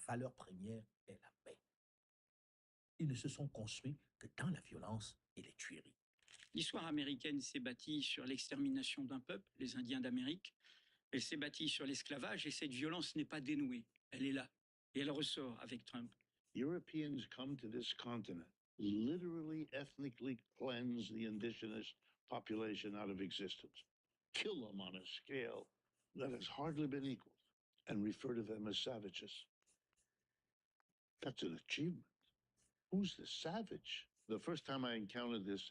valeur première est la paix. Ils ne se sont construits que dans la violence et les tueries. L'histoire américaine s'est bâtie sur l'extermination d'un peuple, les Indiens d'Amérique. Elle s'est bâtie sur l'esclavage et cette violence n'est pas dénouée. Elle est là et elle ressort avec Trump. Europeans come to this continent, literally ethnically cleanse the indigenous population out of existence, kill them on a scale that has hardly been equaled, and refer to them as savages. That's an achievement. Who's the savage? The first time I encountered this.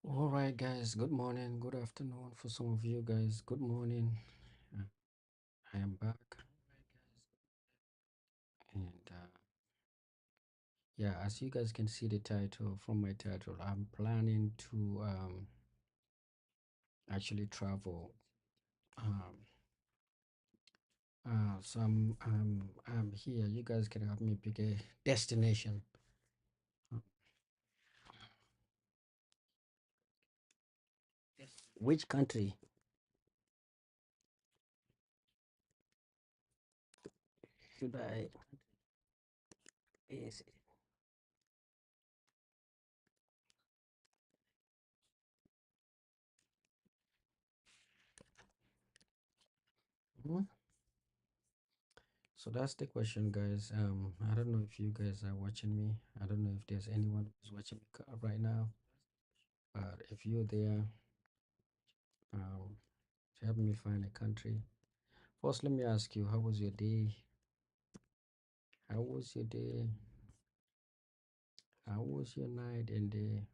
All right, guys. Good morning, good afternoon for some of you guys. Good morning. Uh, I am back, and yeah, as you guys can see the title from my title, I'm planning to actually travel. So I'm here. You guys can help me pick a destination. Which country should I visit? Mhm. So that's the question, guys. I don't know if you guys are watching me. I don't know if there's anyone who's watching me right now. But if you're there, help me find a country. First, let me ask you, how was your day? How was your day? How was your night and day?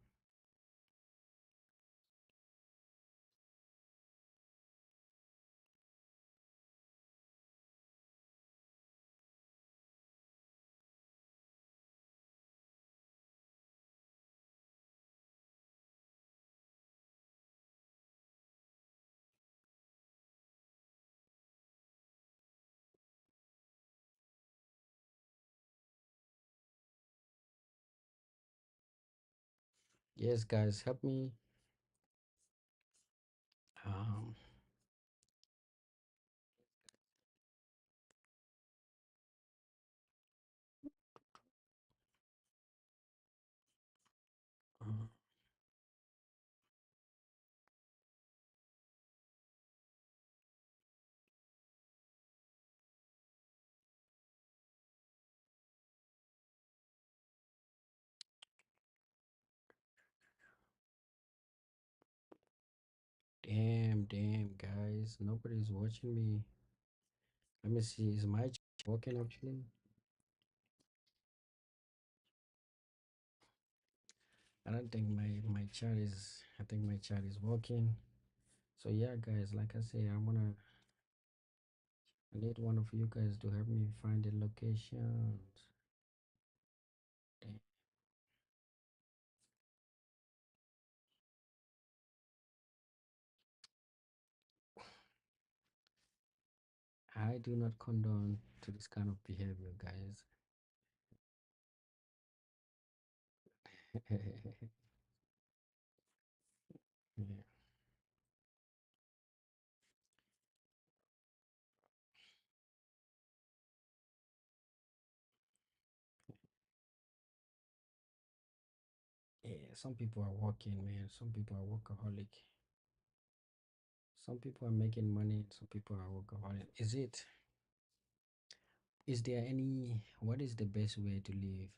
Yes, guys, help me. Um, uh, damn, guys, nobody's watching me. Let me see, is my chat working actually? I don't think my chat is. I think my chat is working. So yeah, guys, like I say, I need one of you guys to help me find the locations. Damn. I do not condone to this kind of behavior, guys. Yeah. Yeah, some people are working, man. Some people are workaholic. Some people are making money. Some people are workaholic. Is there any, what is the best way to live?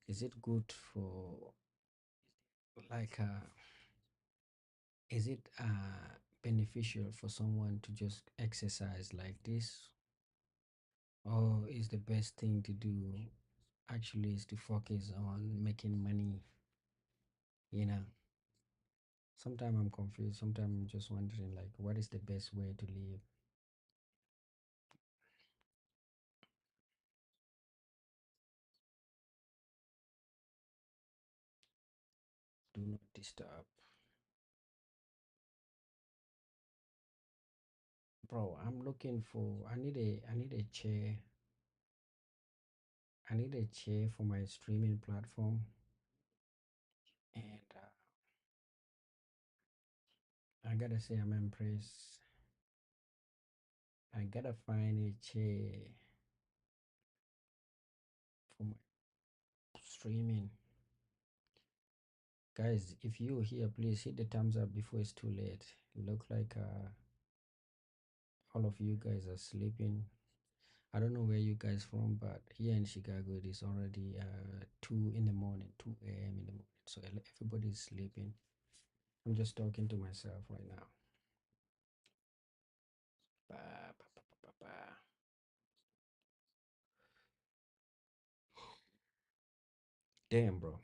Is it good for, like, is it beneficial for someone to just exercise like this? Or is the best thing to do actually is to focus on making money, you know? Sometimes I'm confused. Sometimes I'm just wondering, like, what is the best way to live? Do not disturb. Bro, I'm looking for, I need a chair. I need a chair for my streaming platform. And I gotta say, I'm impressed. I gotta find a chair for my streaming. Guys, if you're here, please hit the thumbs up before it's too late. Look like all of you guys are sleeping. I don't know where you guys from, but here in Chicago it is already 2 in the morning, 2 a.m. in the morning. So everybody's sleeping. I'm just talking to myself right now. Ba, ba, ba, ba, ba, ba. Damn, bro.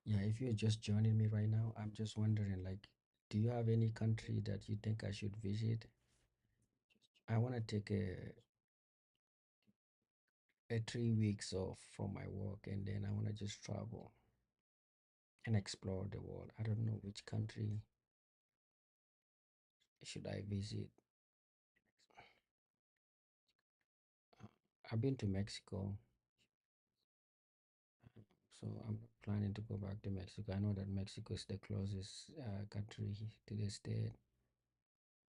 Yeah, if you're just joining me right now, I'm just wondering, like, do you have any country that you think I should visit? I want to take a 3 weeks off from my work, and then I want to just travel and explore the world. I don't know which country should I visit. Uh, I've been to Mexico, so I'm planning to go back to Mexico. I know that Mexico is the closest country to the state,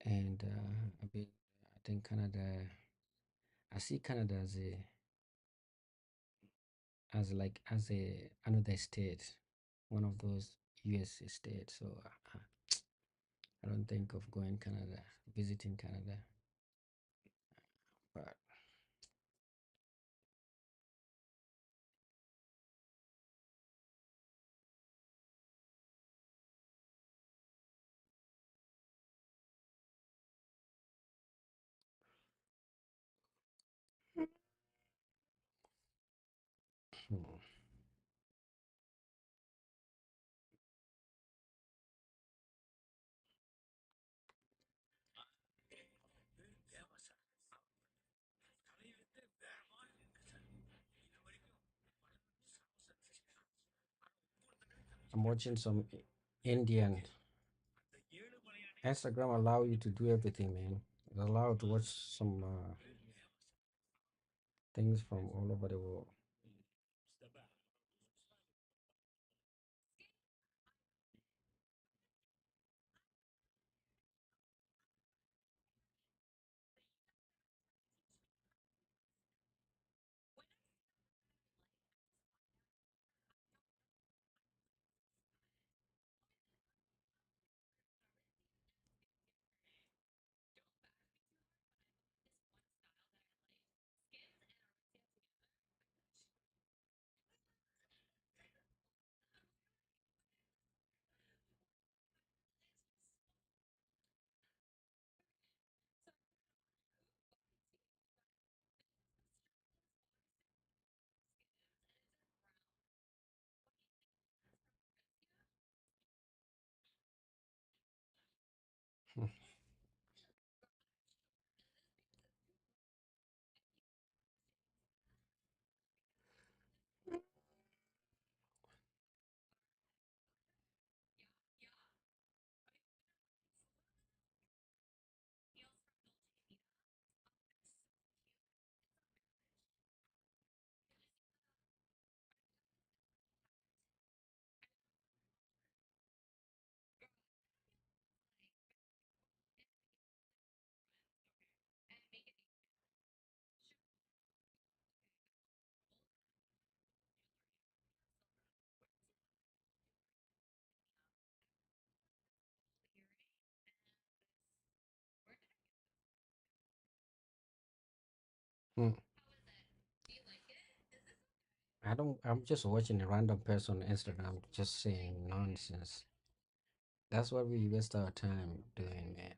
and I've been. I think Canada. I see Canada as a another state, one of those U.S. states. So I don't think of going Canada, visiting Canada, but hmm, I'm watching some Indian. Instagram allow you to do everything, man. It allow you to watch some things from all over the world. Hmm. I don't. I'm just watching a random person on Instagram just saying nonsense. That's what we waste our time doing, man.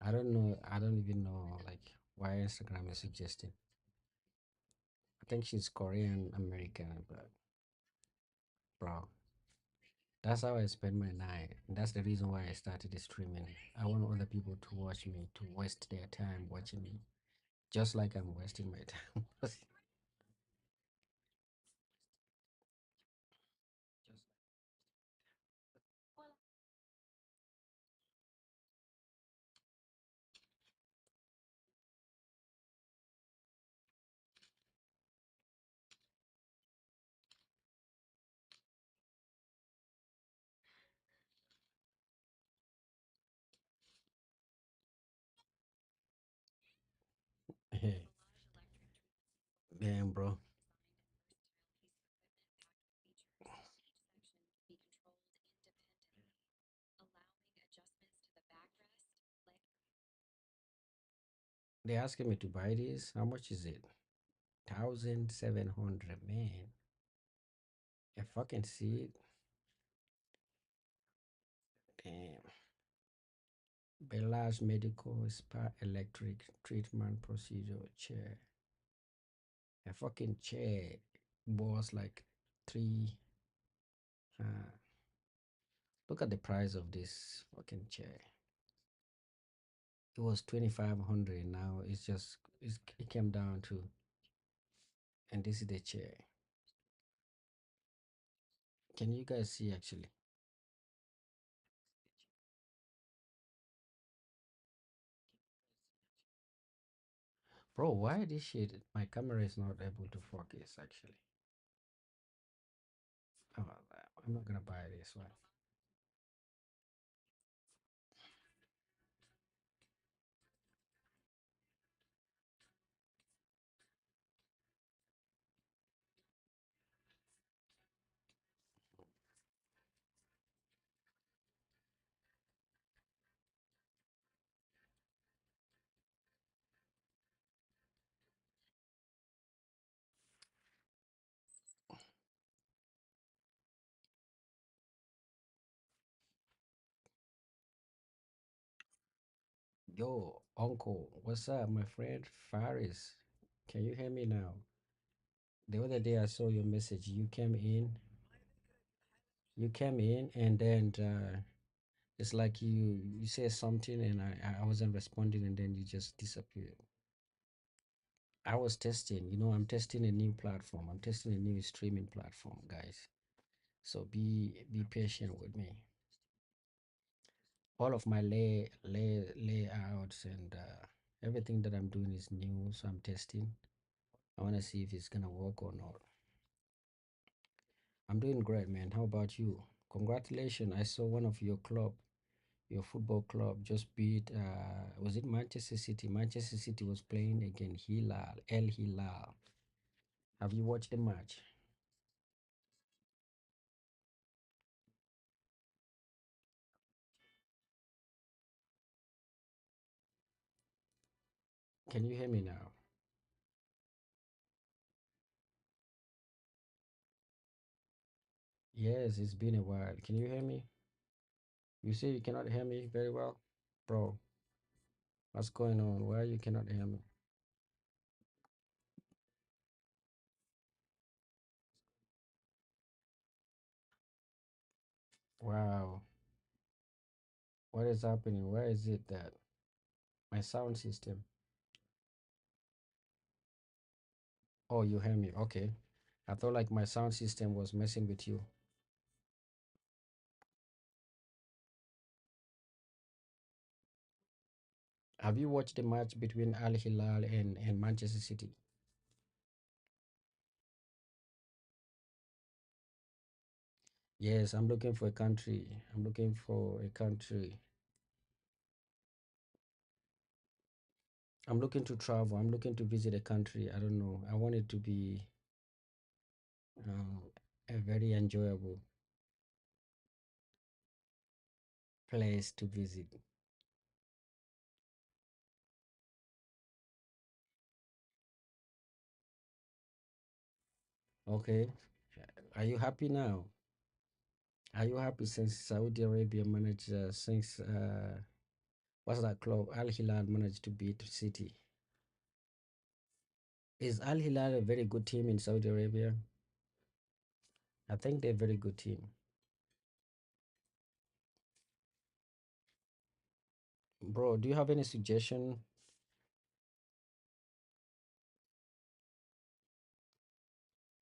I don't know. I don't even know like why Instagram is suggesting. I think she's Korean American, but bro, that's how I spend my night. And that's the reason why I started streaming. I want other people to watch me, to waste their time watching me, just like I'm wasting my time. Damn, bro. They asking me to buy this. How much is it? 1,700, man. I fucking see it. Damn. Bella's medical spa electric treatment procedure chair. A fucking chair was like three. Uh, Look at the price of this fucking chair. It was 2,500. Now it came down to, and this is the chair. Can you guys see actually? Bro, why this shit? My camera is not able to focus actually. Oh, I'm not gonna buy this one. Yo, uncle, what's up, my friend Faris? Can you hear me now? The other day I saw your message. You came in, and then it's like you said something, and I wasn't responding, and then you just disappeared. I was testing. I'm testing a new platform. I'm testing a new streaming platform, guys. So be patient with me. All of my layouts and everything that I'm doing is new, so I'm testing. I want to see if it's gonna work or not. I'm doing great, man. How about you? Congratulations! I saw one of your football club, just beat. Was it Manchester City? Manchester City was playing against El Hilal. Have you watched the match? Can you hear me now? Yes, it's been a while. Can you hear me? You say you cannot hear me very well, bro. What's going on? Why you cannot hear me? Wow, what is happening? Where is it that my sound system? Oh, you hear me? Okay. I thought like my sound system was messing with you. Have you watched the match between Al Hilal and Manchester City? Yes, I'm looking for a country. I'm looking for a country. I'm looking to travel. I'm looking to visit a country. I don't know. I want it to be um, a very enjoyable place to visit. Okay. Are you happy now? Are you happy since Saudi Arabia managed, since, what's that club? Al Hilal managed to beat City. Is Al Hilal a very good team in Saudi Arabia? I think they're a very good team. Bro, do you have any suggestion?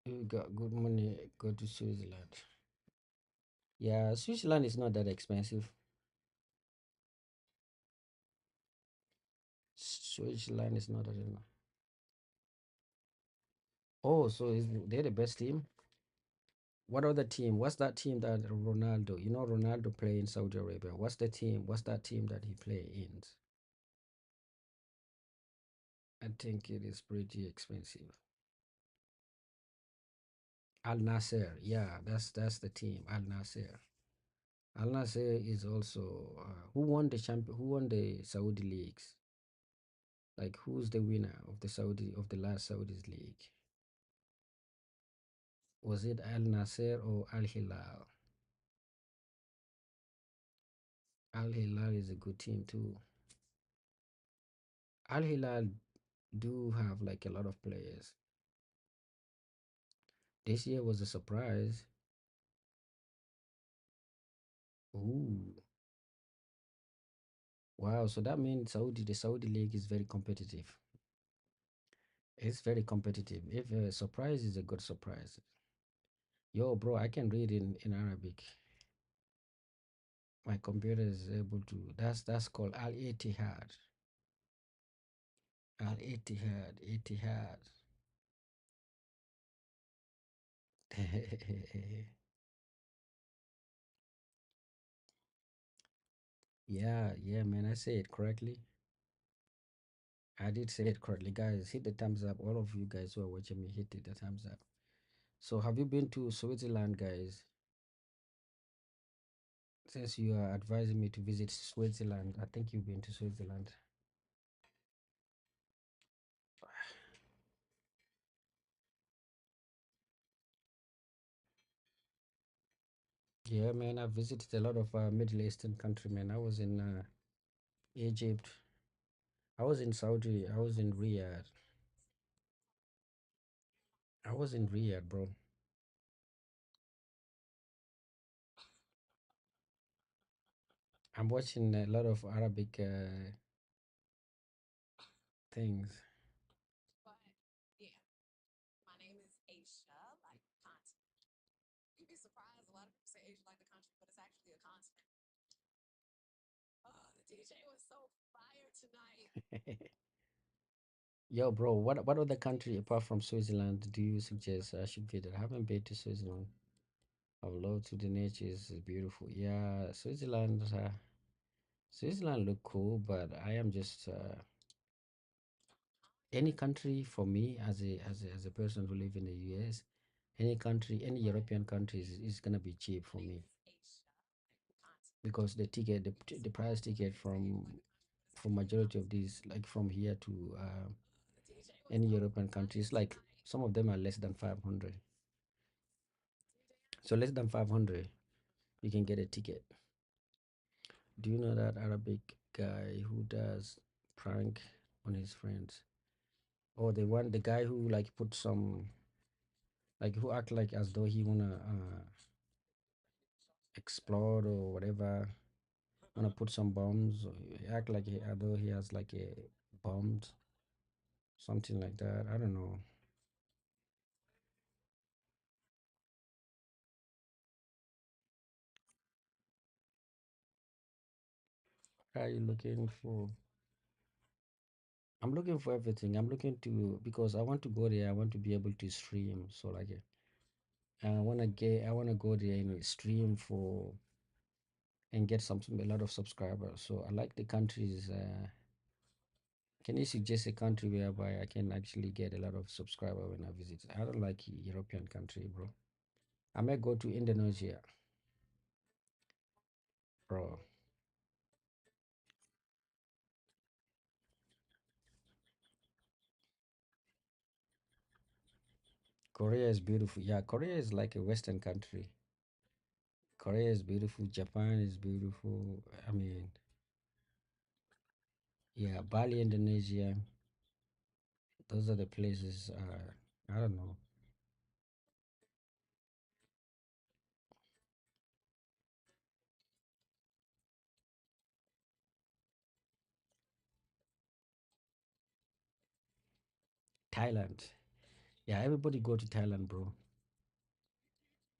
You got good money, go to Switzerland. Yeah, Switzerland is not that expensive. Switzerland is not that. Oh, so is they the best team? What other team? What's that team that Ronaldo? Ronaldo play in Saudi Arabia. What's the team? What's that team that he play in? I think it is pretty expensive. Al Nasser, yeah, that's the team. Al Nasser. Al Nasser is also who won the champion? Who won the Saudi leagues? Like who's the winner of the last Saudi's league? Was it Al Nasser or Al Hilal? Al Hilal is a good team too. Al Hilal do have like a lot of players. This year was a surprise. Ooh, wow! So that means the Saudi league is very competitive. It's very competitive. If a surprise is a good surprise, yo, bro, I can read in Arabic. My computer is able to. That's called Al Ittihad. Al Ittihad. Ittihad. Yeah, yeah, man. I say it correctly. I did say it correctly, guys. Hit the thumbs up. All of you guys who are watching me, hit the thumbs up. So, have you been to Switzerland, guys? Since you are advising me to visit Switzerland, I think you've been to Switzerland. Yeah, man. I visited a lot of Middle Eastern country, man. I was in Egypt. I was in Saudi. I was in Riyadh. I was in Riyadh, bro. I'm watching a lot of Arabic things. Yo, bro, what other country apart from Switzerland do you suggest I should visit? I haven't been to Switzerland. I would love to. The nature is beautiful. Yeah, Switzerland. Switzerland look cool, but I am just any country for me as a person who live in the US. Any country, any European country is gonna be cheap for me because the price ticket from majority of these, like from here to any European countries, like some of them are less than 500. So less than 500, you can get a ticket. Do you know that Arabic guy who does prank on his friends? Or the guy who like put some, like who act like as though he wanna explode or whatever, wanna put some bombs, or he act like as though he has like a bombs, something like that. I don't know. What are you looking for? I'm looking for everything. I'm looking to because I want to go there. I want to be able to stream. So like, I wanna go there and stream for and get a lot of subscribers. So I like the countries. Can you suggest a country whereby I can actually get a lot of subscriber when I visit? I don't like European country, bro. I might go to Indonesia, bro. Korea is beautiful. Yeah, Korea is like a Western country. Korea is beautiful. Japan is beautiful. I mean, yeah, Bali, Indonesia. Those are the places. I don't know. Thailand. Yeah, everybody go to Thailand, bro.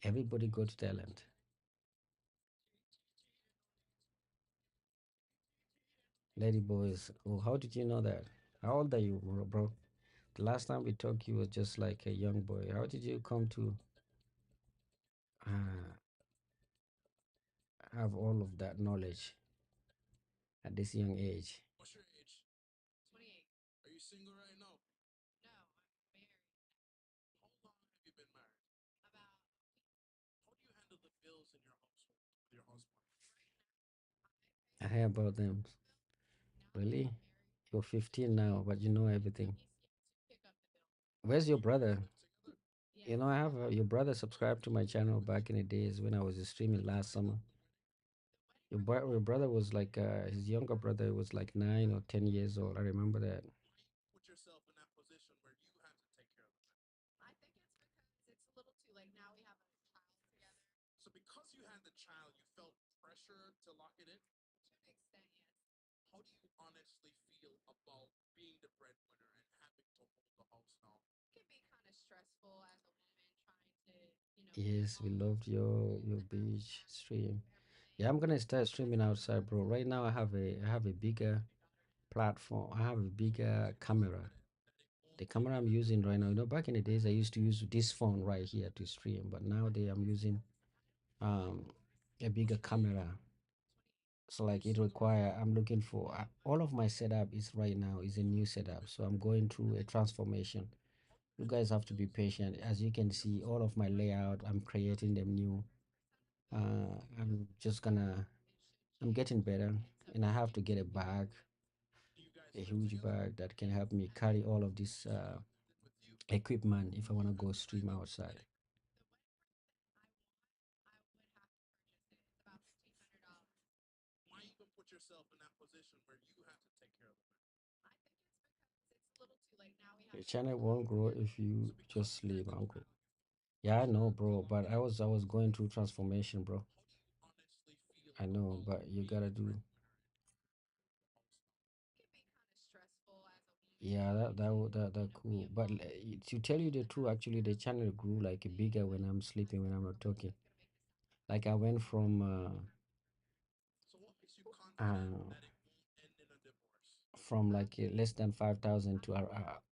Everybody go to Thailand. Lady boys. Oh, how did you know that? How old are you, bro? The last time we talked, you were just like a young boy. How did you come to uh, have all of that knowledge at this young age? I hear about them. Really? You're 15 now, but you know everything. Where's your brother? You know, I have your brother subscribed to my channel back in the days when I was streaming last summer. Your brother was like his younger brother was like 9 or 10 years old. I remember that. Yes, we loved your beach stream. Yeah, I'm gonna start streaming outside, bro. Right now, I have a bigger platform. I have a bigger camera. The camera I'm using right now, back in the days, I used to use this phone right here to stream, but nowadays I'm using um a bigger camera. So like it require, I'm looking for all of my setup is right now is a new setup. So I'm going through a transformation. You guys have to be patient. As you can see, all of my layout, I'm creating them new. I'm just gonna, I'm getting better, and I have to get a bag, a huge bag that can help me carry all of this equipment if I want to go stream outside. Your channel won't grow if you just sleep, uncle. Yeah, I know, bro, but I was going through transformation, bro. I know, but you gotta do. Yeah, that cool. But to tell you the truth, actually, the channel grew like bigger when I'm sleeping, when I'm not talking. Like I went uh from like less than 5,000 to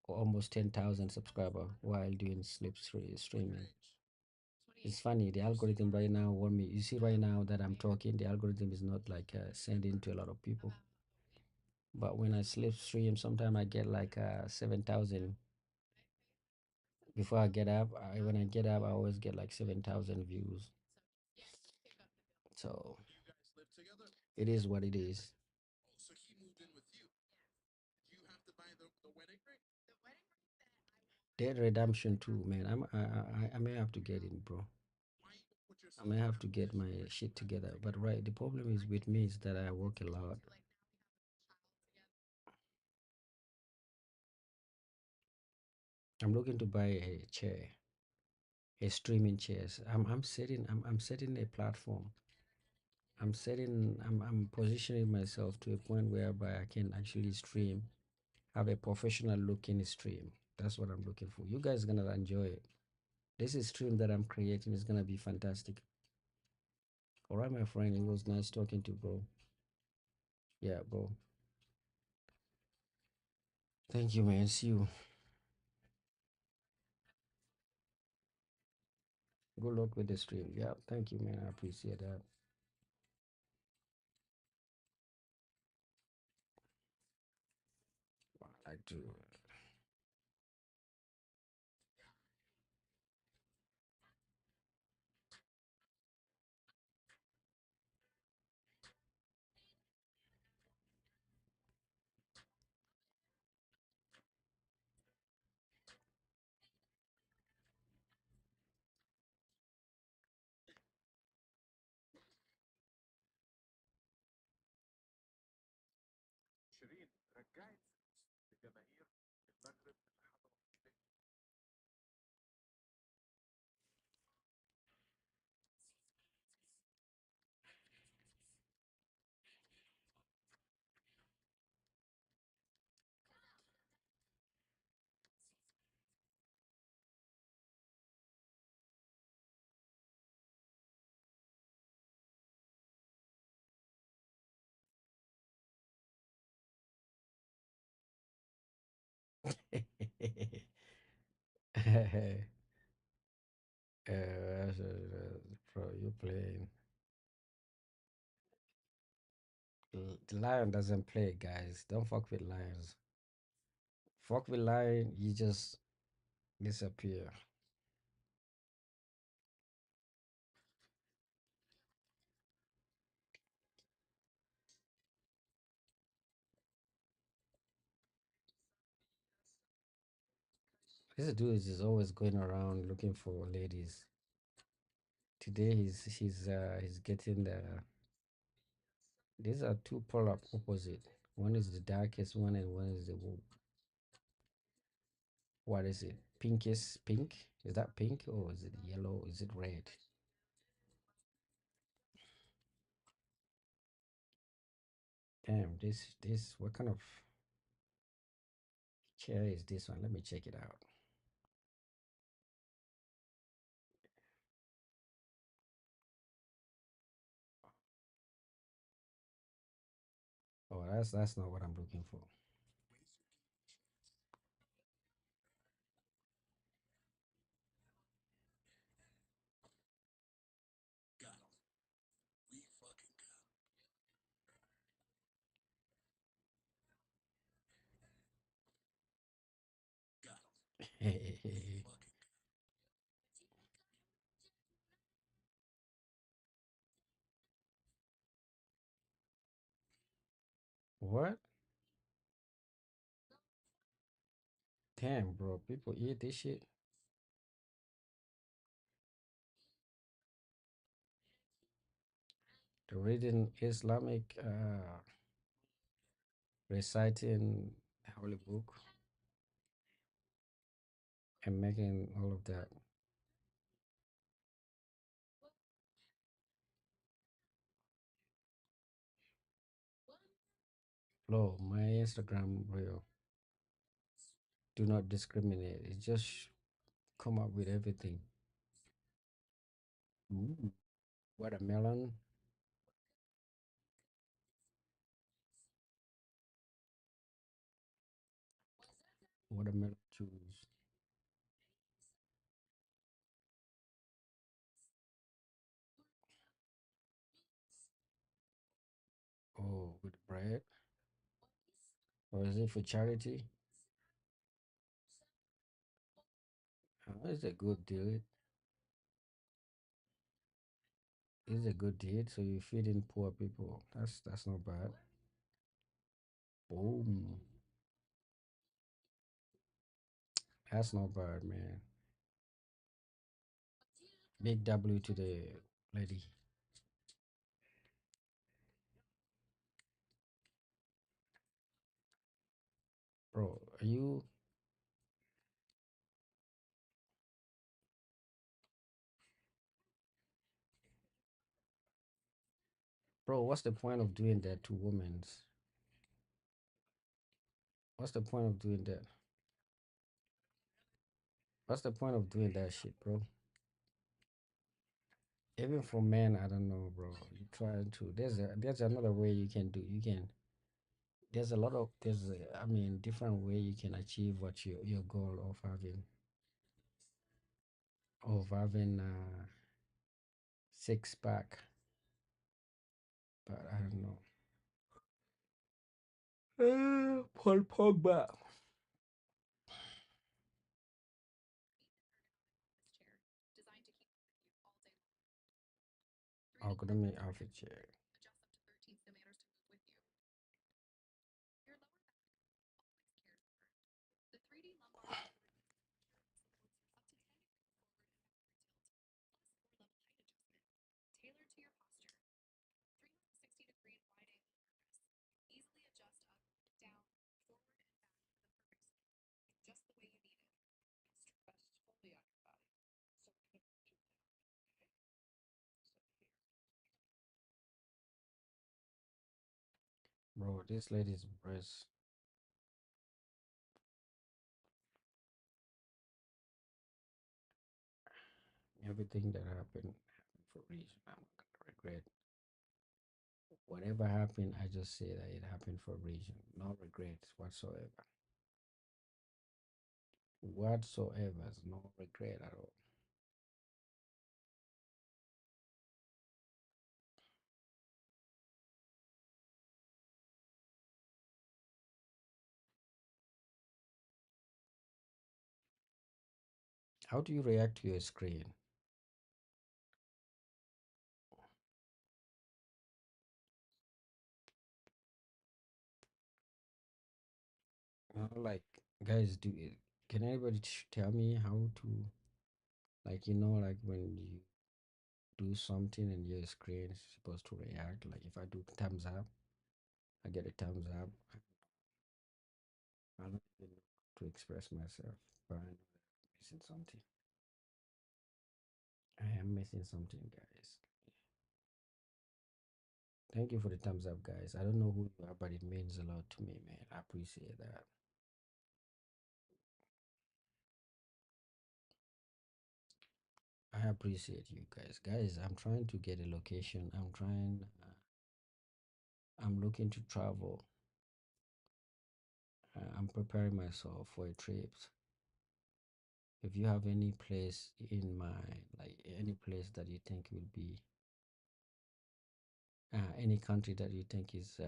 almost 10,000 subscriber while doing streaming. It's funny, the algorithm right now want me. You see, right now that I'm talking, the algorithm is not like sending to a lot of people. But when I sleep stream, sometimes I get like 7,000. Before I get up, when I get up, I always get like 7,000 views. So it is what it is. Dead Redemption too, man. I may have to get it, bro. I may have to get my shit together. But right, the problem is with me is that I work a lot. I'm looking to buy a chair, a streaming chairs. I'm setting a platform. I'm positioning myself to a point whereby I can actually stream, have a professional looking stream. That's what I'm looking for. You guys gonna enjoy it. This is stream that I'm creating is gonna be fantastic. All right, my friend. It was nice talking to you, bro. Yeah, bro. Thank you, man. See you. Good luck with the stream. Yeah, thank you, man. I appreciate that. I do. Bro, you playing. The lion doesn't play, guys. Don't fuck with lions. Fuck with lion, you just disappear. This dude is just always going around looking for ladies. Today he's getting the. These are two polar opposite. One is the darkest one, and one is the what is it? Pinkish pink? Is that pink or is it yellow? Is it red? Damn, this what kind of chair is this one? Let me check it out. Oh, that's not what I'm looking for. What? Damn, bro, people eat this shit. They're reading Islamic, reciting holy book and making all of that. Bro, my Instagram reel do not discriminate. It just come up with everything. Ooh, watermelon. Watermelon juice. Oh, with bread. Or is it for charity? It's a good deal. It's a good deal. So you feed in poor people. That's not bad. Boom. That's not bad, man. Big W to the lady. Bro, are you bro, what's the point of doing that to women? What's the point of doing that? What's the point of doing that shit, bro? Even for men, I don't know, bro. You trying to there's another way you can do. You can there's a lot of I mean different way you can achieve what your goal of having six pack, but I don't know. Paul Pogba. Ergonomic outfit check. Bro, this lady's breast, everything that happened for a reason. I'm not gonna regret. Whatever happened, I just say that it happened for a reason. No regrets whatsoever. Whatsoever. No regret at all. How do you react to your screen? Like guys do it. Can anybody tell me how to, like, like when you do something and your screen is supposed to react? Like if I do thumbs up, I get a thumbs up. I don't even know how to express myself, but I know that I'm missing something. I am missing something, guys. Thank you for the thumbs up, guys. I don't know who you are, but it means a lot to me, man. I appreciate that. I appreciate you guys. Guys, I'm trying to get a location. I'm looking to travel. I'm preparing myself for a trip. If you have any place in mind, like any place that you think will be, any country that you think is,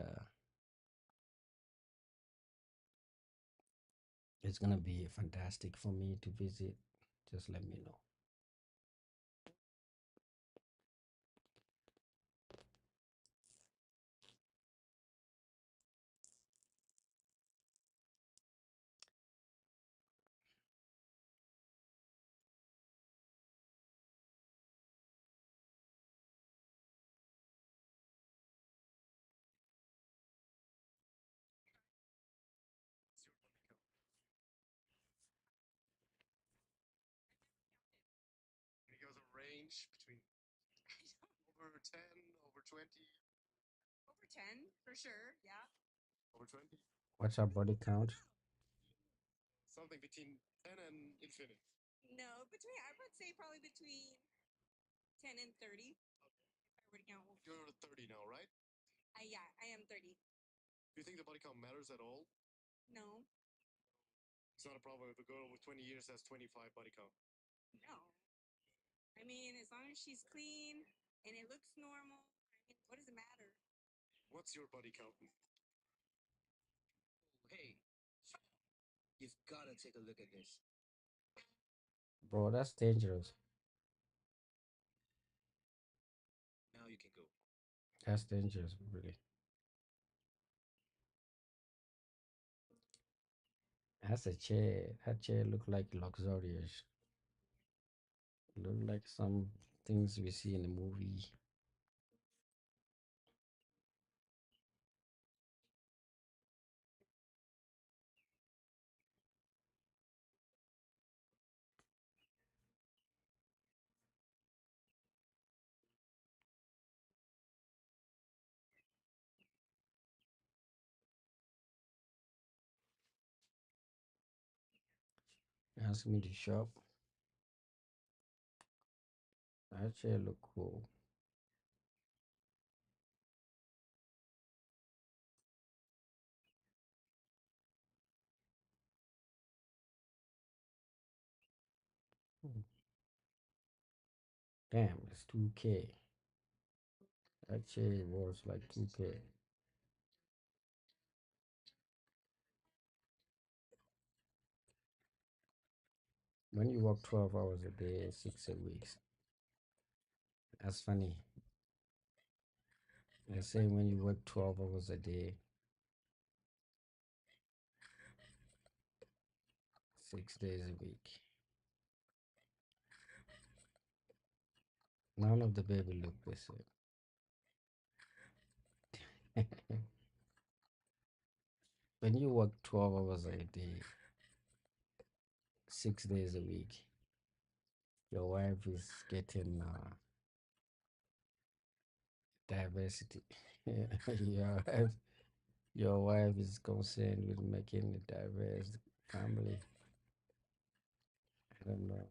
it's gonna be fantastic for me to visit, just let me know. It goes a range between over 10, over 20. Over 10, for sure, yeah. Over 20? What's our body count? Something between 10 and infinite. No, I would say probably between 10 and 30. If I were to count. You're 30 now, right? Yeah, I am 30. Do you think the body count matters at all? No, It's not a problem if a girl with 20 years has 25 body count. no. I mean, as long as she's clean and it looks normal, I mean, what does it matter? What's your body count? Hey, you've got to take a look at this. Bro, that's dangerous. Now you can go. That's dangerous, really. That's a chair. That chair look like luxurious. Look like some things we see in a movie. Ask me to shop. That chair look cool. Hmm. Damn, it's 2K. That chair was like 2K. When you work 12 hours a day, 6 a week. That's funny. I say when you work 12 hours a day, 6 days a week. None of the baby look the same. When you work 12 hours a day, 6 days a week, your wife is getting diversity. Your wife is concerned with making a diverse family. I don't know.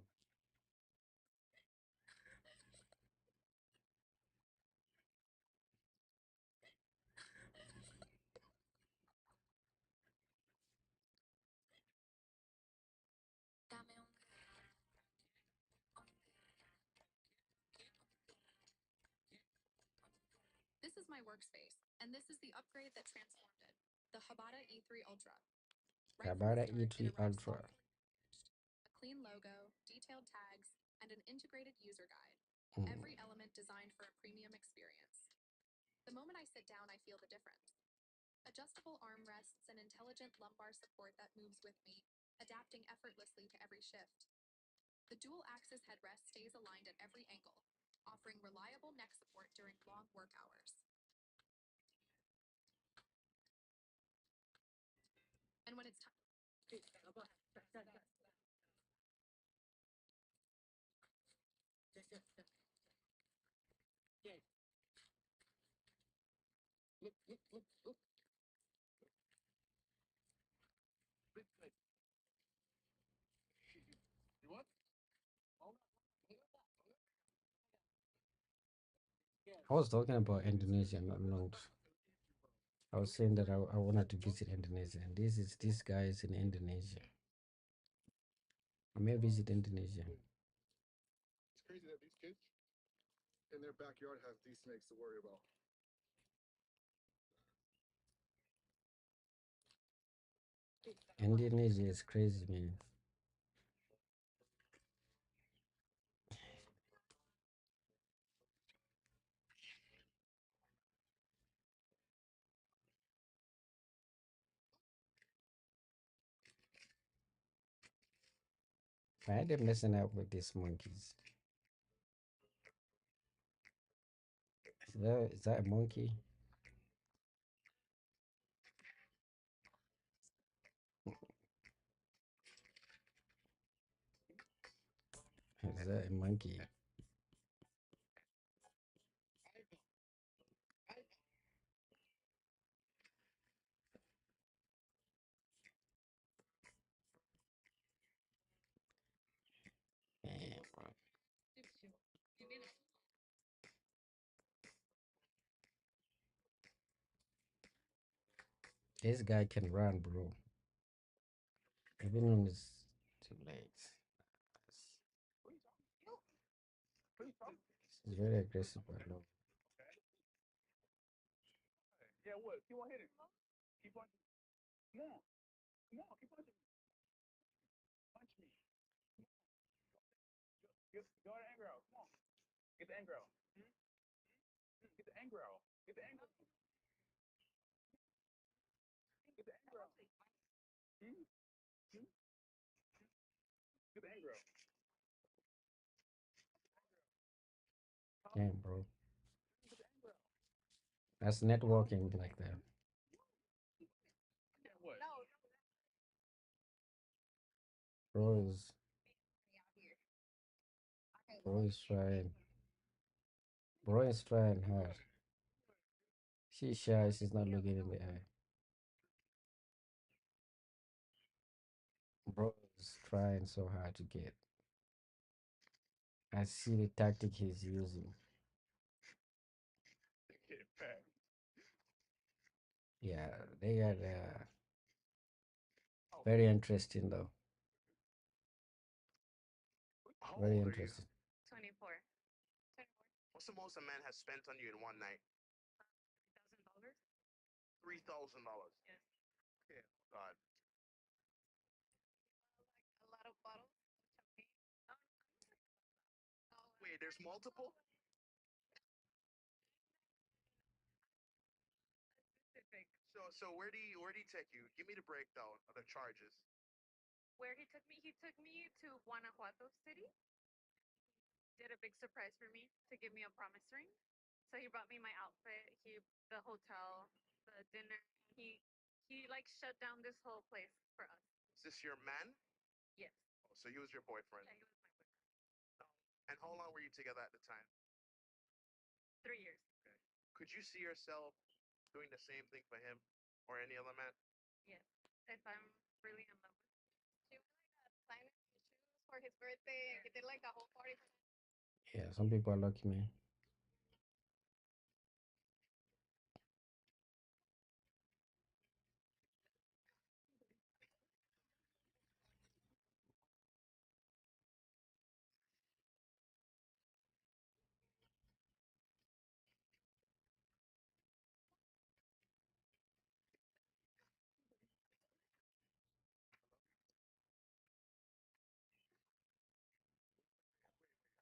This is my workspace, and this is the upgrade that transformed it. The Habata E3 Ultra. Right from Tabata the start, E3 it arrives Ultra. a clean logo, detailed tags, and an integrated user guide. Mm. Every element designed for a premium experience. The moment I sit down, I feel the difference. Adjustable armrests and intelligent lumbar support that moves with me. adapting effortlessly to every shift. The dual-axis headrest stays aligned at every angle, offering reliable neck support during long work hours. And when it's time... I was talking about Indonesia, not. I was saying that I wanted to visit Indonesia, and this guy is in Indonesia. I may visit Indonesia. It's crazy that these kids in their backyard have these snakes to worry about. Indonesia is crazy, man. Why are they messing up with these monkeys? Is that a monkey? Is that a monkey? Damn, bro. This guy can run, bro. Even on his two legs. He's very aggressive, I know. Yeah, what? Keep on hitting. Keep on. Come on. Come on. Keep punching me. Punch me. Go to anger out. Come on. Get the anger out. Get the anger out. Get the anger. Get the anger out. Get the anger out. Damn, bro. That's networking like that. What? Bro is Bro is trying. Bro is trying hard. She's shy. She's not looking in the eye. Bro is trying so hard to get. I see the tactic he's using. Get back. Yeah, they got very interesting though. How Very old are you? interesting. 24. What's the most a man has spent on you in one night? $1,000? $3,000. Yes. Okay, God. A lot of bottles of champagne. Wait, there's multiple? Specific. So where do he take you? Give me the breakdown of the charges. Where he took me to Guanajuato City. Did a big surprise for me to give me a promise ring. So he brought me my outfit, the hotel, the dinner. He like shut down this whole place for us. Is this your man? Yes. Oh, so he was your boyfriend. Yeah, he was my boyfriend. And how long were you together at the time? 3 years. Okay. Could you see yourself doing the same thing for him or any other man? Yes. If I'm really in love with him. She was like designer shoes for his birthday. He did like a whole party for that. Yeah, some people are lucky, man.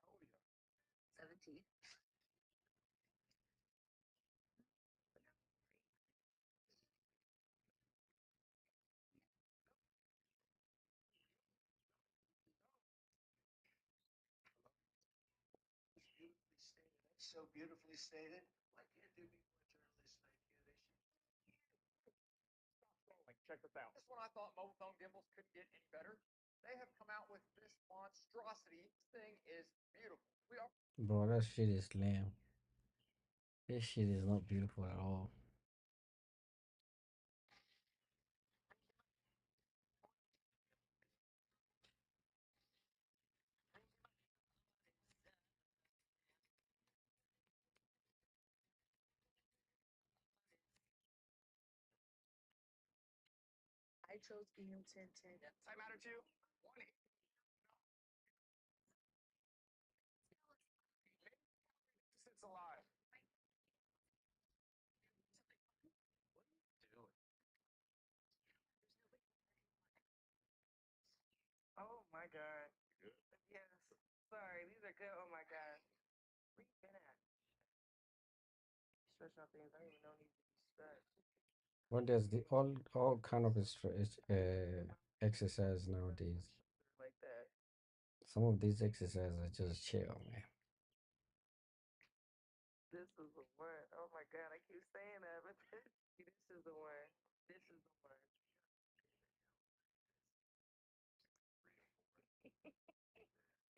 How old are you? 17. So beautifully stated. Why can't there be more journalistic ideation? Like, check this out. Just when I thought mobile phone gimbals couldn't get any better, they have come out with this monstrosity. This thing is beautiful. We are Bro, that shit is lame. This shit is not beautiful at all. I chose EM1010. time out or two. One it's alive. What are you doing? Oh my god. Yes. Sorry, these are good. Oh my god. Where you been at? Stretching out things I don't even know need to be stretched. Well, there's the all kind of exercise nowadays. Like that. Some of these exercises are just chill, man. This is the one. Oh my god, I keep saying that, but this is the one. This is the one.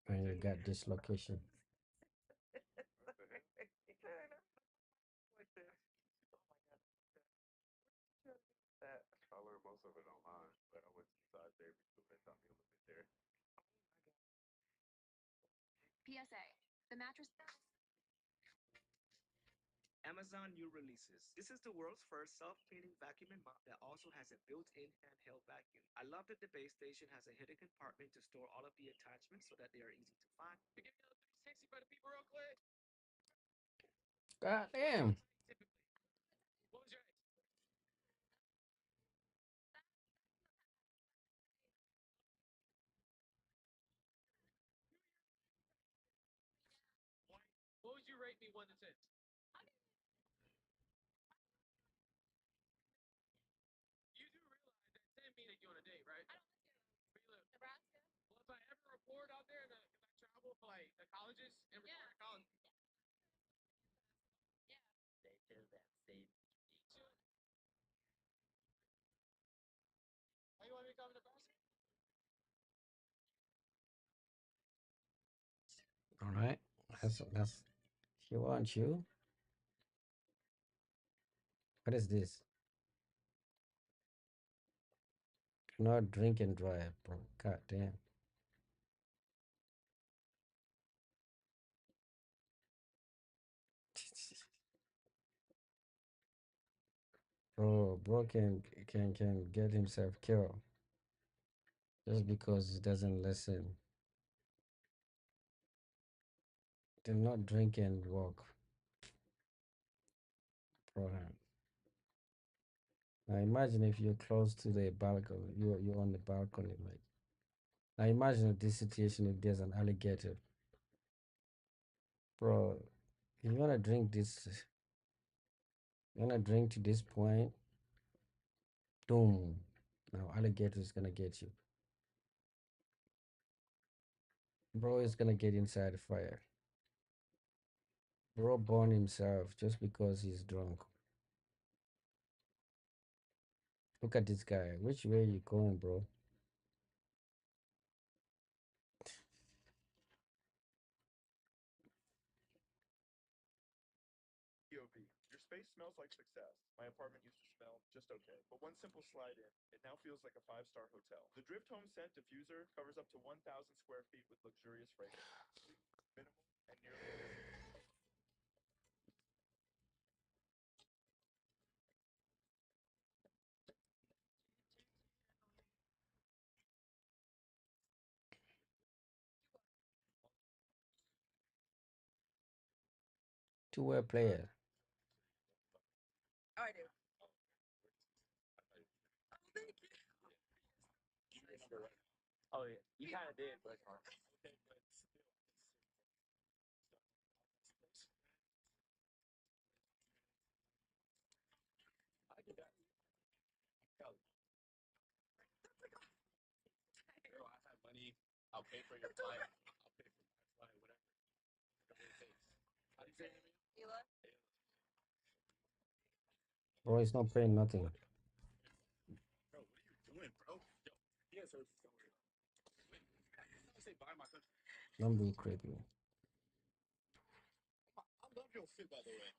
And you got dislocation. Like this. Oh my god. That. I learned most of it online, but I went to massage therapy school that taught me a little bit there. PSA. The mattress. Amazon new releases. This is the world's first self-cleaning vacuuming mop that also has a built-in handheld vacuum. I love that the base station has a hidden compartment to store all of the attachments so that they are easy to find. Give me another 360 for the people real quick. God damn. What was your age? What would you rate me 1 to 10? You do realize that 10 means that you're on a date, right? I don't live here. Where you live? Nebraska. Well, if I ever report out there, because I travel for like the colleges and report at college. They do that same. How you want me to come to Nebraska? All right. That's she wants you. What is this? Not drink and drive, bro. God damn. Bro can get himself killed just because he doesn't listen. Do not drink and walk, bro. Now imagine if you're close to the balcony, you're on the balcony, like. Now imagine this situation if there's an alligator, bro. If you wanna drink this, you wanna drink to this point, boom. Now alligator is gonna get you, bro. Is gonna get inside the fire. Bro burn himself just because he's drunk. Look at this guy. Which way you going, bro? POV. Your space smells like success. My apartment used to smell just okay, but one simple slide in, it now feels like a 5-star hotel. The Drift Home Scent Diffuser covers up to 1,000 square feet with luxurious fragrance. Minimal and nearly invisible. Two-way player. Oh, I do. Oh, yeah. You kind of did, but. I did that. Girl, I have money. I'll pay for your flight. I'll pay for my flight, whatever. Whatever it takes. How do you say your name Bro, it's not paying nothing. Bro, what are you doing, bro? Yo, he has her. I say buy my country. Don't be creepy. I love your fit, by the way.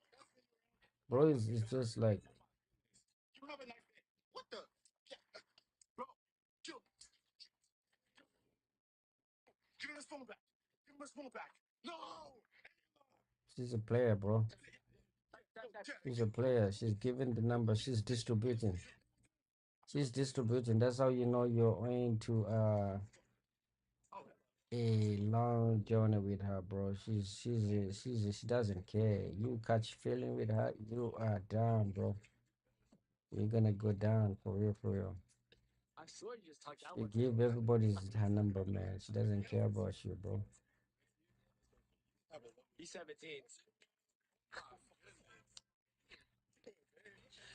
Bro, it's just like, You have a nice day. What the? Yeah. Bro, chill. Give me this phone back. Give me this phone back. No! she's a player, bro. She's a player. She's giving the number. She's distributing. She's distributing. That's how you know you're into a long journey with her, bro. She doesn't care. You catch feeling with her, you are down, bro. You're gonna go down for real, for real. I swear you just talked that You one. give everybody her number, man. She doesn't care about you, bro. He's 17.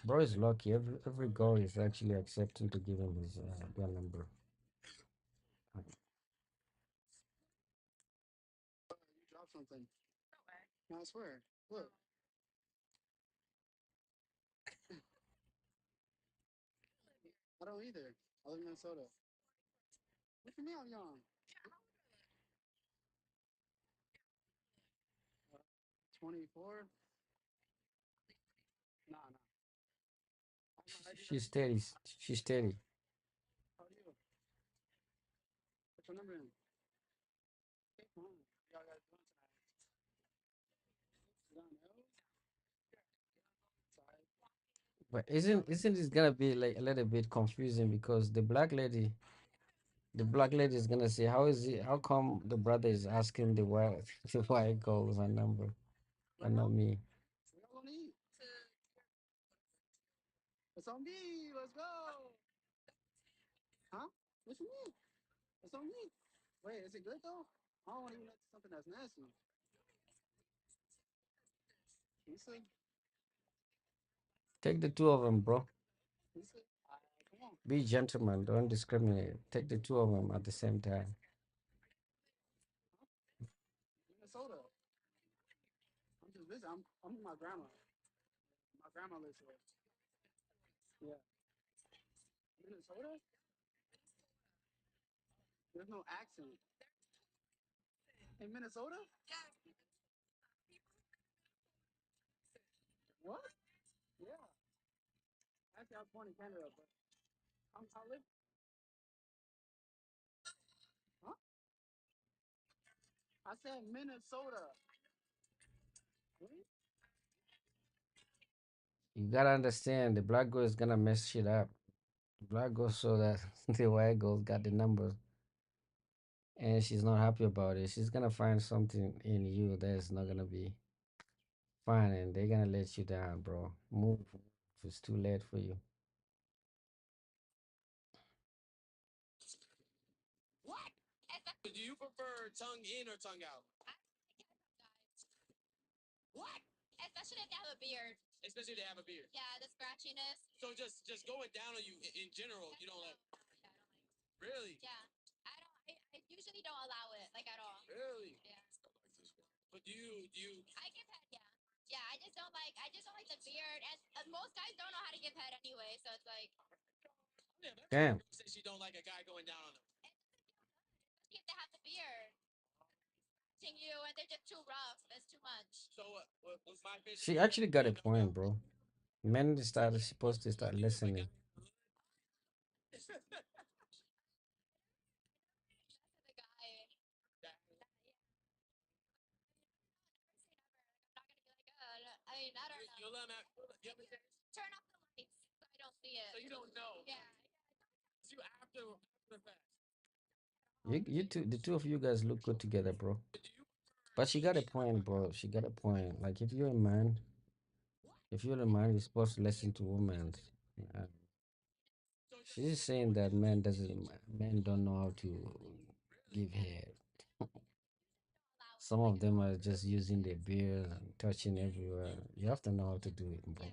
Bro is lucky. Every girl is actually accepting to give him his their number. You dropped something. No, I swear. Look. I don't either. I live in Minnesota. What you mean I'm young? 24? Nah, nah. She's steady. She's steady. How are you? What's your number in? Come on. Y'all guys doing tonight? You don't know? Sorry. But isn't this gonna be like a little bit confusing because the black lady is gonna say, how is it? How come the brother is asking the white the white girl her number, and not me? What y'all gonna eat? It's on me. Let's go. Huh? What you mean? It's on me. Wait, is it good though? I don't want to eat something that's nasty. Pizza? Take the two of them, bro. Pizza? Come on. Be gentleman. Don't discriminate. Take the two of them at the same time. Minnesota. I'm just busy. I'm with my grandma. My grandma lives here. Yeah. Minnesota? There's no accent. In Minnesota? What? Yeah. Actually, I was born in Canada, but I live. Huh? I said Minnesota. Really? You gotta understand the black girl is gonna mess shit up. The black girl saw that the white girl got the number and she's not happy about it. She's gonna find something in you that's not gonna be fine, and they're gonna let you down, bro. Move. It's too late for you. What? Do you prefer tongue in or tongue out? What? Especially if they have a beard. Especially if they have a beard. Yeah, the scratchiness. So just going down on you in general, you don't like. Yeah, I don't like. Really? Yeah, I usually don't allow it like at all. Really? Yeah. But do you? I give head, yeah. Yeah, I just don't like the beard, and most guys don't know how to give head anyway, so it's like. Yeah, that's Damn. say she don't like a guy going down on them. Especially if they have the beard. Touching you, and they're just too rough. That's too much. So was my fish? She actually got a point, bro. Men started supposed to start listening. The guy. I mean, I don't know. You'll let me. Turn off the lights so I don't see it. So you don't know. Yeah. You after the fact. You two, the two of you guys look good together, bro. But she got a point, bro. She got a point. Like if you're a man, you're supposed to listen to women. Uh, she's saying that men don't know how to give head. Some of them are just using their beard and touching everywhere. You have to know how to do it, bro.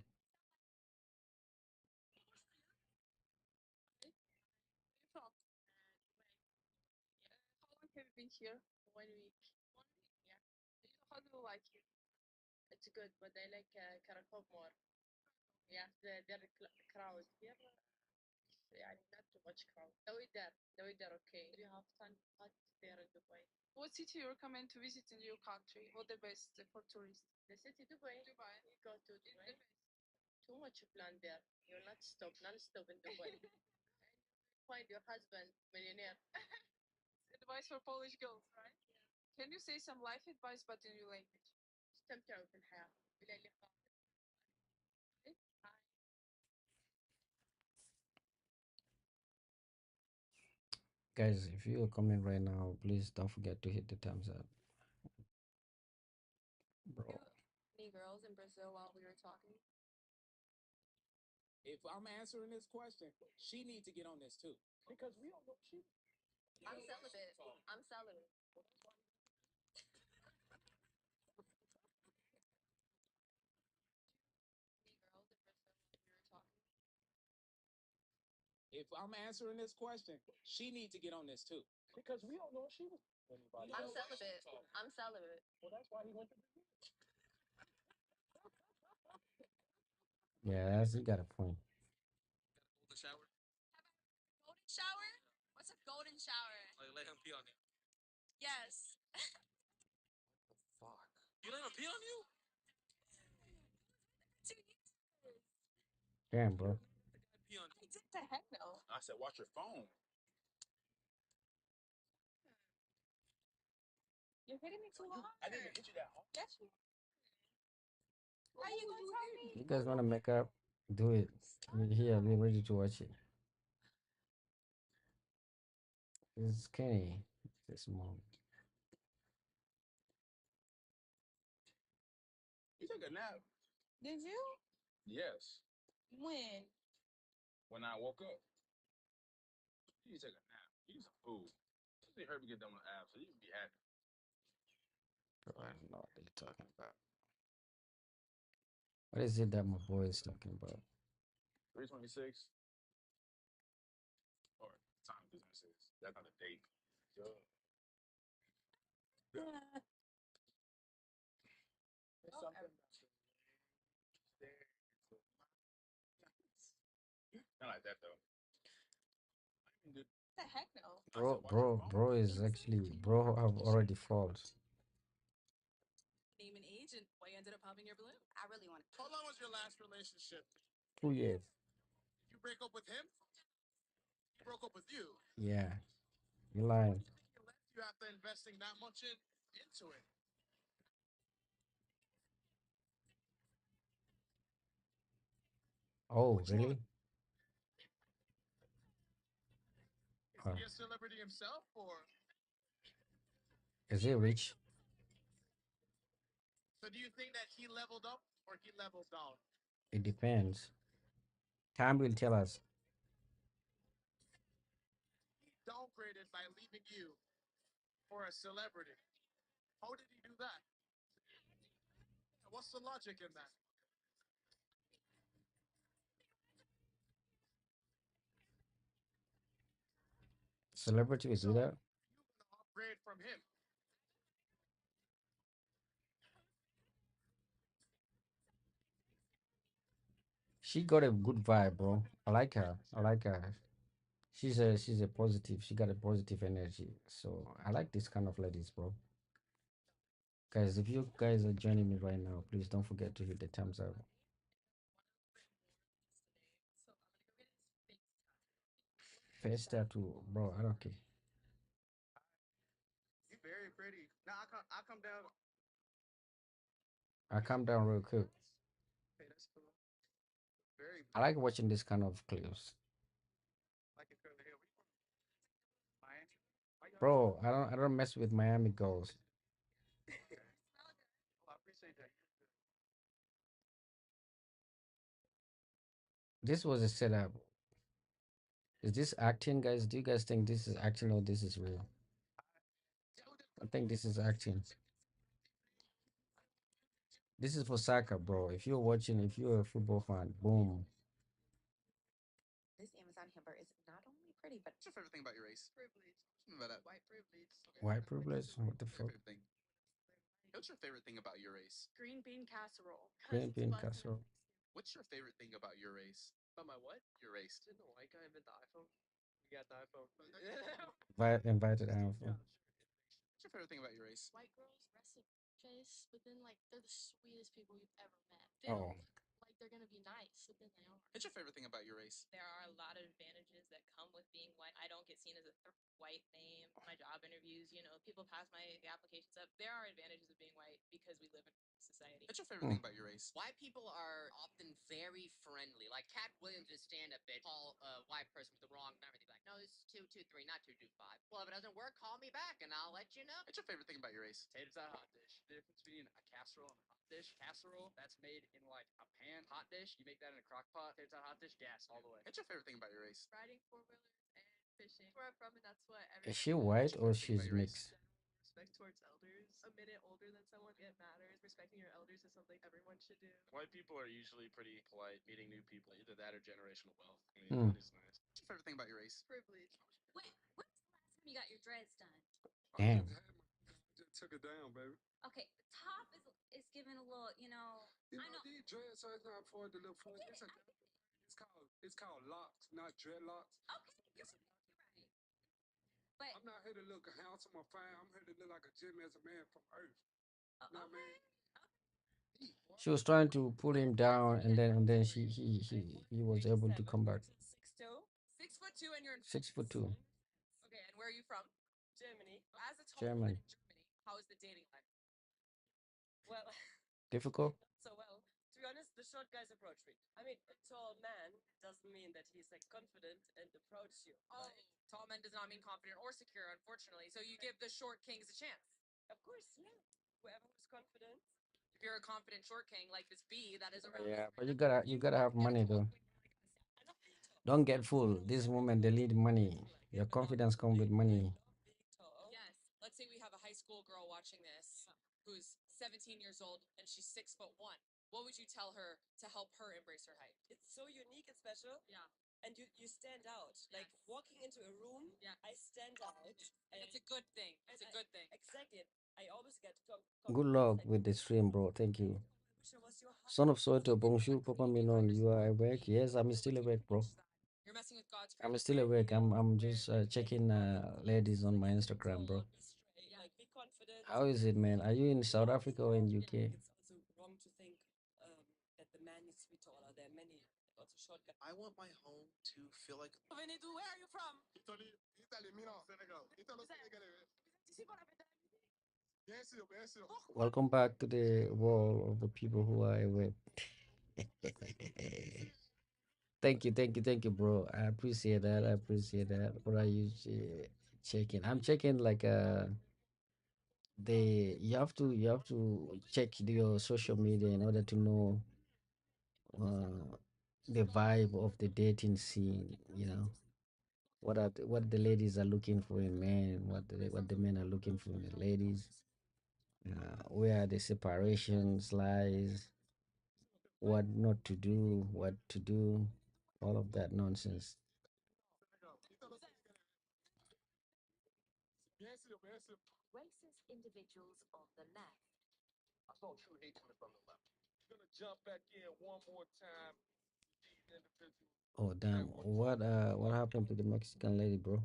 How long have you been here? 1 week. 1 week, yeah. How do you like it? It's good, but I like Karakov more. Yeah, they're crowd here. يعني not too much crowd. نويدر okay. Do you have fun hot there in Dubai? What city you recommend to visit in your country? What the best for tourists? The city Dubai. Dubai. You go to Dubai. Too much plan there. You'll not stop, non-stop in Dubai. Find your husband millionaire. Advice for Polish girls, right? Can you say some life advice but in your language? استمتعوا في الحياة. إلى اللقاء. Guys, if you're coming right now, please don't forget to hit the thumbs up. Bro. Any girls in Brazil while we were talking? If I'm answering this question, she needs to get on this too. Because we don't know she. I'm celibate. I'm celibate. Any girls in Brazil while we were talking? If I'm answering this question, she needs to get on this too. Because we don't know she was anybody. I'm celibate. I'm celibate. Well, that's why he went to Brazil. Yeah, you got a point. Golden shower? Golden shower? What's a golden shower? Like let him pee on you. Yes. Fuck. You let him pee on you? 2 years. Damn, bro. Pee on I did the heck no. I said, watch your phone. You're hitting me too hard. I didn't even hit you that hard. Yes, you. How you gonna tell me? You guys want to make up? Do it. We're here. We're ready to watch it. This is Kenny. This mom. You took a nap? Did you? Yes. When? When I woke up. You took a nap. You need some food. You heard me get done with abs, so you can be happy. Bro, I don't know what they're talking about. What is it that my boy is talking about? 326. Or time businesses. That's not a date. Duh. There's something not like that though. What the heck no? Bro is actually bro have already fallen. Name an age and why you ended up popping your balloon. I really want to. How long was your last relationship? 2 years. Did you break up with him? He broke up with you. Yeah. You lying. He left you after investing that much into it. Oh, Which really? one? Is he a celebrity himself, or Is he rich? so do you think that he leveled up or he leveled down? It depends. Time will tell us. He downgraded by leaving you for a celebrity. How did he do that? What's the logic in that? Celebrity will do that. You're gonna upgrade from him. She got a good vibe, bro. I like her. I like her. She's a positive. She got a positive energy. So I like this kind of ladies, bro. Guys, if you guys are joining me right now, please don't forget to hit the thumbs up. Face tattoo, bro. I don't care. You're very pretty. Now I come down. I calm down real quick. Hey, that's cool. Very I like watching this kind of clips. like your curly hair. Where you from? Miami. Why you Bro, I don't mess with Miami girls. Oh, I appreciate that. This was a setup. Is this acting, guys? Do you guys think this is acting or this is real? I think this is acting. This is for soccer, bro. If you're watching, if you're a football fan, boom. This Amazon hamburger is not only pretty, but What's your favorite thing about your race? Privilege. About that. White privilege. White privilege? What the fuck? Favorite thing. What's your favorite thing about your race? Green bean casserole. Green bean casserole. What's your favorite thing about your race? About my what? Your race. Didn't the white guy invent the iPhone? We got the iPhone. Invited Alpha. What's your favorite thing about your race? White girls wrestle Chase, but then like they're the sweetest people you've ever met. They Oh. don't look like they're gonna be nice, but then they are. What's your favorite thing about your race? There are a lot of advantages that come with being white. I don't get seen as a white name. My job interviews, people pass my applications up. There are advantages of being white because we live in society. What's your favorite thing about your race? White people are often very friendly. Like Cat Williams would stand up and call a white person with the wrong number. They'd be like, "No, this is 223, not 225." Well, if it doesn't work, call me back and I'll let you know. What's your favorite thing about your race? Tater tot hot dish. The difference between a casserole and a hot dish. Casserole, that's made in like a pan. Hot dish, you make that in a crock pot. Tater tot hot dish, gas all the way. What's your favorite thing about your race? Riding four-wheelers and fishing. Where I'm from, and that's what Is she white or she's mixed? Respect towards elders. A minute older than someone, it matters. Respecting your elders is something everyone should do. White people are usually pretty polite, meeting new people, either that or generational wealth. I Hmm. mean, money's nice. What's your favorite thing about your race? Privilege. Wait, when's the last time you got your dreads done? Damn. Just took it down, baby. Okay, the top is giving a little, I know. These dreads, so it's not for the little I get it, I get it. It's called locks, not dreadlocks. Okay, you're right. But I'm not here to look handsome or fine. I'm here to look like a gentleman, as a man from Earth. You know what I mean? She was trying to pull him down, and then he was able to come back. 6'2", 6'2", and you're in 6'2". Okay, and where are you from? Germany. As a tall German. woman in Germany, how is the dating life? Well, Difficult. so well. To be honest, the short guys approach me. I mean, a tall man doesn't mean that he's like confident and approach you. Oh, right? tall men does not mean confident or secure, unfortunately. So you give the short kings a chance. Of course, yeah. Whoever who's confident. If you're a confident short king like this bee that is around. Yeah, but you gotta have money though. Don't get fooled. This woman they need money. Your confidence comes with money. Yes. Let's say we have a high school girl watching this who's 17 years old and she's 6'1". What would you tell her to help her embrace her height? It's so unique and special. Yeah. And you stand out. Like walking into a room, Yeah. I stand out. And It's a good thing. It's a good thing. Exactly. I always get Good luck with the stream, bro. Thank you. wish I was your height. Son of Soto, bonjour, Papa Minon. You are awake? Yes, I'm still awake, bro. You're messing with God's I'm creation. still awake. I'm just checking ladies on my Instagram, bro. Be straight, like be confident. How is it, man? Are you in South Africa or in UK? It's also wrong to think that the man needs to be taller. There are many also short guys. I want my home to feel like. Venidu, where are you from? Welcome back to the wall of the people who are awake. Thank you, bro. I appreciate that. I appreciate that. What are you checking? I'm checking like you have to check your social media in order to know the vibe of the dating scene. What the ladies are looking for in men, what the men are looking for in the ladies. Where the separations lies, what not to do, what to do, all of that nonsense. Racist individuals on the left. I saw true hate coming from the left. Gonna jump back in one more time. These individuals. Oh damn! What happened to the Mexican lady, bro?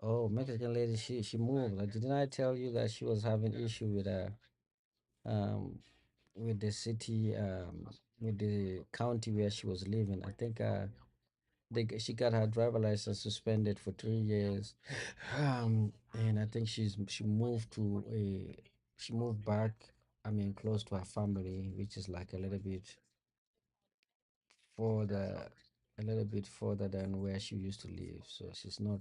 Oh, Mexican lady, she moved. Like, didn't I tell you that she was having issue um with the city with the county where she was living? I think she got her driver license suspended for 3 years, and I think she moved back. I mean, close to her family, which is like further, a little bit further than where she used to live. So she's not.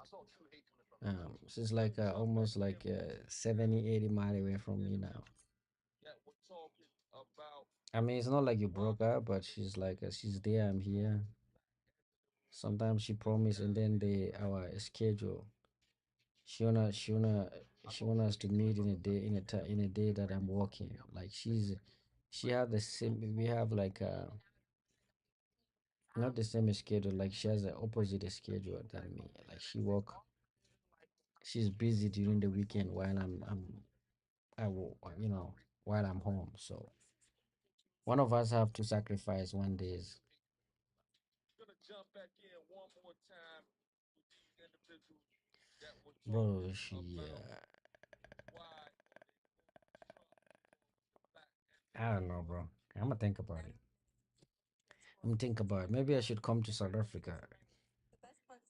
I saw true hate coming from She's like almost like 70, 80 miles away from me now. Yeah, we're talking about. I mean, it's not like you broke up, but she's like, she's there, I'm here. Sometimes she promise, and then our schedule. She wanna us to meet in a day in a day that I'm working. Like she have the same. We have like not the same schedule. Like she has the opposite schedule than me. Like she's busy during the weekend while while I'm home. So One of us have to sacrifice one days. Gonna jump back in one more time with these individuals that were Bro, talking about yeah. why I don't know, bro. I'm gonna think about it. I'm gonna think about it. Maybe I should come to South Africa.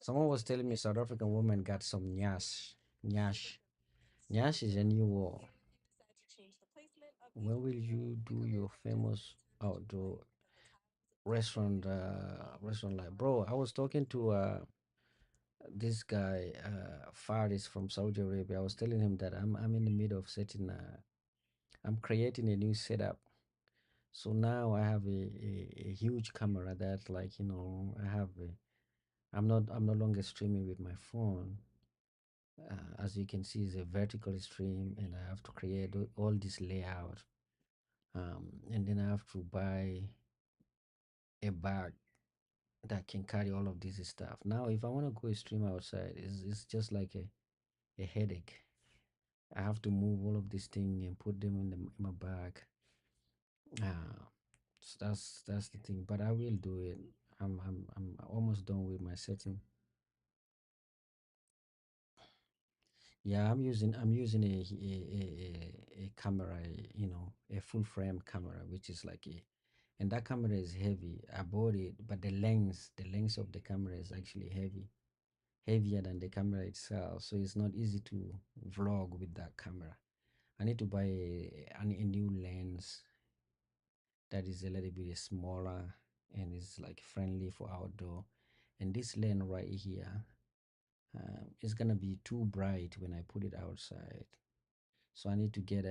Someone was telling me South African women got some nyash. Nyash. Nyash is a new war. When will you do your famous outdoor restaurant like bro? I was talking to this guy Faris from Saudi Arabia. I was telling him that I'm in the middle of setting I'm creating a new setup. So now I have a huge camera that like I have I'm no longer streaming with my phone. As you can see, it's a vertical stream, and I have to create all this layout. And then I have to buy a bag that can carry all of this stuff. Now, if I want to go stream outside, it's just like a headache. I have to move all of these things and put them in my bag. So that's the thing. But I will do it. I'm almost done with my setting. Yeah, I'm using a camera, a full frame camera, which is like and that camera is heavy. I bought it, but the lens of the camera is actually heavier than the camera itself, so it's not easy to vlog with that camera. I need to buy a new lens that is a little bit smaller and is like friendly for outdoor. And this lens right here is gonna be too bright when I put it outside. So I need to get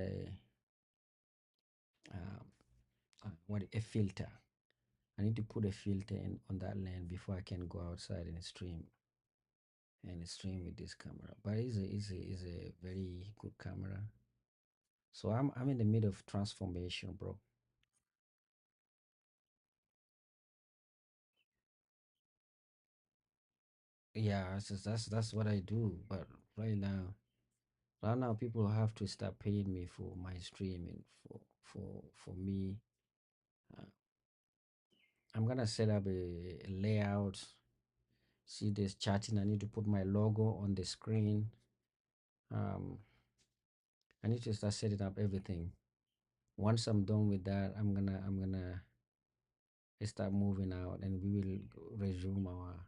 um, a filter. I need to put a filter in on that lens before I can go outside and stream with this camera. But it's a very good camera. So I'm in the middle of transformation, bro. Yeah, that's what I do. But right now people have to start paying me for my streaming for me. Uh, I'm gonna set up a layout. See this chatting. I need to put my logo on the screen. Um, I need to start setting up everything. Once I'm done with that, I'm gonna start moving out, and we will resume our.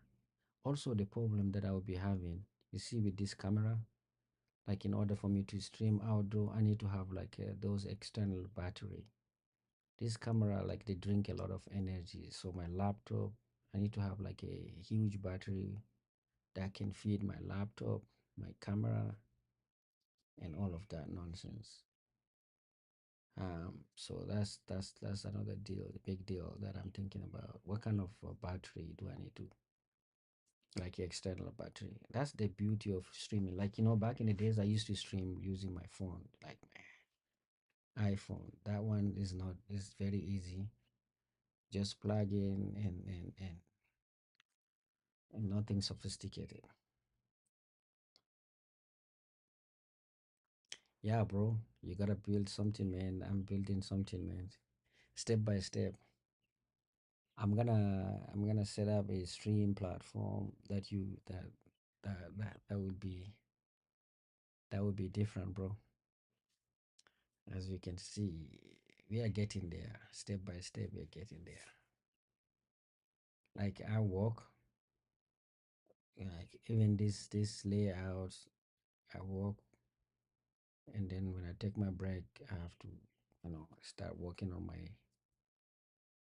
Also, the problem that I will be having, you see, with this camera, like in order for me to stream outdoor, I need to have like those external battery. This camera, like they drink a lot of energy. So my laptop, I need to have like a huge battery that can feed my laptop, my camera, and all of that nonsense. So that's another deal, the big deal that I'm thinking about. What kind of battery do I need to, like external battery? That's the beauty of streaming. Like back in the days, I used to stream using my phone, like my iPhone. That one is very easy. Just plug in and nothing sophisticated. Yeah, bro, you gotta build something, man. I'm building something, man. Step by step. I'm gonna set up a stream platform that would be different, bro. As you can see, we are getting there. Step by step, we are getting there. Like I walk, like even this layout, I walk, and then when I take my break, I have to, start working on my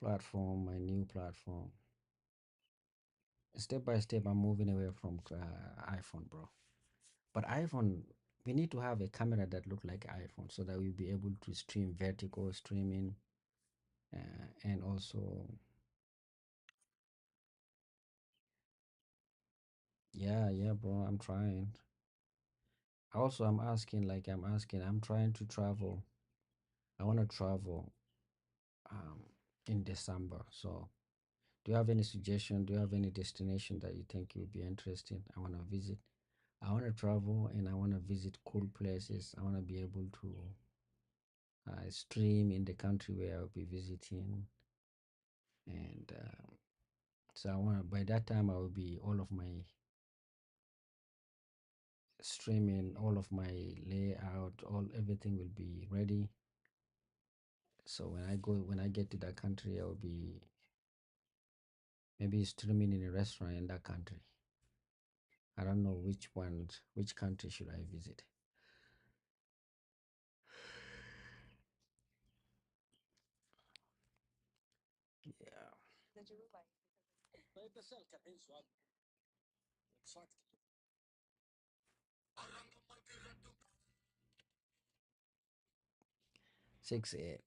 platform, my new platform. Step by step, I'm moving away from iPhone, bro. But iPhone, we need to have a camera that look like iPhone so that we'll be able to stream vertical streaming, and also, yeah, yeah, bro. I'm trying. Also, I'm trying to travel. I want to travel um in December. So, do you have any suggestion? Do you have any destination that you think would be interesting? I want to visit. I want to travel and I want to visit cool places. I want to be able to stream in the country where I'll be visiting, and so I want by that time I will be all of my streaming, all of my layout, all everything will be ready. So when I get to that country, I will be maybe streaming in a restaurant in that country. I don't know which country should I visit. Yeah. طيب بسألك الحين سؤال صعب. 6 8.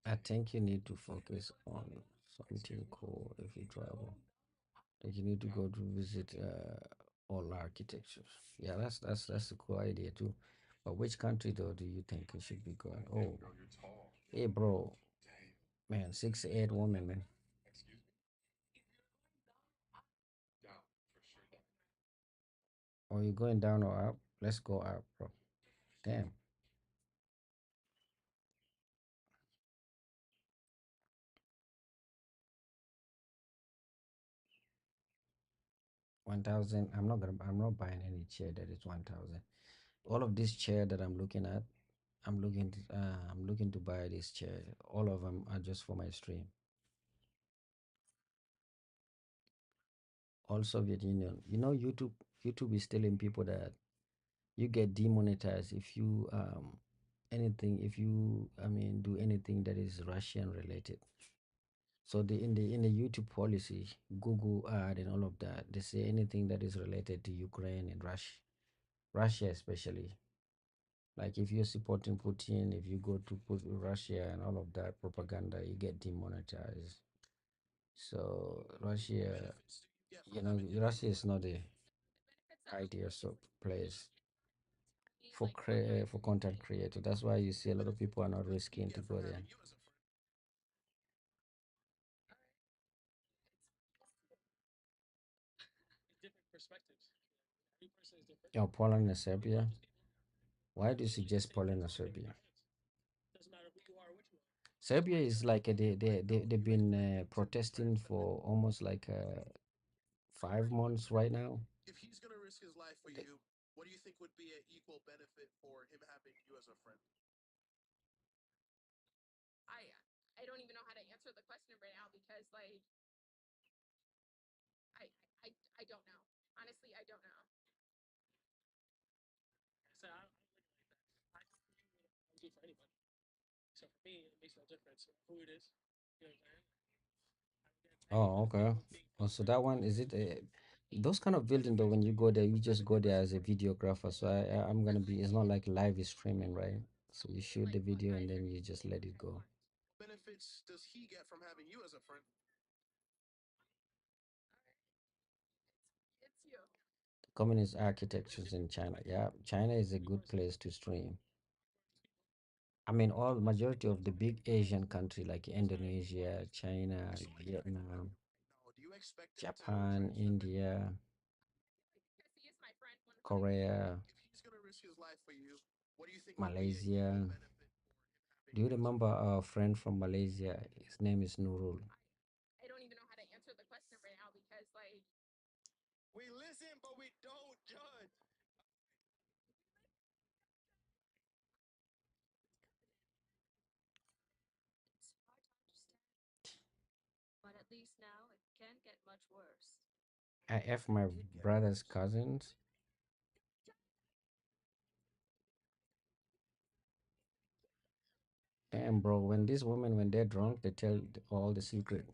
I think you need to focus on something cool if you travel. Like you need to go to visit all architectures. Yeah, that's a cool idea too. But which country though do you think I should be going? Oh, hey bro, man, 6 8 woman, man. Are you going down or up? Let's go up, bro. Damn. 1,000. I'm not buying any chair that is 1,000. All of this chair that I'm looking at, I'm looking to buy this chair. All of them are just for my stream. All Soviet Union. You know, YouTube is telling people that you get demonetized if you anything if you do anything that is Russian related. So in the YouTube policy, Google ad and all of that, they say anything that is related to Ukraine and Russia especially. Like if you're supporting Putin, if you go to put Russia and all of that propaganda, you get demonetized. So Russia, Russia is not the ideal place for content creator. That's why you see a lot of people are not risking to go there. Different perspectives. Every person is different. Oh, Poland and Serbia. Why do you suggest Poland and Serbia? Doesn't matter who you are, what you are. Serbia is like they've been protesting for almost like 5 months right now. If he's going to risk his life for you, what do you think would be an equal benefit for him having you as a friend? I don't even know how to answer the question right now because like I don't know. Honestly, I don't know. So I don't look at it like that. I would do for anybody. So for me, it makes no difference who it is. You know what I'm saying? Oh, okay. Oh, so that one is it? Those kind of building though, when you go there, you just go there as a videographer. So I'm gonna be. It's not like live streaming, right? So you shoot the video and then you just let it go. What benefits does he get from having you as a friend? It's you. Communist architectures in China. Yeah, China is a good place to stream. I mean, all majority of the big Asian country like Indonesia, China, Vietnam, Japan, India, Korea, If he's going to risk his life for you, what do you think Malaysia. Do you remember our friend from Malaysia? His name is Nurul. I don't even know how to answer the question right now because like we listen but we don't judge. It's hard to understand. But at least now it can't get much worse. I F my brother's cousins. Damn, bro, when these women, when they're drunk, they tell all the secret.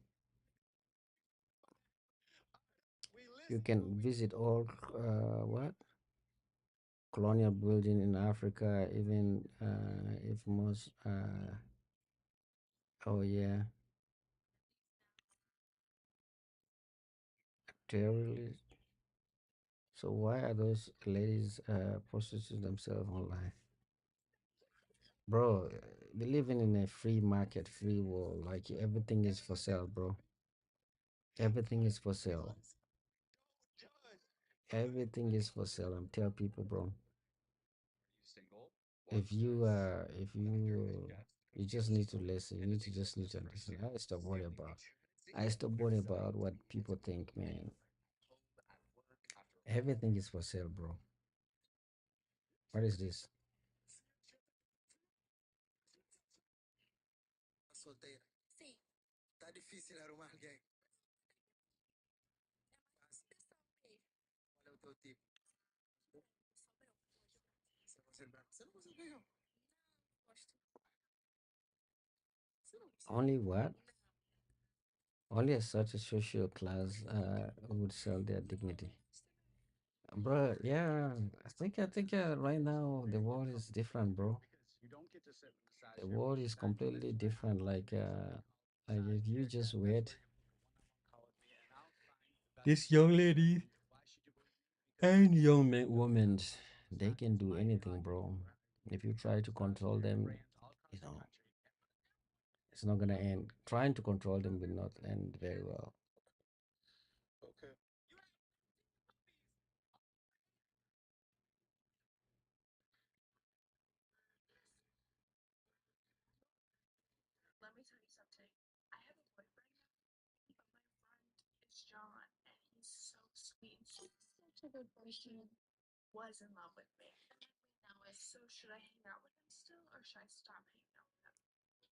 You can visit all, what? Colonial building in Africa, even if most, oh yeah, terrorists. So why are those ladies prostituting themselves online? Bro, we're living in a free market, free world. Like everything is for sale, bro. Everything is for sale. Everything is for sale. I'm telling people, bro. Single? if you just need to listen, you need to just need to understand. I stop worrying about what people think, man. Everything is for sale, bro. What is this? Solteira. Sim. Tá difícil arrumar alguém. Qual é o teu tipo? Você gosta de branco? Você não gosta de negão? Only what? Only a such a social class would sell their dignity. Bro, yeah, I think right now the world is different, bro. The world is completely different. Like if you just wait, this young lady and young women, they can do anything, bro. If you try to control them, you know, it's not gonna end. Trying to control them will not end very well. Okay. Let me tell you something. I have a boyfriend now, but my friend is John, and he's so sweet. He's such a good person. Was in love with me. And my way now is, so should I hang out with him still, or should I stop hanging out with him?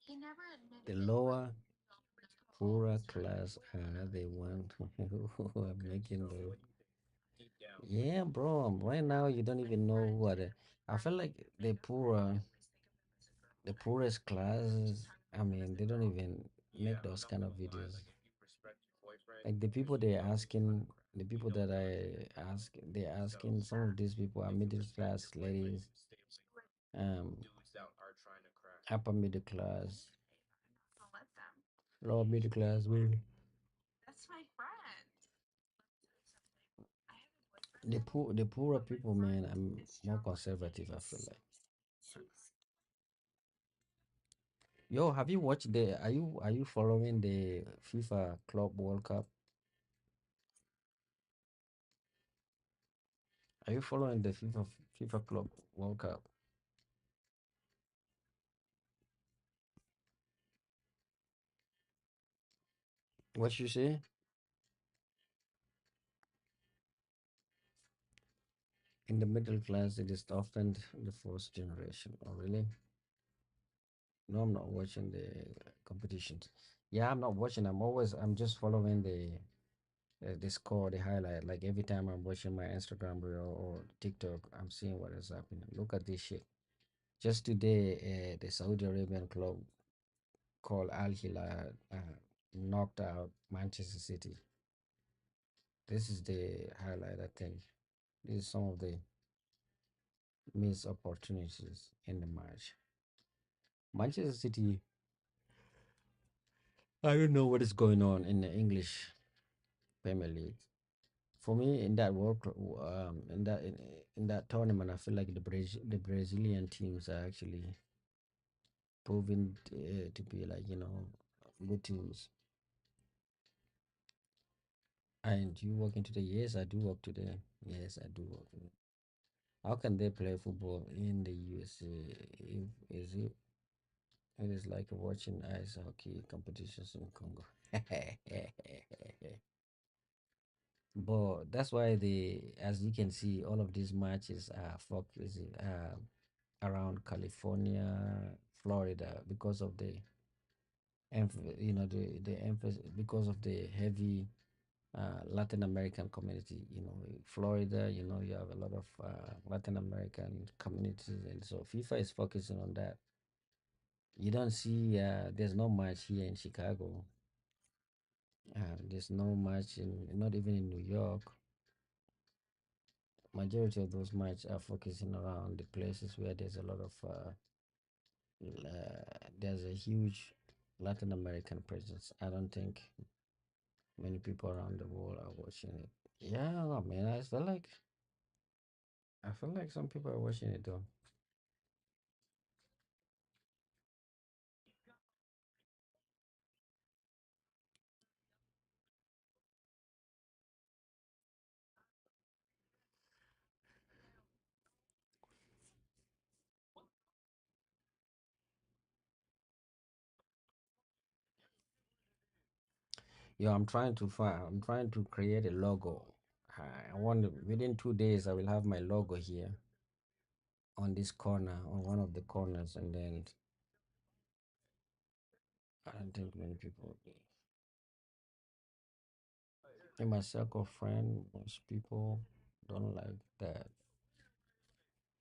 He never admitted The it, lower, but poorer class are the ones who are making the. Yeah, bro. Right now, you don't even know what. I feel like the poorest class. I mean, they don't even make those kind of videos. Like the people that I ask, they're asking. Some of these people are middle class ladies, um, upper middle class, I'll let them. lower middle class. Well, That's my friend. Let me tell you something. I have a boyfriend now. the poorer people, man, I'm more conservative. I feel like. Yo, have you watched the? Are you following the FIFA Club World Cup? Are you following the FIFA Club World Cup? What you say? In the middle class, it is often the first generation. Oh, really? No, I'm not watching the competitions. Yeah, I'm not watching. I'm just following the score, the highlight. Like every time I'm watching my Instagram reel or TikTok, I'm seeing what is happening. Look at this shit. Just today, the Saudi Arabian club called Al Hilal knocked out Manchester City. This is the highlight, I think. This is some of the missed opportunities in the match. Manchester City, I don't know what is going on in the English Premier League. For me, in that in that tournament, I feel like the Brazilian teams are actually proven to be like good teams. And you work into the yes, I do work today. Yes, I do work today. How can they play football in the USA? If, is it? It is like watching ice hockey competitions in Congo. But that's why as you can see, all of these matches are focused around California, Florida, because of the emphasis because of the heavy Latin American community. Florida, you have a lot of Latin American communities, and so FIFA is focusing on that. You don't see, there's no match here in Chicago. There's no match not even in New York. Majority of those matches are focusing around the places where there's a lot of, there's a huge Latin American presence. I don't think many people around the world are watching it. Yeah, man, I feel like some people are watching it though. Yeah, I'm trying to create a logo. I want within 2 days I will have my logo here on this corner, on one of the corners, and then I don't think many people will be. In my circle of friend, most people don't like that.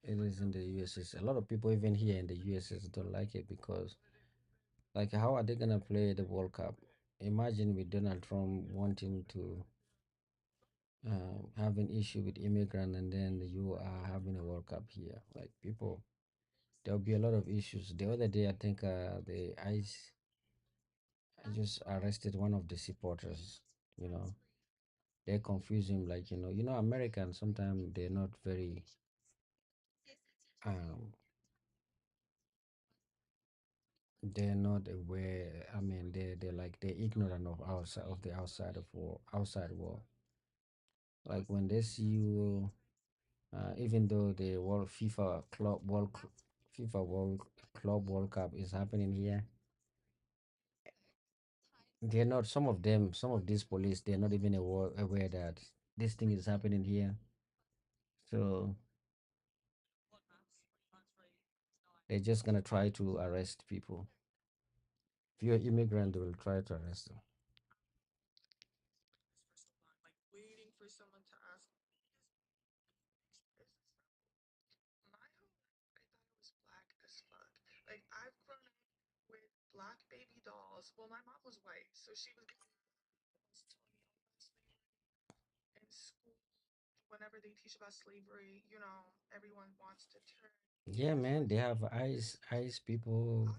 It is in the USS. A lot of people even here in the USS don't like it because, like, how are they gonna play the World Cup? Imagine with Donald Trump wanting to have an issue with immigrant, and then you are having a World Cup here. Like people, there'll be a lot of issues. The other day, I think the ICE just arrested one of the supporters. You know, they confuse him. Like Americans sometimes they're not very um they're not aware. I mean, they're like they're ignorant of outside of the outside world. Like when they see you, even though the World FIFA Club World Cl- FIFA World Club World Cup is happening here, they're not. Some of them, some of these police, they're not even aware that this thing is happening here. So they're just gonna try to arrest people. If you're an immigrant, they will try to arrest them. Like waiting for someone to ask. My whole life, I thought I was black as fuck. Like I've grown up with black baby dolls. Well, my mom was white, so she was telling me all about slavery in school. Whenever they teach about slavery, everyone wants to turn Yeah, man, they have ice people.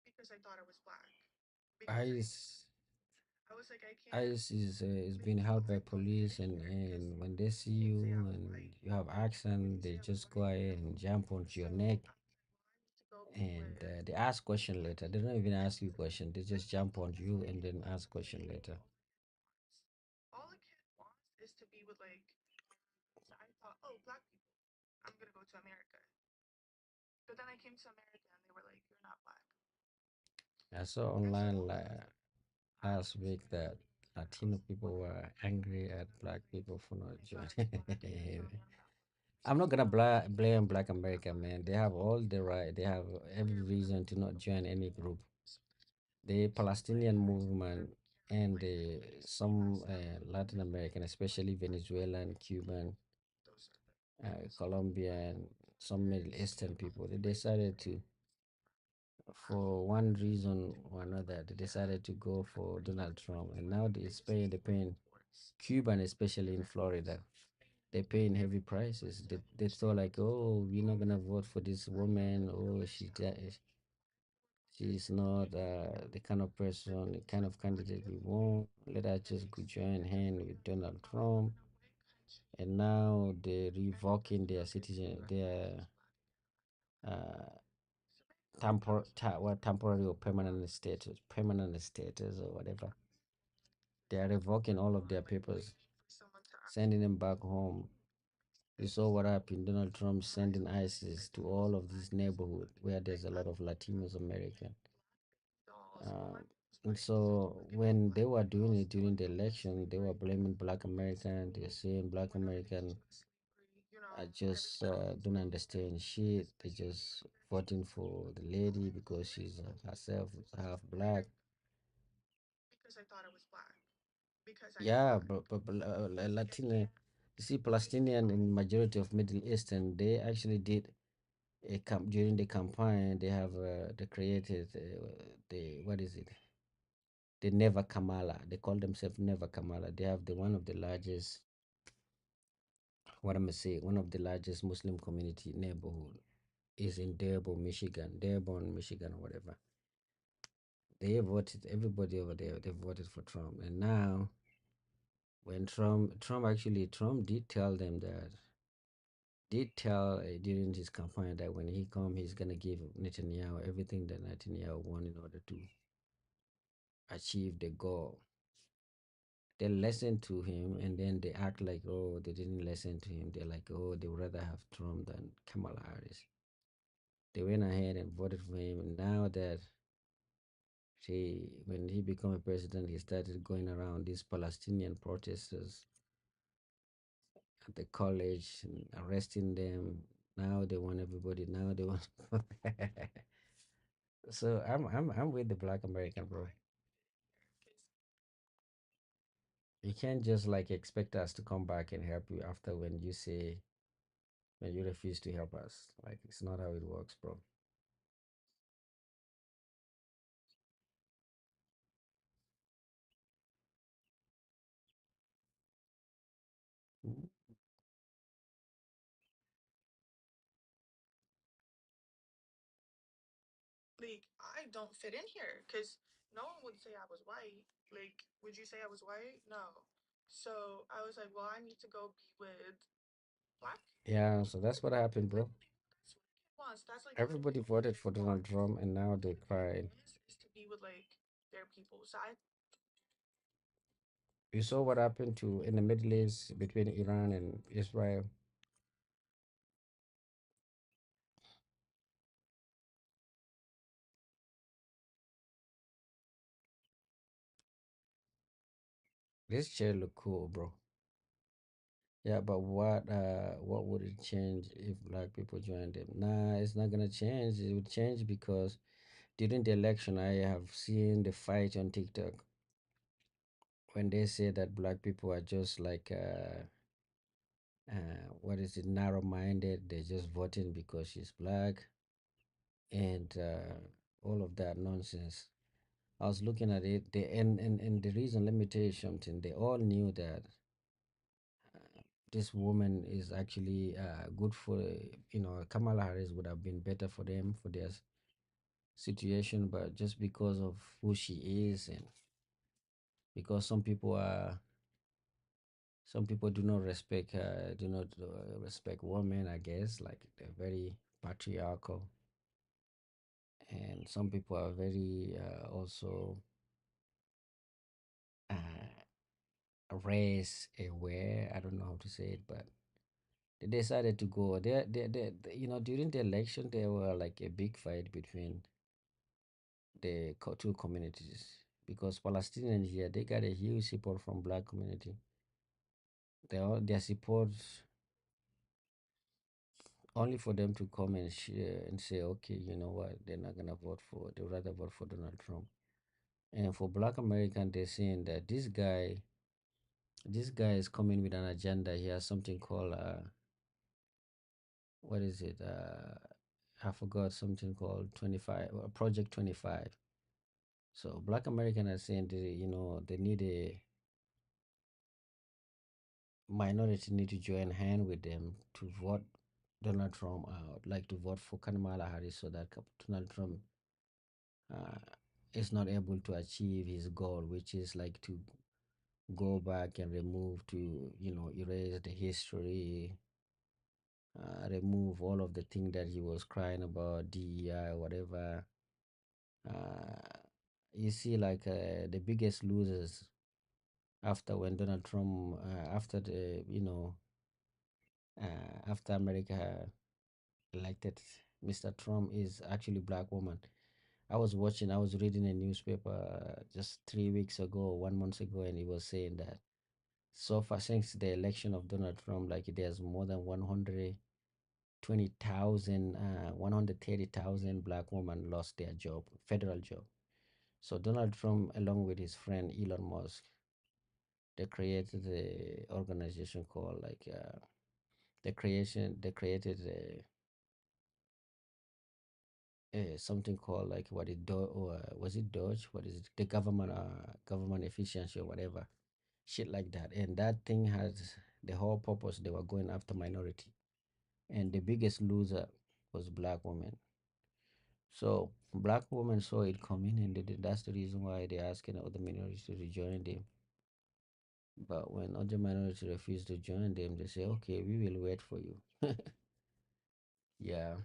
because I thought I was black. Because Ice I was like, I can't. ICE is being held by police, and when they see you and you have accent, they just go ahead and jump onto your neck, and they ask question later. They don't even ask you question. They just jump on you and then ask question later. All a kid wants is to be with like. I thought, oh, black people. I'm gonna go to America. But then I came to America and they were like, you're not black. I saw online last week that Latino people were angry at black people for not joining. I'm not gonna blame Black America, man. They have all the right. They have every reason to not join any group. The Palestinian movement and some Latin American, especially Venezuelan, Cuban, Colombian, some Middle Eastern people, they decided to, for one reason or another, they decided to go for Donald Trump, and now they're paying the pain. Cuban, especially in Florida, they're paying heavy prices. They thought like, oh, we're not gonna vote for this woman. Oh, she's not the kind of person, the kind of candidate we want. Let us just go join hand with Donald Trump. And now they're revoking their citizen, their uh, temporary or permanent status or whatever. They are revoking all of their papers, sending them back home. You saw what happened. Donald Trump sending ISIS to all of these neighborhood where there's a lot of Latinos American. And so when they were doing it during the election, they were blaming Black American. They're saying Black American I just don't understand shit. They just voting for the lady because she's herself half black. Because I thought I was black. Because I Yeah, but Latina, you see, Palestinian and majority of Middle Eastern, they actually did a camp during the campaign. They have they created the what is it? The Never Kamala. They call themselves Never Kamala. They have the one of the largest, what am I saying? One of the largest Muslim community neighborhood is in Dearborn, Michigan, or whatever. They voted, everybody over there, they voted for Trump. And now, when Trump did tell them that, did tell during his campaign that when he come, he's going to give Netanyahu everything that Netanyahu want in order to achieve the goal. They listen to him and then they act like, oh, they didn't listen to him. They're like, oh, they would rather have Trump than Kamala Harris. They went ahead and voted for him. And now that When he became a president, he started going around these Palestinian protesters at the college and arresting them. Now they want everybody. Now they want. So I'm with the Black American, bro. You can't just like expect us to come back and help you after when you refuse to help us. Like it's not how it works, bro. Mm. Like, I don't fit in here because no one would say I was white. Like, would you say I was white? No. So I was like, well, I need to go be with black Yeah, so that's what happened, bro. ones. That's like Everybody literally all voted they for Donald want. Trump, and now they cry. Is to be with like their people. So I You saw what happened to in the Middle East between Iran and Israel. This chair look cool, bro. Yeah, but what would it change if black people joined them? Nah, it's not gonna change. It would change because during the election, I have seen the fight on TikTok when they say that black people are just like what is it, narrow-minded. They're just voting because she's black and all of that nonsense. I was looking at it. And the reason, let me tell you something. They all knew that this woman is actually good for, Kamala Harris would have been better for them for their situation, but just because of who she is and because some people do not respect do not respect women, I guess, like they're very patriarchal, and some people are very also race aware. I don't know how to say it, but they decided to go. During the election, there were like a big fight between the two communities because Palestinians here they got a huge support from black community. Their support only for them to come and share and say, okay, you know what, they're not gonna vote for. They would rather vote for Donald Trump. And for Black American, they're saying that this guy is coming with an agenda. He has something called what is it? I forgot something called 25 Project 25. So Black American are saying they need a minority need to join hand with them to vote Donald Trump out, like to vote for Kamala Harris, so that Donald Trump uh, is not able to achieve his goal, which is like to go back and remove to erase the history, remove all of the thing that he was crying about, DEI, whatever. Uh, you see, like the biggest losers after when Donald Trump, after the after America elected Mr. Trump is actually black woman. I was reading a newspaper just 3 weeks ago, 1 month ago, and it was saying that so far since the election of Donald Trump, like there's more than 120,000, 130,000 black women lost their job, federal job. So Donald Trump, along with his friend Elon Musk, they created the organization called like they created something called like what it do or was it Doge? What is it? The government efficiency or whatever, shit like that. And that thing has the whole purpose. They were going after minority, and the biggest loser was black women. So black women saw it coming, and that's the reason why they're asking other minorities to join them. But when other minorities refuse to join them, they say, "Okay, we will wait for you." Yeah.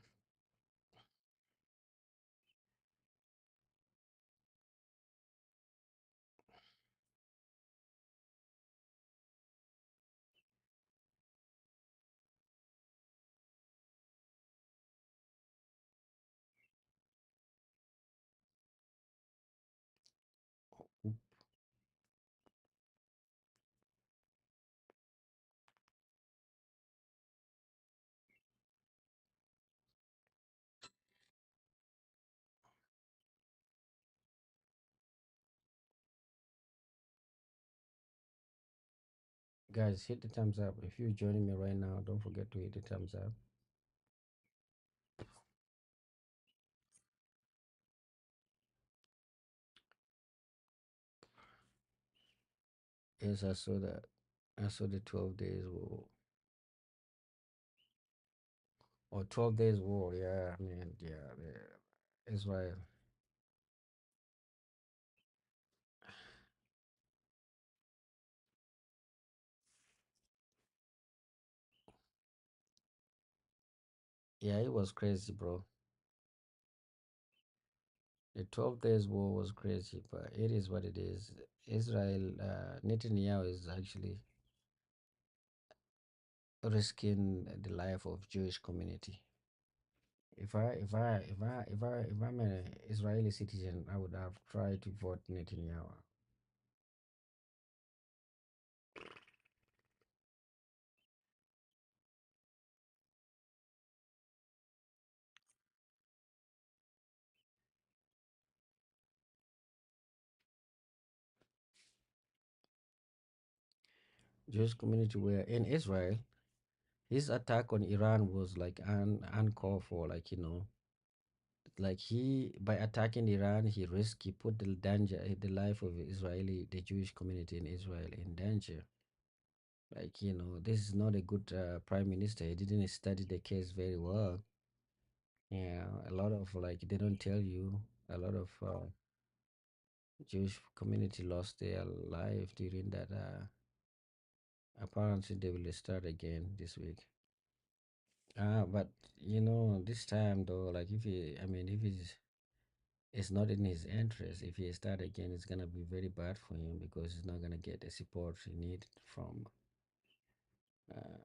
Guys, hit the thumbs up. If you're joining me right now, don't forget to hit the thumbs up. Yes, I saw that. I saw the 12 days war. Or 12 days war, yeah, I mean, yeah, Israel. Yeah, it was crazy, bro. The 12 days war was crazy, but it is what it is. Israel, Netanyahu is actually risking the life of Jewish community. If I'm an Israeli citizen, I would have tried to vote Netanyahu. Jewish community were in Israel. His attack on Iran was like uncalled for, like like he by attacking Iran, he put the danger, the life of Israeli, the Jewish community in Israel in danger. Like this is not a good prime minister. He didn't study the case very well. Yeah, a lot of like they don't tell you. A lot of Jewish community lost their life during that. Apparently, they will start again this week. But this time though, like if he, I mean, if it's not in his interest, if he start again, it's gonna be very bad for him because he's not gonna get the support he need from. Uh,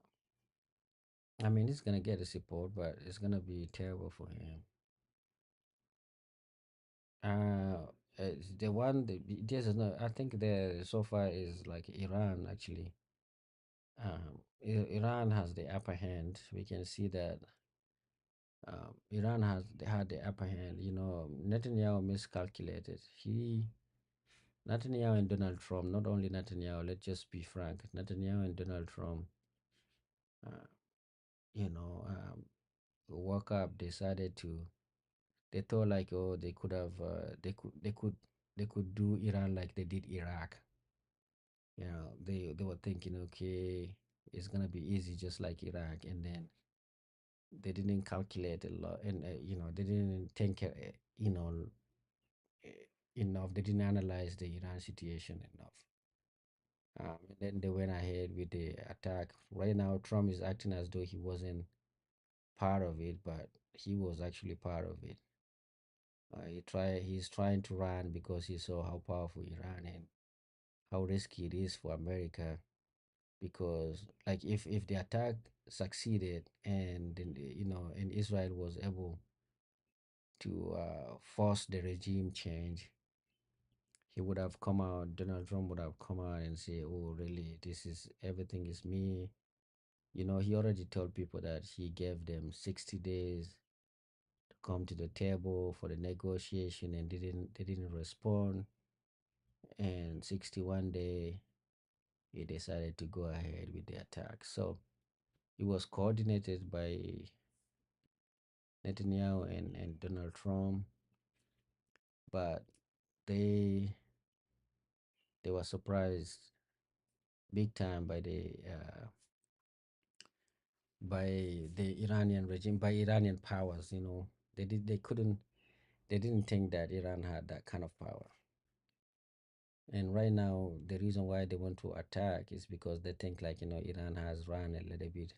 I mean, he's gonna get the support, but it's gonna be terrible for him. Uh, the one this is not. I think the so far is like Iran actually. Iran has the upper hand. We can see that Iran has had the upper hand. Netanyahu miscalculated. Netanyahu and Donald Trump, not only Netanyahu, let's just be frank, Netanyahu and Donald Trump, uh, you know, um, woke up, decided to, they thought like, oh, they could have, they could do Iran like they did Iraq. They were thinking, okay, it's gonna be easy just like Iraq, and then they didn't calculate a lot, and they didn't think, you know, uh, enough. They didn't analyze the Iran situation enough. And then they went ahead with the attack. Right now, Trump is acting as though he wasn't part of it, but he was actually part of it. He's trying to run because he saw how powerful Iran and how risky it is for America. Because, like, if the attack succeeded and then and Israel was able to force the regime change, he would have come out. Donald Trump would have come out and say, "Oh, really? This is everything is me." He already told people that he gave them 60 days to come to the table for the negotiation, and they didn't respond. And 61 day, he decided to go ahead with the attack. So it was coordinated by Netanyahu and Donald Trump, but they they were surprised big time by the Iranian regime, by Iranian powers. They didn't think that Iran had that kind of power. And right now, the reason why they want to attack is because they think like Iran has run a little bit,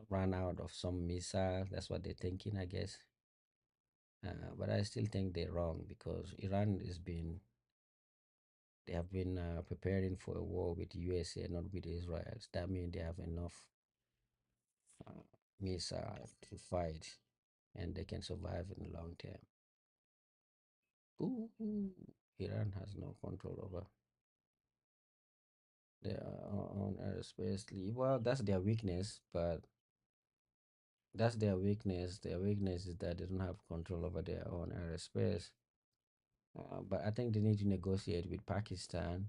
run out of some missile. That's what they're thinking, I guess. But I still think they're wrong because Iran is been they have been preparing for a war with USA, not with Israel. That means they have enough uh, missile to fight, and they can survive in the long term. Ooh, Iran has no control over their own airspace. Well, that's their weakness, but that's their weakness. Their weakness is that they don't have control over their own airspace. But I think they need to negotiate with Pakistan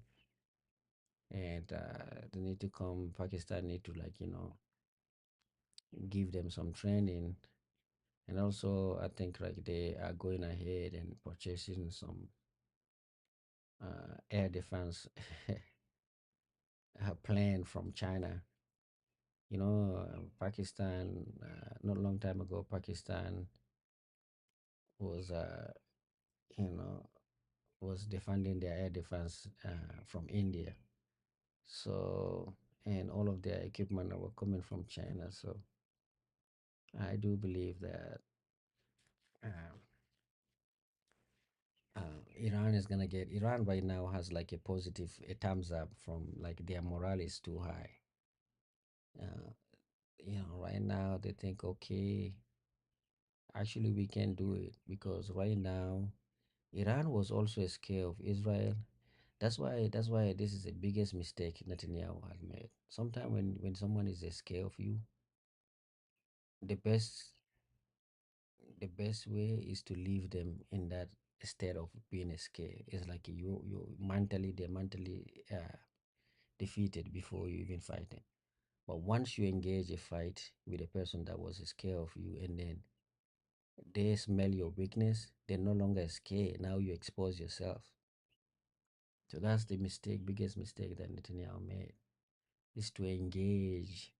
and they need to come. Pakistan need to, like, give them some training, and also I think like they are going ahead and purchasing some air defense plan from China. Pakistan, not long time ago, Pakistan was, you know, was defending their air defense from India. So, and all of their equipment were coming from China. So, I do believe that um, Iran is gonna get. Iran right now has like a positive, a thumbs up from, like, their morale is too high. Uh, right now they think, okay, actually we can do it, because right now Iran was also scared of Israel. That's why this is the biggest mistake Netanyahu has made. Sometimes when someone is scared of you, the best the best way is to leave them in that state of being scared. It's like they're mentally defeated before you even fight them. But once you engage a fight with a person that was scared of you, and then they smell your weakness, they're no longer scared. Now you expose yourself. So that's the biggest mistake that Netanyahu made, is to engage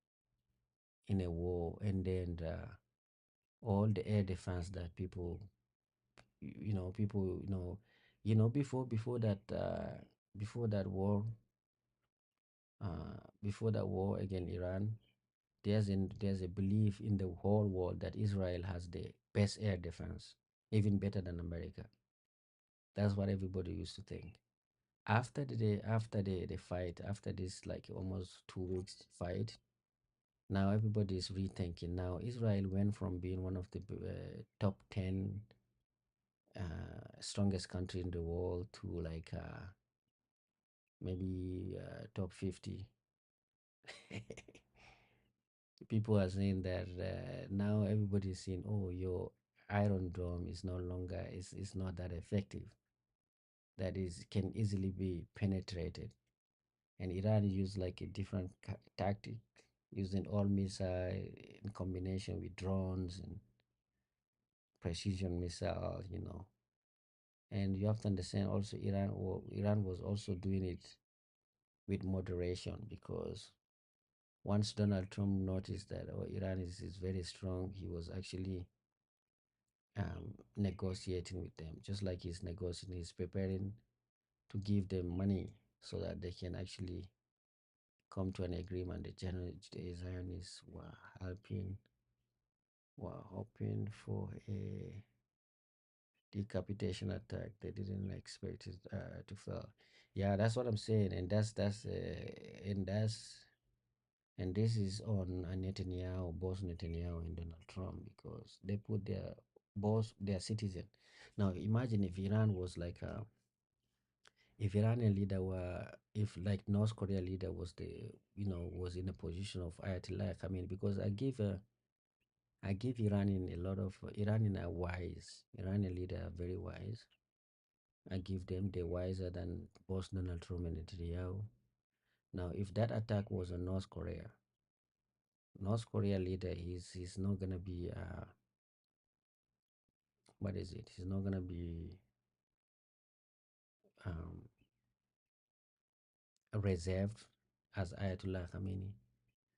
in a war, and then all the air defense that people, before that, before that war against Iran, there's a belief in the whole world that Israel has the best air defense, even better than America. That's what everybody used to think. After the fight, after this like almost 2 weeks fight, now everybody is rethinking. Now Israel went from being one of the top 10 strongest country in the world to like maybe top 50. People are saying that now everybody is saying, oh, your Iron Dome is no longer is not that effective. That is can easily be penetrated, and Iran used like a different tactic, using all missile in combination with drones and precision missile. And you have to understand also Iran was also doing it with moderation, because once Donald Trump noticed that, oh, Iran is very strong, he was actually negotiating with them, just like he's negotiating, he's preparing to give them money so that they can actually come to an agreement. The Zionists were hoping for a decapitation attack. They didn't expect it to fail. Yeah, that's what I'm saying, and and this is on Netanyahu, both Netanyahu and Donald Trump, because they put their citizen. Now imagine if Iran was like if Iranian leader were if like North Korea leader was was in a position of Ayatollah Khamenei, because I give Iranian a lot of Iranian are wise. Iranian leader are very wise. I give them the wiser than both Donald Trump and Netanyahu. Now, if that attack was on North Korea leader, he's not gonna be what is it? He's not gonna be um, reserved as Ayatollah Khamenei.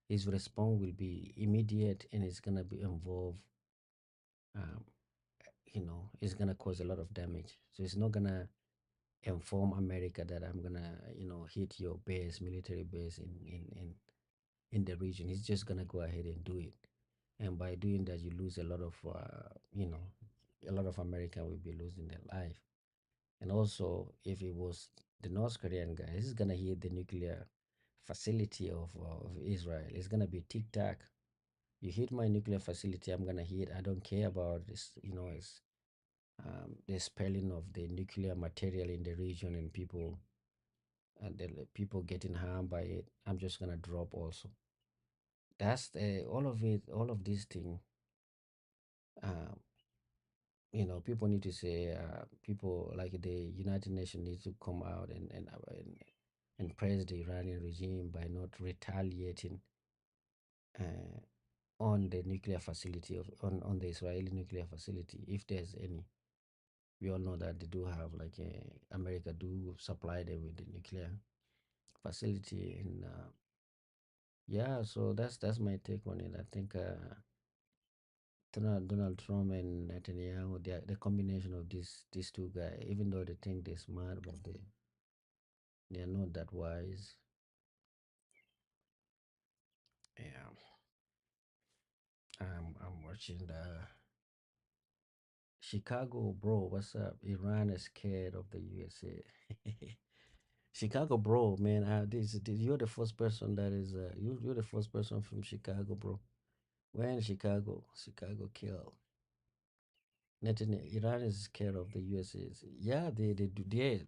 His response will be immediate, and it's gonna be involved. Um, it's gonna cause a lot of damage. So it's not gonna inform America that I'm gonna, hit your base, military base in the region. He's just gonna go ahead and do it, and by doing that, you lose a lot of, a lot of America will be losing their life. And also, if it was the North Korean guy, he's gonna hit the nuclear facility of Israel. It's gonna be tic tac. You hit my nuclear facility, I'm gonna hit. I don't care about this, the spelling of the nuclear material in the region, and the people getting harmed by it. I'm just gonna drop also. That's all of it. All of these things. Uh, people need to say. People like the United Nations need to come out and praised the Iranian regime by not retaliating uh, on the nuclear facility on the Israeli nuclear facility, if there's any. We all know that they do have like America do supply them with the nuclear facility, and yeah, so that's my take on it. I think Donald Trump and Netanyahu, the combination of these two guys, even though they think they're smart, but they are not that wise. Yeah, I'm watching the Chicago, bro. What's up? Iran is scared of the USA. Chicago, bro, man. You're the first person that is you're the first person from Chicago, bro. We're in Chicago. Chicago kill. Iran is scared of the USA. Yeah, they do.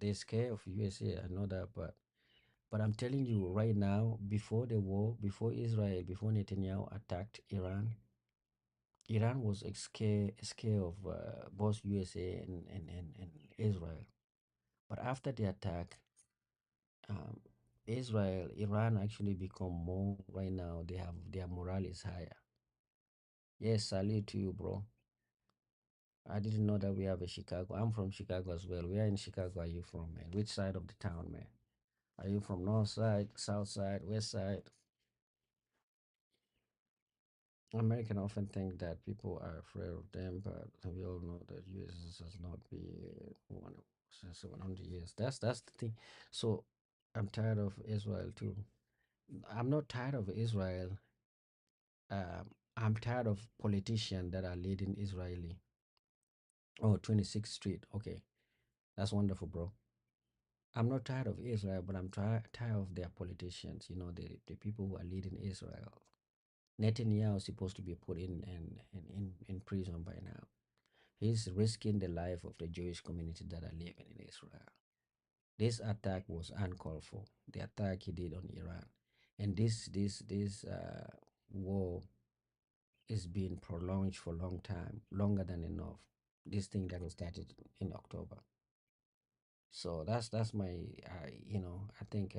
They're scared of USA. I know that, but I'm telling you right now, before the war, before Israel, before Netanyahu attacked Iran, Iran was scared of both USA and Israel. But after the attack, um, Israel, Iran actually become more right now. They have their morale is higher. Yes, salute to you, bro. I didn't know that we have a Chicago. I'm from Chicago as well. Where in Chicago are you from, man? Which side of the town, man? Are you from north side, south side, west side? American often think that people are afraid of them, but we all know that US has not been one since 100 years. That's the thing. So I'm tired of Israel too. I'm not tired of Israel. I'm tired of politicians that are leading Israeli. Oh, 26th Street. Okay, that's wonderful, bro. I'm not tired of Israel, but I'm tired of their politicians. You know, the people who are leading Israel. Netanyahu is supposed to be put in prison by now. He's risking the life of the Jewish community that are living in Israel. This attack was uncalled for. The attack he did on Iran, and this war is being prolonged for a long time, longer than enough. This thing that was started in October. So that's my, I think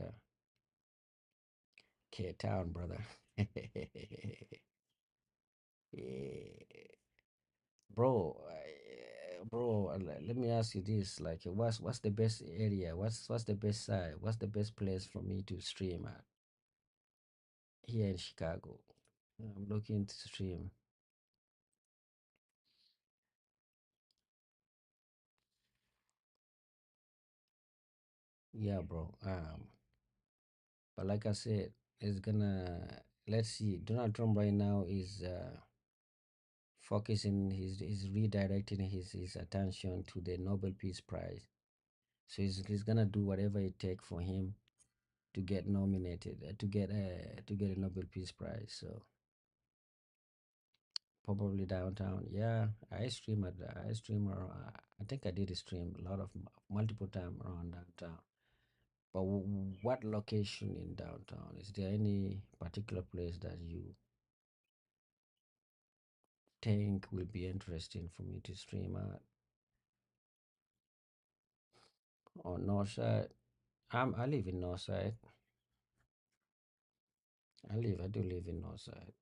K Town, brother. Yeah. Bro, bro, let me ask you this: like, what's the best area? What's the best side? What's the best place for me to stream at here in Chicago? I'm looking to stream. Yeah, bro. But like I said, it's gonna let's see. Donald Trump right now is focusing he's redirecting his attention to the Nobel Peace Prize. So he's gonna do whatever it takes for him to get nominated to get a Nobel Peace Prize. So probably downtown. Yeah, I stream around. I think I did a stream a lot of multiple time around downtown. But what location in downtown? Is there any particular place that you think will be interesting for me to stream at? On north side? I live in north side. I do live in north side.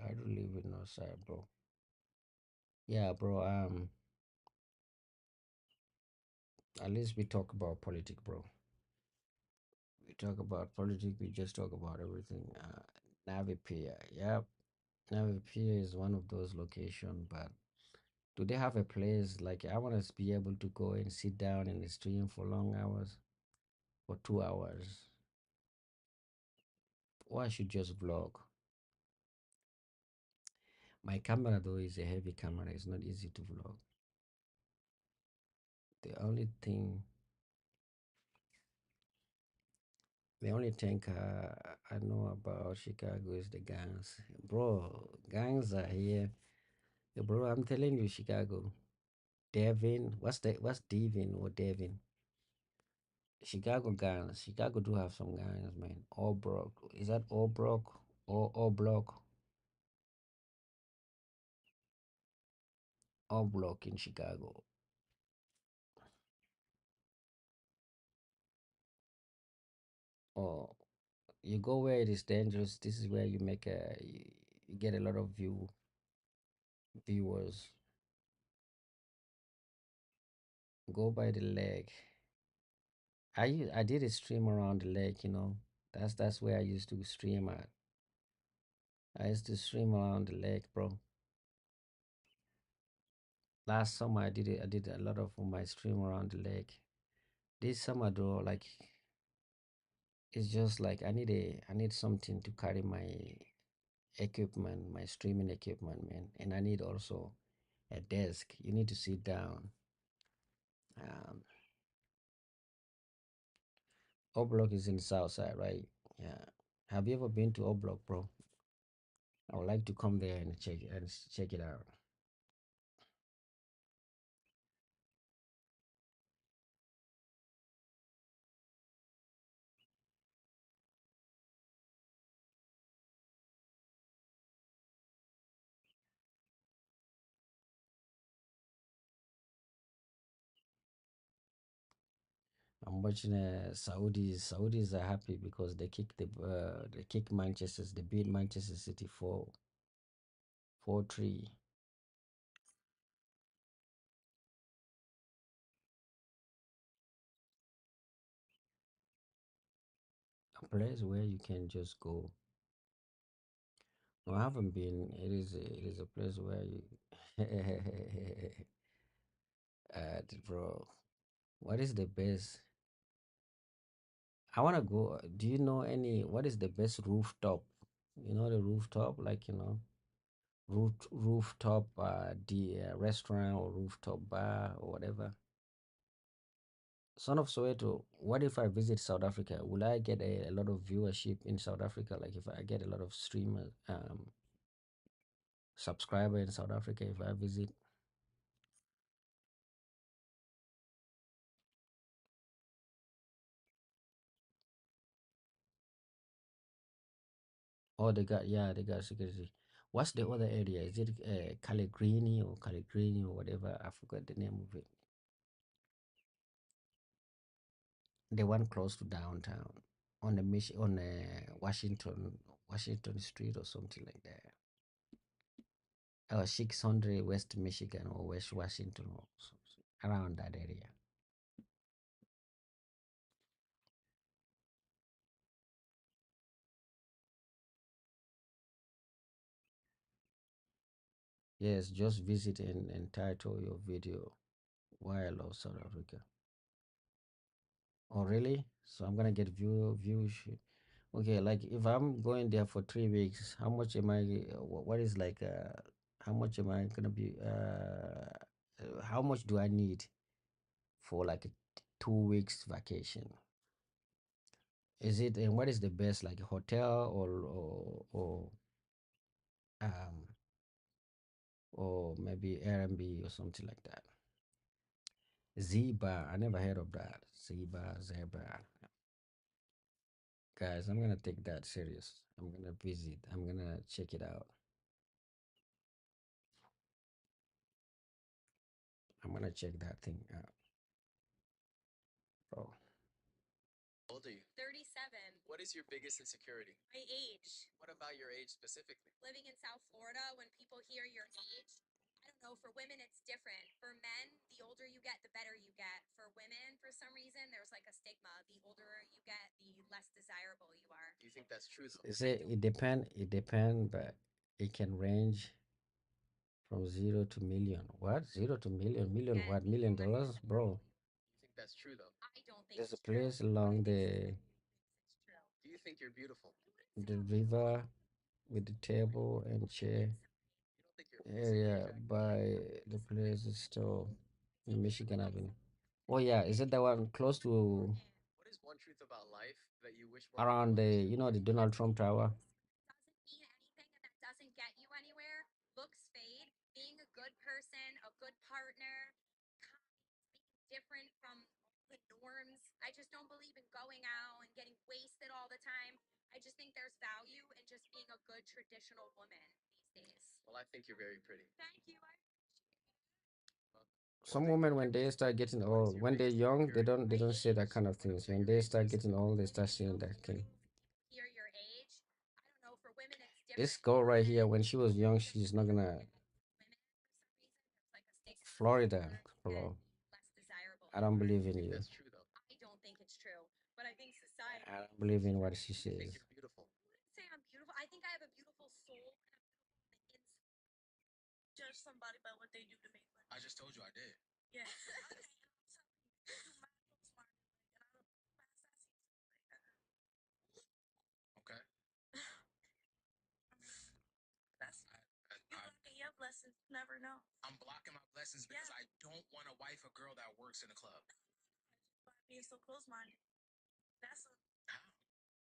I do live in north side, bro. Yeah, bro. At least we talk about politics, bro. We talk about politics. We just talk about everything. Navy Pier. Yep. Navy Pier is one of those locations, but do they have a place like I want to be able to go and sit down in the stream for long hours, for 2 hours? Or I should just vlog. My camera though is a heavy camera. It's not easy to vlog. The only thing, the only thing I know about Chicago is the gangs, bro. Gangs are here, bro. I'm telling you, Chicago. Devin, what's Devin or Devin? Chicago gangs. Chicago do have some gangs, man. All broke. Is that all broke or all block? All block in Chicago. or you go where it is dangerous. This is where you make you get a lot of viewers. Go by the lake. I did a stream around the lake, you know. That's where I used to stream at. I used to stream around the lake, bro. Last summer I did a lot of my stream around the lake. This summer though, like it's just like I need something to carry my equipment, my streaming equipment, man. And I need also a desk. You need to sit down. Um, O'Block is in the south side, right? Yeah. Have you ever been to O'Block, bro? I would like to come there and check it out. I'm watching Saudis. Saudis are happy because they kick Manchester. They beat Manchester City 4-3. A place where you can just go. No, I haven't been. It is a place where you bro. What is the best? I wanna go. Do you know any what is the best rooftop? You know the rooftop, like you know, rooftop the restaurant or rooftop bar or whatever. Son of Soweto, what if I visit South Africa? Will I get a lot of viewership in South Africa? Like if I get a lot of streamers, subscriber in South Africa if I visit? Oh, they got security. What's the other area? Is it Caligrini or whatever? I forgot the name of it. The one close to downtown on the Washington Street or something like that. 600 West Michigan or West Washington or something, around that area. Yes, just visit and title your video why I love South Africa. Oh, really? So I'm gonna get views. Okay, like if I'm going there for 3 weeks, how much am I? What is like? How much am I gonna be? How much do I need for like a 2 weeks vacation? Is it and what is the best like a hotel um or maybe Airbnb or something like that? Zebra, I never heard of that. Zebra. Guys, I'm gonna take that serious. I'm gonna visit. I'm gonna check it out. I'm gonna check that thing out. Oh, How old are you? 37. What is your biggest insecurity? My age. What about your age specifically? Living in South Florida, when people hear your age, I don't know, for women it's different. For men, the older you get, the better you get. For women, for some reason, there's like a stigma. The older you get, the less desirable you are. Do you think that's true though? it depend, but it can range from 0 to million. What? 0 to million? Million what? $1 million, bro? Do you think that's true though? I don't think There's a it's true. place along It's true. Do you think you're beautiful? the river with the table and chair You don't think you're physically area attractive? by the place is still in Michigan Avenue. Oh yeah, is it the one close to What is one truth about life that you wish more around people the understood? the Donald Trump Tower? Doesn't mean anything and that doesn't get you anywhere. Looks fade. Being a good person, a good partner, kind, being different from the norms. I just don't believe in going out and getting wasted all the time. I just think there's value in just being a good traditional woman these days. Well, I think you're very pretty. Thank you. Some women when they start getting old, when they're young, they don't say that kind of things. When they start getting old, they start saying that kind. Here, your age. I don't know. For women, it's different. This girl right here, when she was young, she's not gonna Florida, bro. Less desirable. I don't believe in you. That's true though. I don't think it's true, but I think society. I don't believe in what she I think says. you're beautiful. I wouldn't say I'm beautiful. I think I have a beautiful soul and I'm beautiful on the inside. Judge somebody by what they do to make money. I just told you I did. Yeah. Okay, and I'm telling you, you mad close-minded, like, and I don't mad sassy and stuff like that. Okay. I mean, that's I, you blocking your blessings. You never know. I'm blocking my blessings because I don't want to wife a girl that works in a club. By being so close-minded. That's a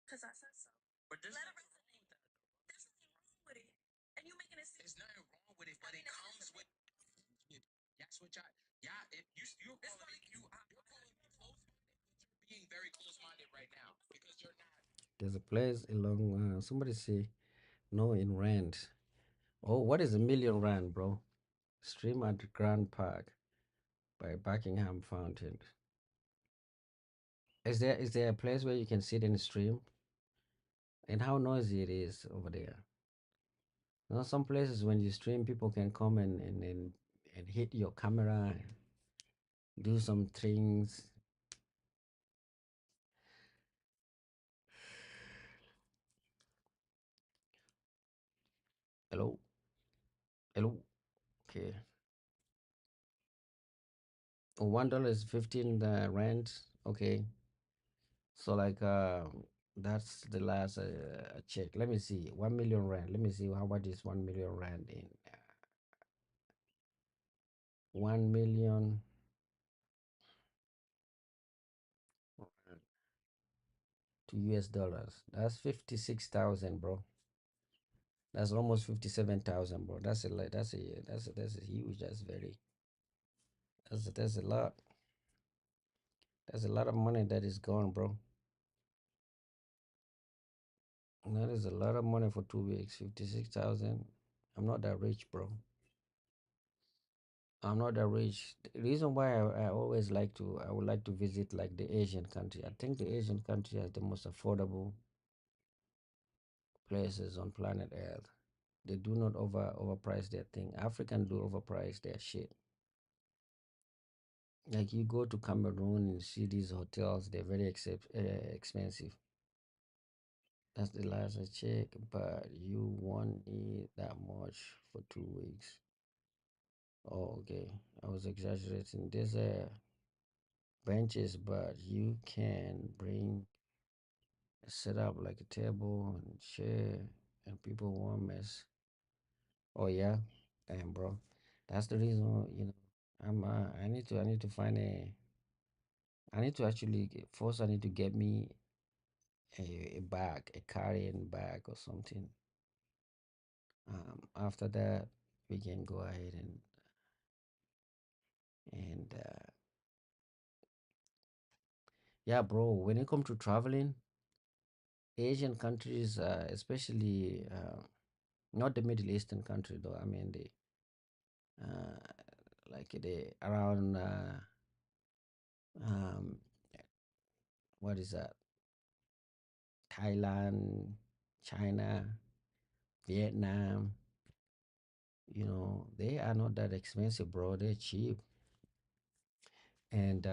because I said so. But there's Let it nothing resonate. There's nothing wrong with it, and you making it seem. There's nothing wrong with it, but it comes with. That's what y'all. Yeah, you're calling me close-minded, but you're being very close-minded right now because you're not. There's a place along. Somebody say no in rand. Oh, what is £1,000,000, bro? Stream at Grand Park by Buckingham Fountain. Is there a place where you can sit and stream? And how noisy it is over there? Now, some places when you stream, people can come and hit your camera and do some things. Hello, hello. Okay. Oh, $1 is 15 rand. Okay. So like that's the last check. Let me see. 1,000,000 rand. Let me see how much is 1,000,000 rand in 1,000,000 to US dollars. That's 56,000, bro. That's almost 57,000, bro. That's a lot. That's a huge. That's a lot. That's a lot of money that is gone, bro. That is a lot of money for 2 weeks. 56,000. I'm not that rich, bro. I'm not that rich. The reason why I would like to visit like the Asian country. I think the Asian country has the most affordable places on planet Earth. They do not overprice their thing. African do overprice their shit. Like you go to Cameroon and see these hotels, they're very expensive. That's the last I check, but you won't need that much for 2 weeks. Oh, okay. I was exaggerating. There's a benches, but you can bring set up like a table and chair, and people won't mess. Oh yeah, damn, bro. That's the reason. I need to find a. I need to actually first. I need to get me a bag, a carrying bag or something. After that, we can go ahead and yeah, bro. When it comes to traveling, Asian countries, especially not the Middle Eastern country though. I mean the uh, like the around um, what is that? Thailand, China, Vietnam. They are not that expensive, bro. They're cheap. And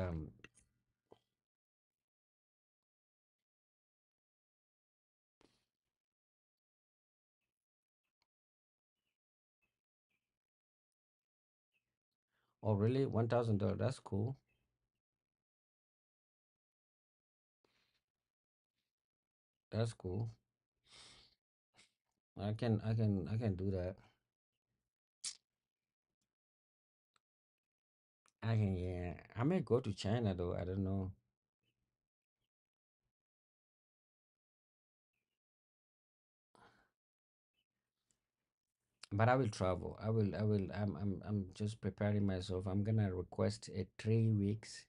oh, really? $1,000? That's cool. That's cool. I can do that. I can, yeah. I may go to China though. I don't know. But I will travel. I will. I'm just preparing myself. I'm gonna request a 3 weeks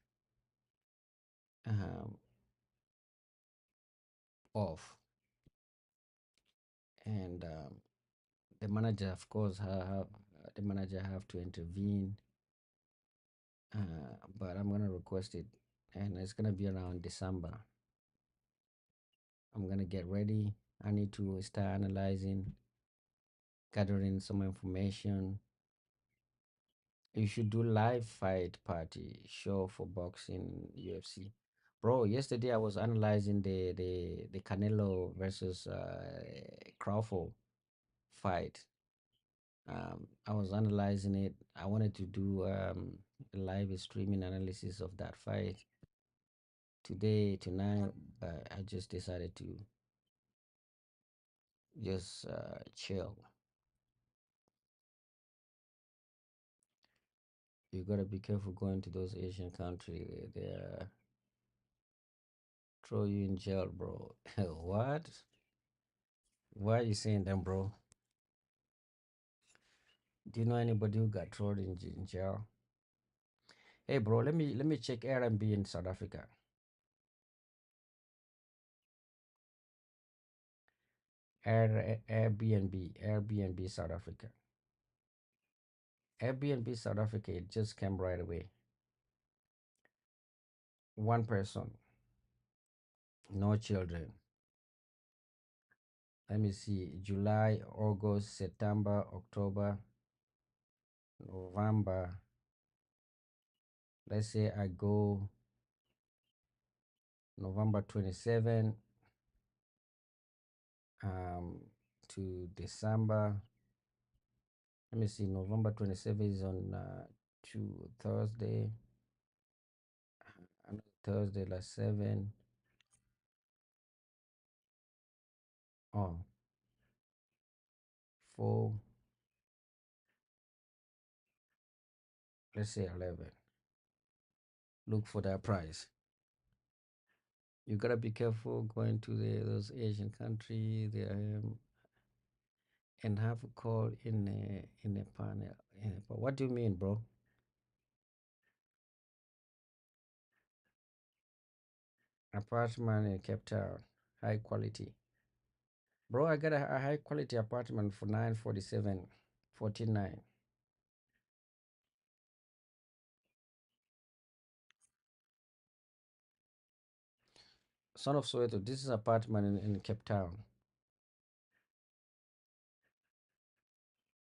um off, and the manager, of course, the manager have to intervene but I'm gonna request it, and it's gonna be around December. I'm gonna get ready. I need to start analyzing, gathering some information. You should do live fight party show for boxing UFC. Bro, yesterday I was analyzing the Canelo versus Crawford fight. I was analyzing it. I wanted to do a live streaming analysis of that fight today, tonight, but I just decided to just chill. You gotta be careful going to those Asian countries. They throw you in jail, bro. What? Why are you saying that, bro? Do you know anybody who got thrown in jail? Hey, bro, let me check Airbnb in South Africa. Airbnb South Africa. Airbnb South Africa, it just came right away. One person, no children. Let me see. July, August, September, October, November. Let's say I go November 27 to December. Let me see. November 27 is on to Thursday. Another Thursday, like 7. Oh, 4. Let's say 11. Look for that price. You gotta be careful going to those Asian country there, and have a call in a panel. But what do you mean, bro? Apartment in Cape Town, high quality. Bro, I got a high quality apartment for 947, 49. Son of Soweto, this is apartment in Cape Town.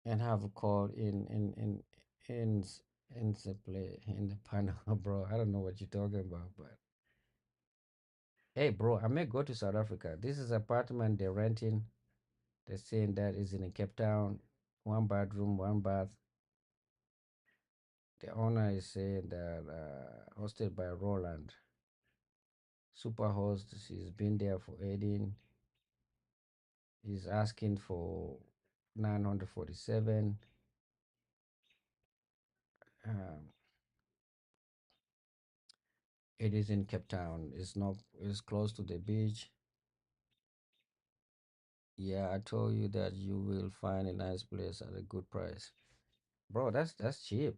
And have a call in the play in the panel, bro. I don't know what you're talking about, but hey, bro, I may go to South Africa. This is apartment they're renting. They're saying that is in Cape Town, 1 bedroom, 1 bath. The owner is saying that hosted by Roland. Super host. She's been there for 18. He's asking for 947. Um, it is in Cape Town. It's not. It's close to the beach. Yeah, I told you that you will find a nice place at a good price, bro. That's cheap.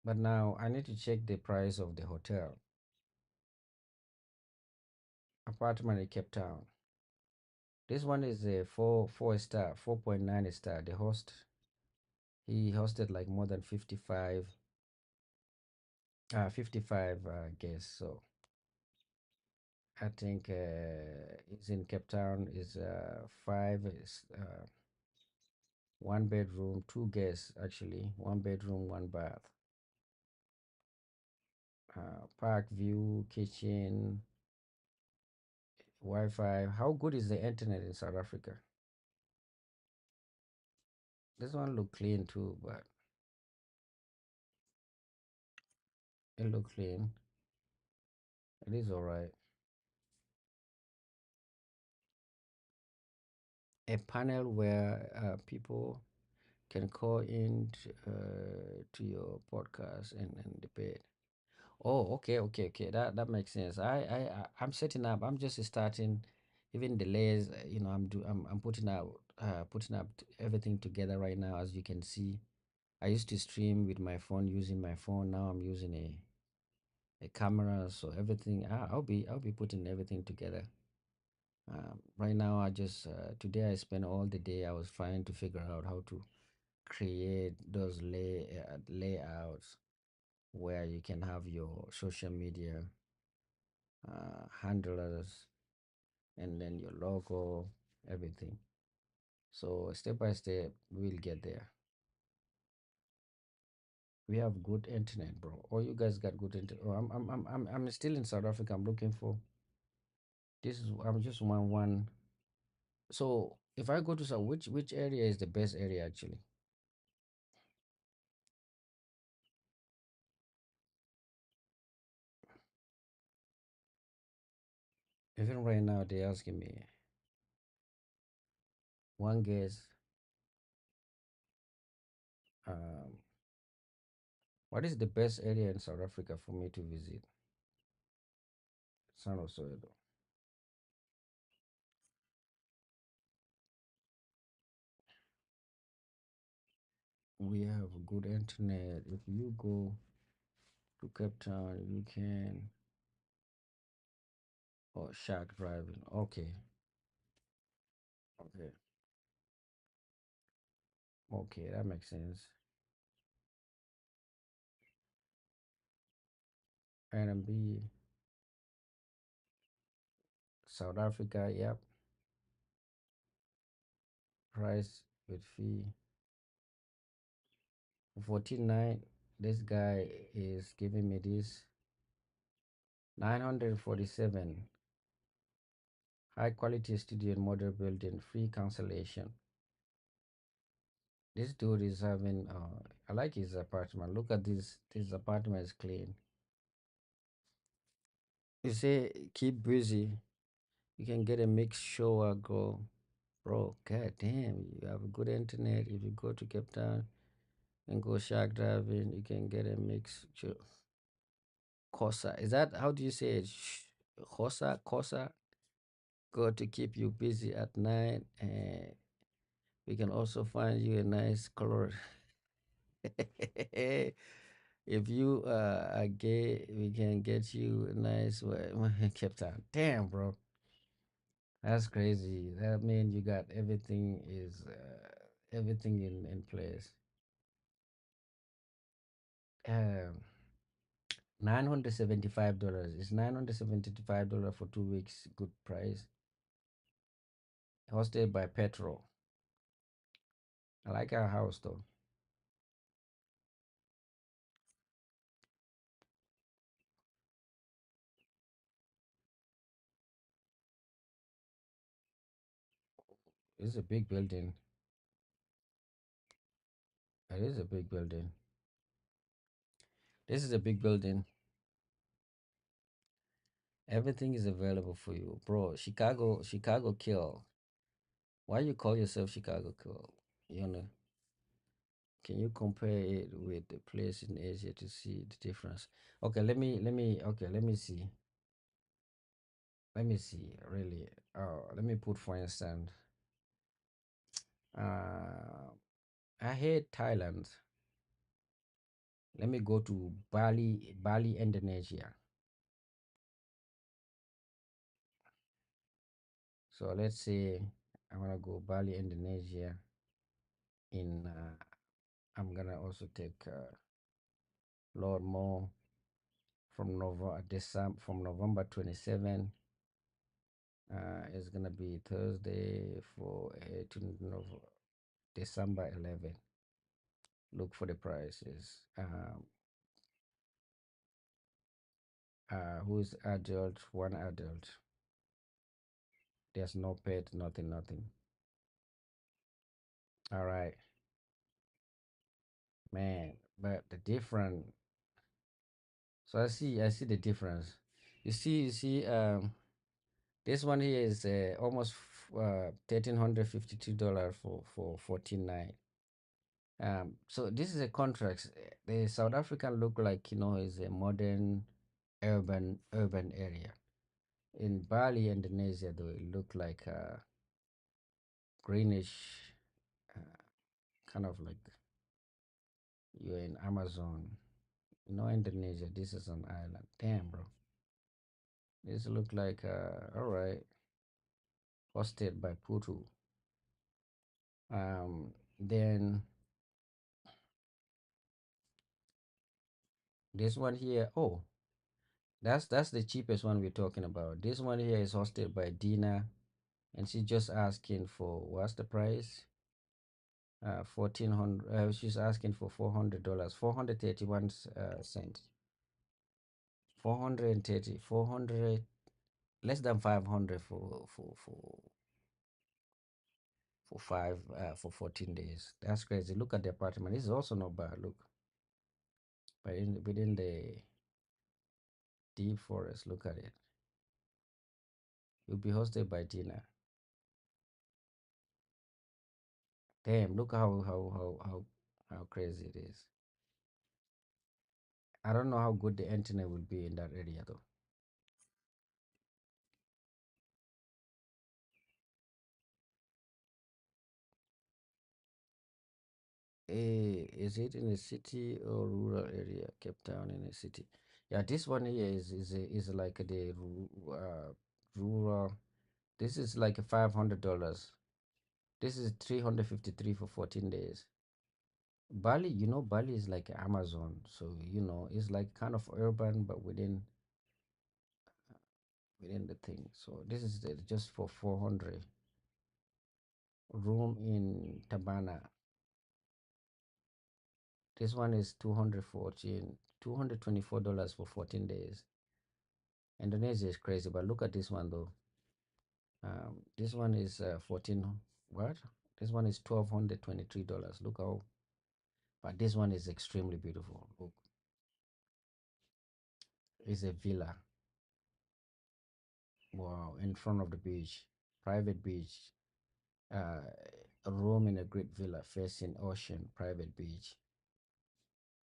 But now I need to check the price of the hotel apartment in Cape Town. This one is a four star, 4.9 star. The host, he hosted like more than 55 guests. So I think it's in Cape Town. Is 1 bedroom, 2 guests actually. 1 bedroom, 1 bath. Park view, kitchen, Wi-Fi. How good is the internet in South Africa? This one look clean too, but it look clean. It is alright. A panel where people can call in to your podcast and debate. Oh, okay. That makes sense. I'm setting up. I'm just starting. Even the layers, I'm putting up everything together right now. As you can see, I used to stream with my phone, using my phone. Now I'm using a camera, so everything. I'll be putting everything together. Right now, I just today I spent all the day. I was trying to figure out how to create those layouts. where you can have your social media handlers and then your logo, everything. So step by step, we'll get there. We have good internet, bro. Oh, you guys got good internet. Oh, I'm still in South Africa. I'm looking for this. I'm just one. So if I go to South, which area is the best area actually? Even right now, they're asking me one guess. Um, what is the best area in South Africa for me to visit? San Osoedo. We have good internet. If you go to Cape Town, you can. Oh, shack driving. Okay. Okay. Okay, that makes sense. NMB, South Africa, yep. Price with fee. 14.9. This guy is giving me this 947. High quality studio and model building, free cancellation. This dude is having I like his apartment. Look at this. This apartment is clean. You say keep busy. You can get a mixed shower go. Bro, god damn, you have a good internet. If you go to Cape Town and go shark diving, you can get a mixed Kosa. Is that how do you say it? Kosa, Kosa. Go to keep you busy at night. And we can also find you a nice color. If you are gay, we can get you a nice Cape Town. Damn, bro. That's crazy. That means you got everything in place. Um, $975. It's $975 for 2 weeks. Good price. Hosted by Petrol. I like our house though. It's a big building. It is a big building. This is a big building. Everything is available for you, bro. Chicago kill. Why you call yourself Chicago kill? You know, can you compare it with the place in Asia to see the difference? Okay, let me see. Let me see, really. Let me put for instance. I hate Thailand. Let me go to Bali, Indonesia. So let's say I want to go Bali, Indonesia. I'm gonna also take Lord Mo from November 27. It's gonna be Thursday for December 11. Look for the prices. Who is adult? One adult. There's no pet, nothing. All right, man. But the different. So I see the difference. You see. This one here is almost $1,352 for 14.9. So this is a contract. The South African look like is a modern urban area. In Bali, Indonesia, though, it look like greenish, uh, kind of like you're in Amazon. Indonesia. This is an island. Damn, bro. This look like all right, hosted by Putu. Then This one here, oh, that's the cheapest one we're talking about. This one here is hosted by Dina, and she's just asking for what's the price? 1400. She's asking for $400, 431 cents. 430, 400, less than 500 for 14 days. That's crazy. Look at the apartment. This is also not bad. Look, but within the deep forest. Look at it. You'll be hosted by Tina. Damn, look how crazy it is. I don't know how good the internet will be in that area though. Is it in a city or rural area? Cape Town in a city. Yeah, this one here is like the rural. This is like $500. This is 353 for 14 days. Bali, Bali is like Amazon, so it's like kind of urban, but within the thing. So this is just for 400. Room in Tabana. This one is $224 for 14 days. Indonesia is crazy, but look at this one though. This one is 14. What? This one is $1,223. Look how, but this one is extremely beautiful. Look, it's a villa. Wow, in front of the beach, private beach. A room in a great villa facing ocean, private beach.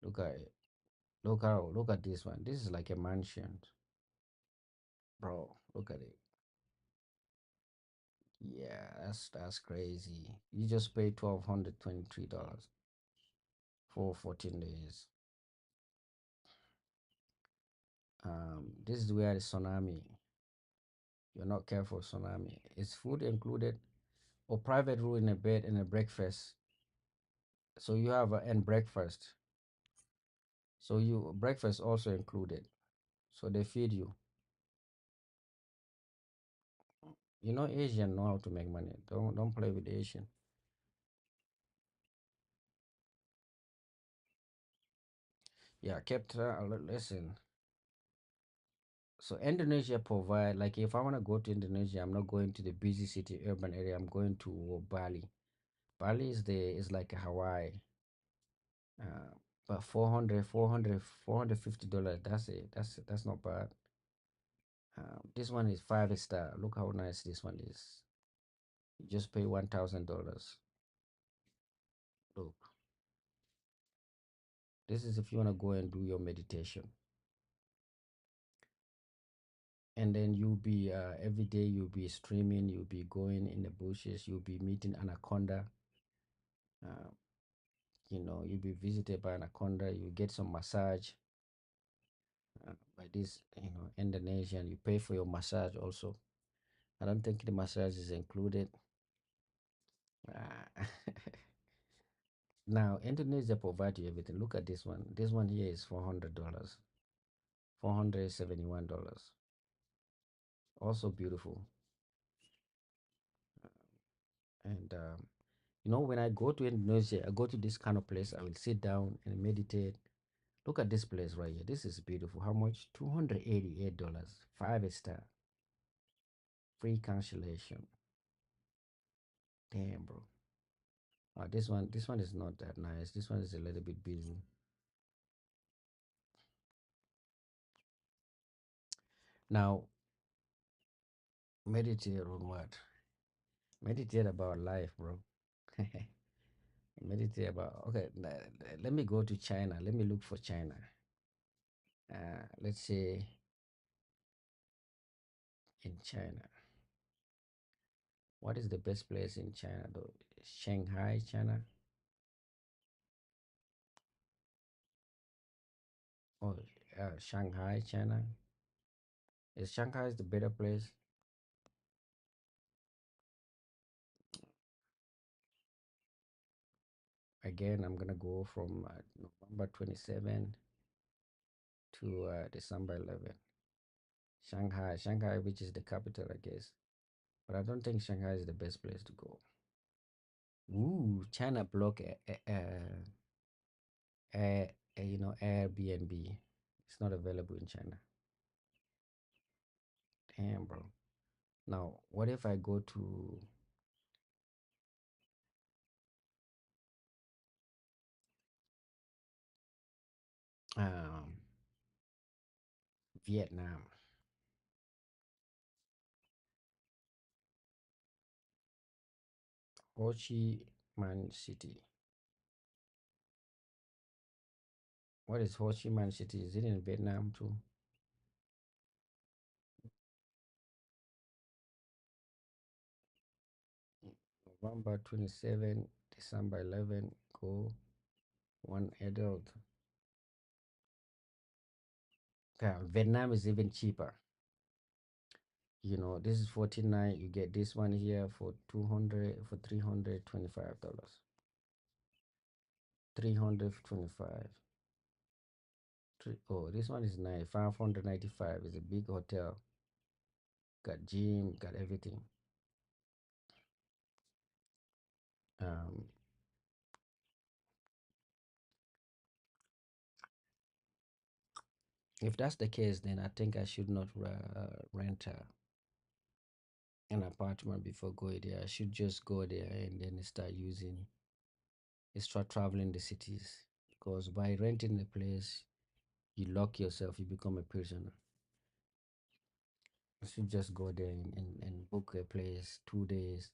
Look at it. Look at this one. This is like a mansion. Bro, look at it. Yeah, that's crazy. You just pay $1,223 for 14 days. This is where the tsunami. You're not careful, tsunami. Is food included? Or private room in a bed and a breakfast. So you have and breakfast. So you breakfast also included. So they feed you. Asian know how to make money. Don't play with Asian. Yeah, kept listen. So Indonesia provide, like, if I want to go to Indonesia, I'm not going to the busy city urban area. I'm going to Bali. Bali is like Hawaii. But 450 dollars. That's it. That's not bad. This one is 5 star. Look how nice this one is. You just pay $1,000. Look, this is if you want to go and do your meditation. And then you'll be every day you'll be streaming, you'll be going in the bushes, you'll be meeting anaconda. Uh, you'll be visited by anaconda, you get some massage by this, Indonesian. You pay for your massage also. I don't think the massage is included. Uh, Now, Indonesia provide you everything. Look at this one. This one here is $400, $471. Also beautiful. And when I go to Indonesia, I go to this kind of place. I will sit down and meditate. Look at this place right here. This is beautiful. How much? $288. 5 star. Free cancellation. Damn, bro. This one is not that nice. This one is a little bit busy. Now, meditate on what? Meditate about life, bro. Meditate about, okay. Let me go to China. Let me look for China. Let's say in China. What is the best place in China though? Shanghai, China? Or Shanghai, China? Is Shanghai the better place? Again, I'm gonna go from November 27 to December 11th. Shanghai, which is the capital, I guess. But I don't think Shanghai is the best place to go. Ooh, China block Airbnb. It's not available in China. Damn, bro. Now, what if I go to um Vietnam? Ho Chi Minh City. What is Ho Chi Minh City? Is it in Vietnam too? November 27, December 11, go one adult. Yeah, Vietnam is even cheaper. You know, this is 49. You get this one here for 200 for $325. 325. Oh, this one is nice. 595 is a big hotel. Got gym, got everything. Um, if that's the case, then I think I should not rent an apartment before going there. I should just go there and then start traveling the cities. Because by renting a place, you lock yourself, you become a prisoner. I should just go there and book a place 2 days,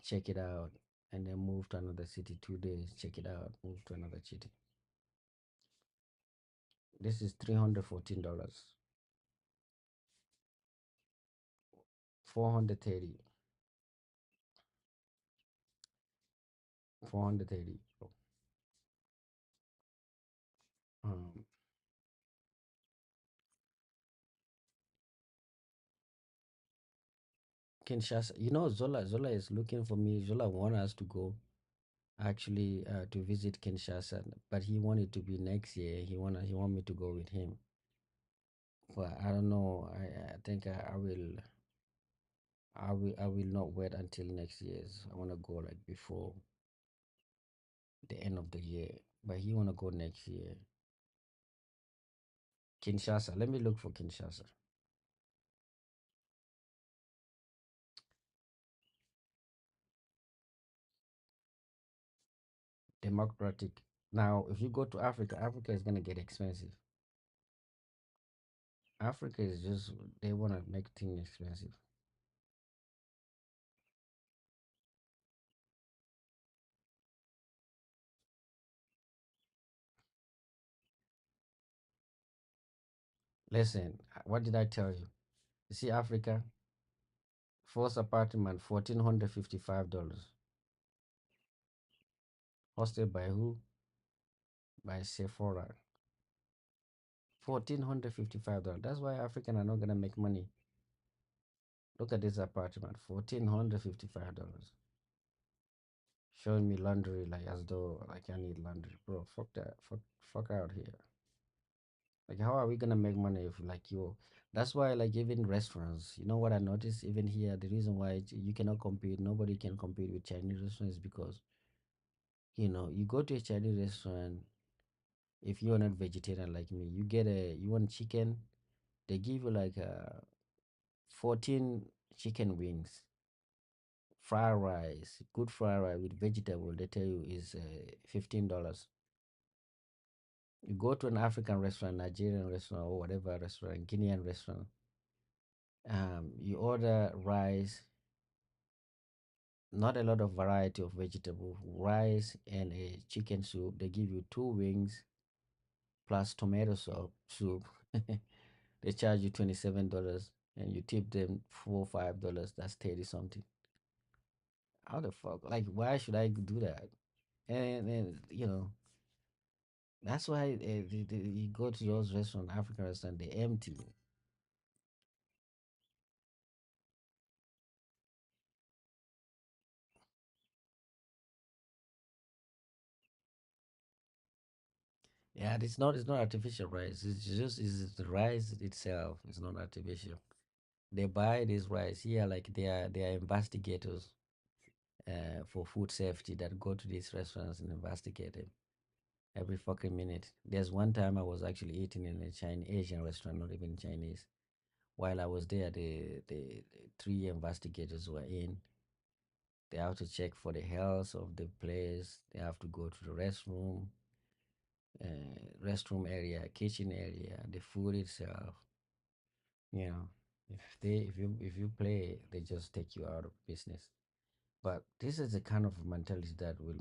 check it out, and then move to another city 2 days, check it out, move to another city. This is $314. 430. 430. Um, Kinshasa. You know, Zola is looking for me. Zola want us to go actually to visit Kinshasa, but he wanted to be next year. He want me to go with him. But I don't know. I think I will not wait until next year's. I want to go like before the end of the year. But he want to go next year. Kinshasa. Let me look for Kinshasa. Democratic. Now, if you go to Africa, Africa is gonna get expensive. Africa is just they wanna make things expensive. Listen, what did I tell you? You see, Africa, first apartment $1,455. Hosted by who? By Sephora. $1,455. That's why African are not gonna make money. Look at this apartment, $1,455. Showing me laundry like as though like I need laundry, bro. Fuck that. Fuck out here. Like, how are we gonna make money if like you? That's why like even restaurants. You know what I noticed even here, the reason why you cannot compete. Nobody can compete with Chinese restaurants because you go to a Chinese restaurant. If you're not vegetarian like me, you want chicken. They give you like 14 chicken wings, fried rice, good fried rice with vegetable. They tell you is $15. You go to an African restaurant, Nigerian restaurant, or whatever restaurant, Guinean restaurant. You order rice, not a lot of variety of vegetable, rice and a chicken soup. They give you two wings plus tomato soup. They charge you $27 and you tip them $4 or $5. That's 30 something. How the fuck? Like, why should I do that? And that's why you go to those restaurants, African restaurant, they empty. Yeah, it's not artificial rice. It's the rice itself. It's not artificial. They buy this rice here, like they are investigators for food safety that go to these restaurants and investigate it every fucking minute. There's one time I was actually eating in a Chinese Asian restaurant, not even Chinese. While I was there, the three investigators were in. They have to check for the health of the place. They have to go to the restroom area, kitchen area, the food itself. You know, if you play, they just take you out of business. But this is the kind of mentality that will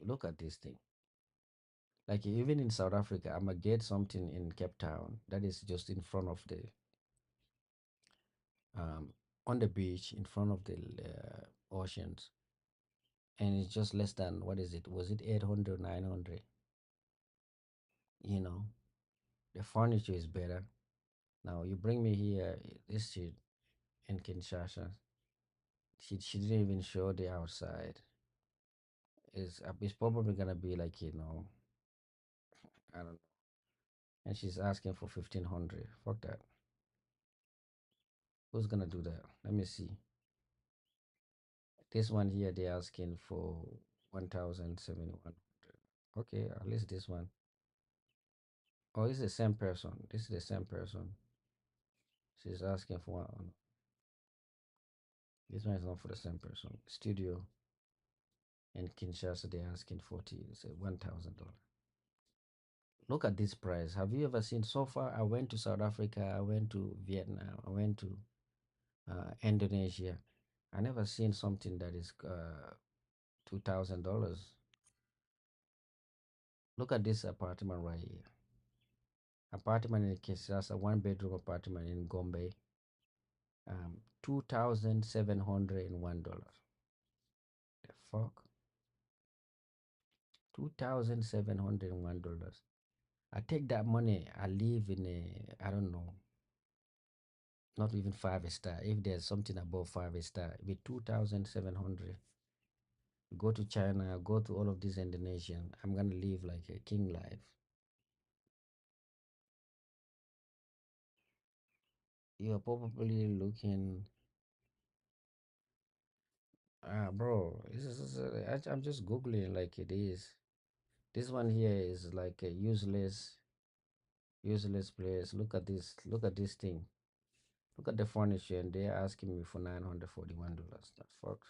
look at this thing. Like even in South Africa, I'ma get something in Cape Town that is just in front of the on the beach, in front of the oceans, and it's just less than, what is it? Was it 800, 900? You know, the furniture is better. Now you bring me here, this shit in Kinshasa. She didn't even show the outside. It's probably gonna be like, I don't know. And she's asking for 1,500. Fuck that. Who's gonna do that? Let me see. This one here, they're asking for 1,071. Okay, at least this one. Oh, it's the same person. This is the same person. She's asking for one. This one is not for the same person. Studio in Kinshasa, they're asking 40. It's $1,000. Look at this price. Have you ever seen so far? I went to South Africa, I went to Vietnam, I went to Indonesia. I never seen something that is $2,000. Look at this apartment right here. Apartment in Kinshasa, one bedroom apartment in Gombe, $2,701. The fuck? $2,701. I take that money, I live in a, I don't know, not even 5 star. If there's something above 5 star, with 2,700, go to China, go to all of these Indonesian, I'm gonna live like a king life. You're probably looking, bro. I'm just googling like it is. This one here is like a useless place. Look at this. Look at this thing. Look at the furniture, and they're asking me for $941. The fuck.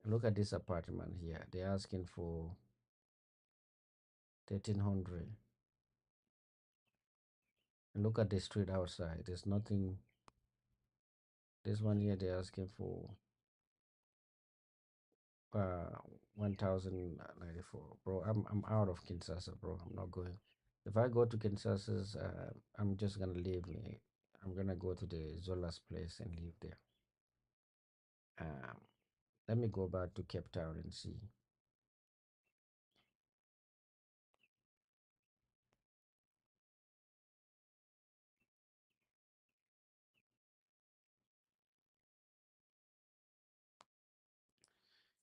Look at this apartment here. They're asking for 1,300. And look at the street outside. There's nothing. This one here, they're asking for 1,094. Bro, I'm out of Kinshasa, bro. I'm not going. If I go to Kinshasa, I'm just gonna leave me. I'm gonna go to the Zola's place and live there. Um, Let me go back to Cape Town and see.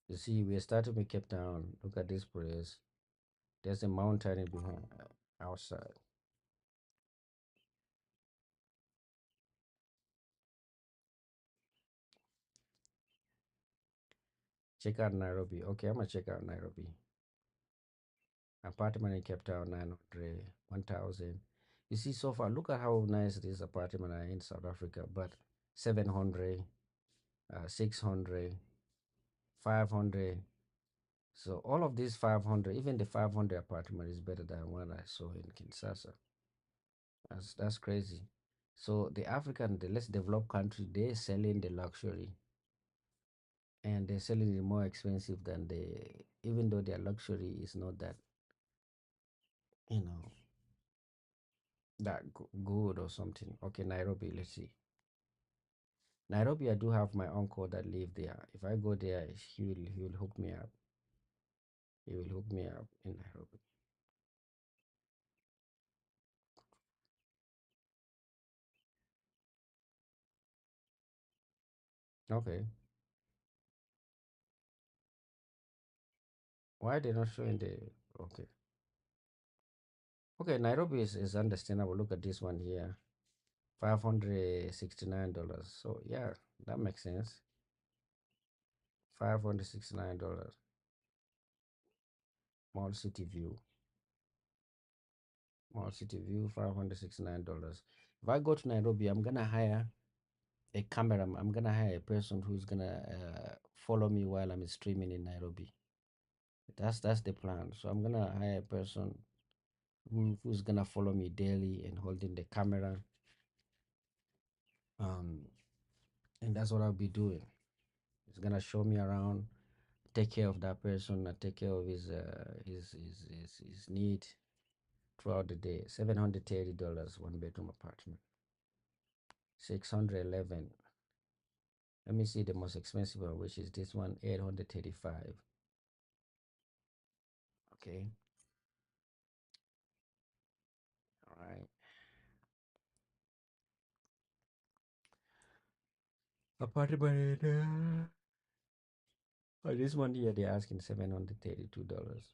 You see, we're starting with Cape Town. Look at this place. There's a mountain in behind outside. Check out Nairobi. Okay, I'm gonna check out Nairobi. Apartment in Cape Town, 900, 1,000. You see, so far, look at how nice this apartment are in South Africa, but 700, 600, 500. So all of these 500, even the 500 apartment is better than what I saw in Kinshasa. That's crazy. So the less developed country, they're selling the luxury, and they're selling it more expensive than even though their luxury is not that, you know, that good or something. Okay, Nairobi, let's see. Nairobi, I do have my uncle that live there. If I go there, he will hook me up. He will hook me up in Nairobi. Okay. Why they not showing the? Okay. Okay, Nairobi is understandable. Look at this one here. $569. So yeah, that makes sense. $569. Mall City View. Mall City View, $569. If I go to Nairobi, I'm gonna hire a camera. I'm gonna hire a person who's gonna follow me while I'm streaming in Nairobi. That's the plan. So I'm gonna hire a person who's gonna follow me daily and holding the camera. Um, and that's what I'll be doing. He's gonna show me around, take care of that person, and take care of his need throughout the day. $730, one bedroom apartment. 611. Let me see the most expensive one, which is this one, 835. Okay. All right. Apartment. Oh, this one here, they're asking $732.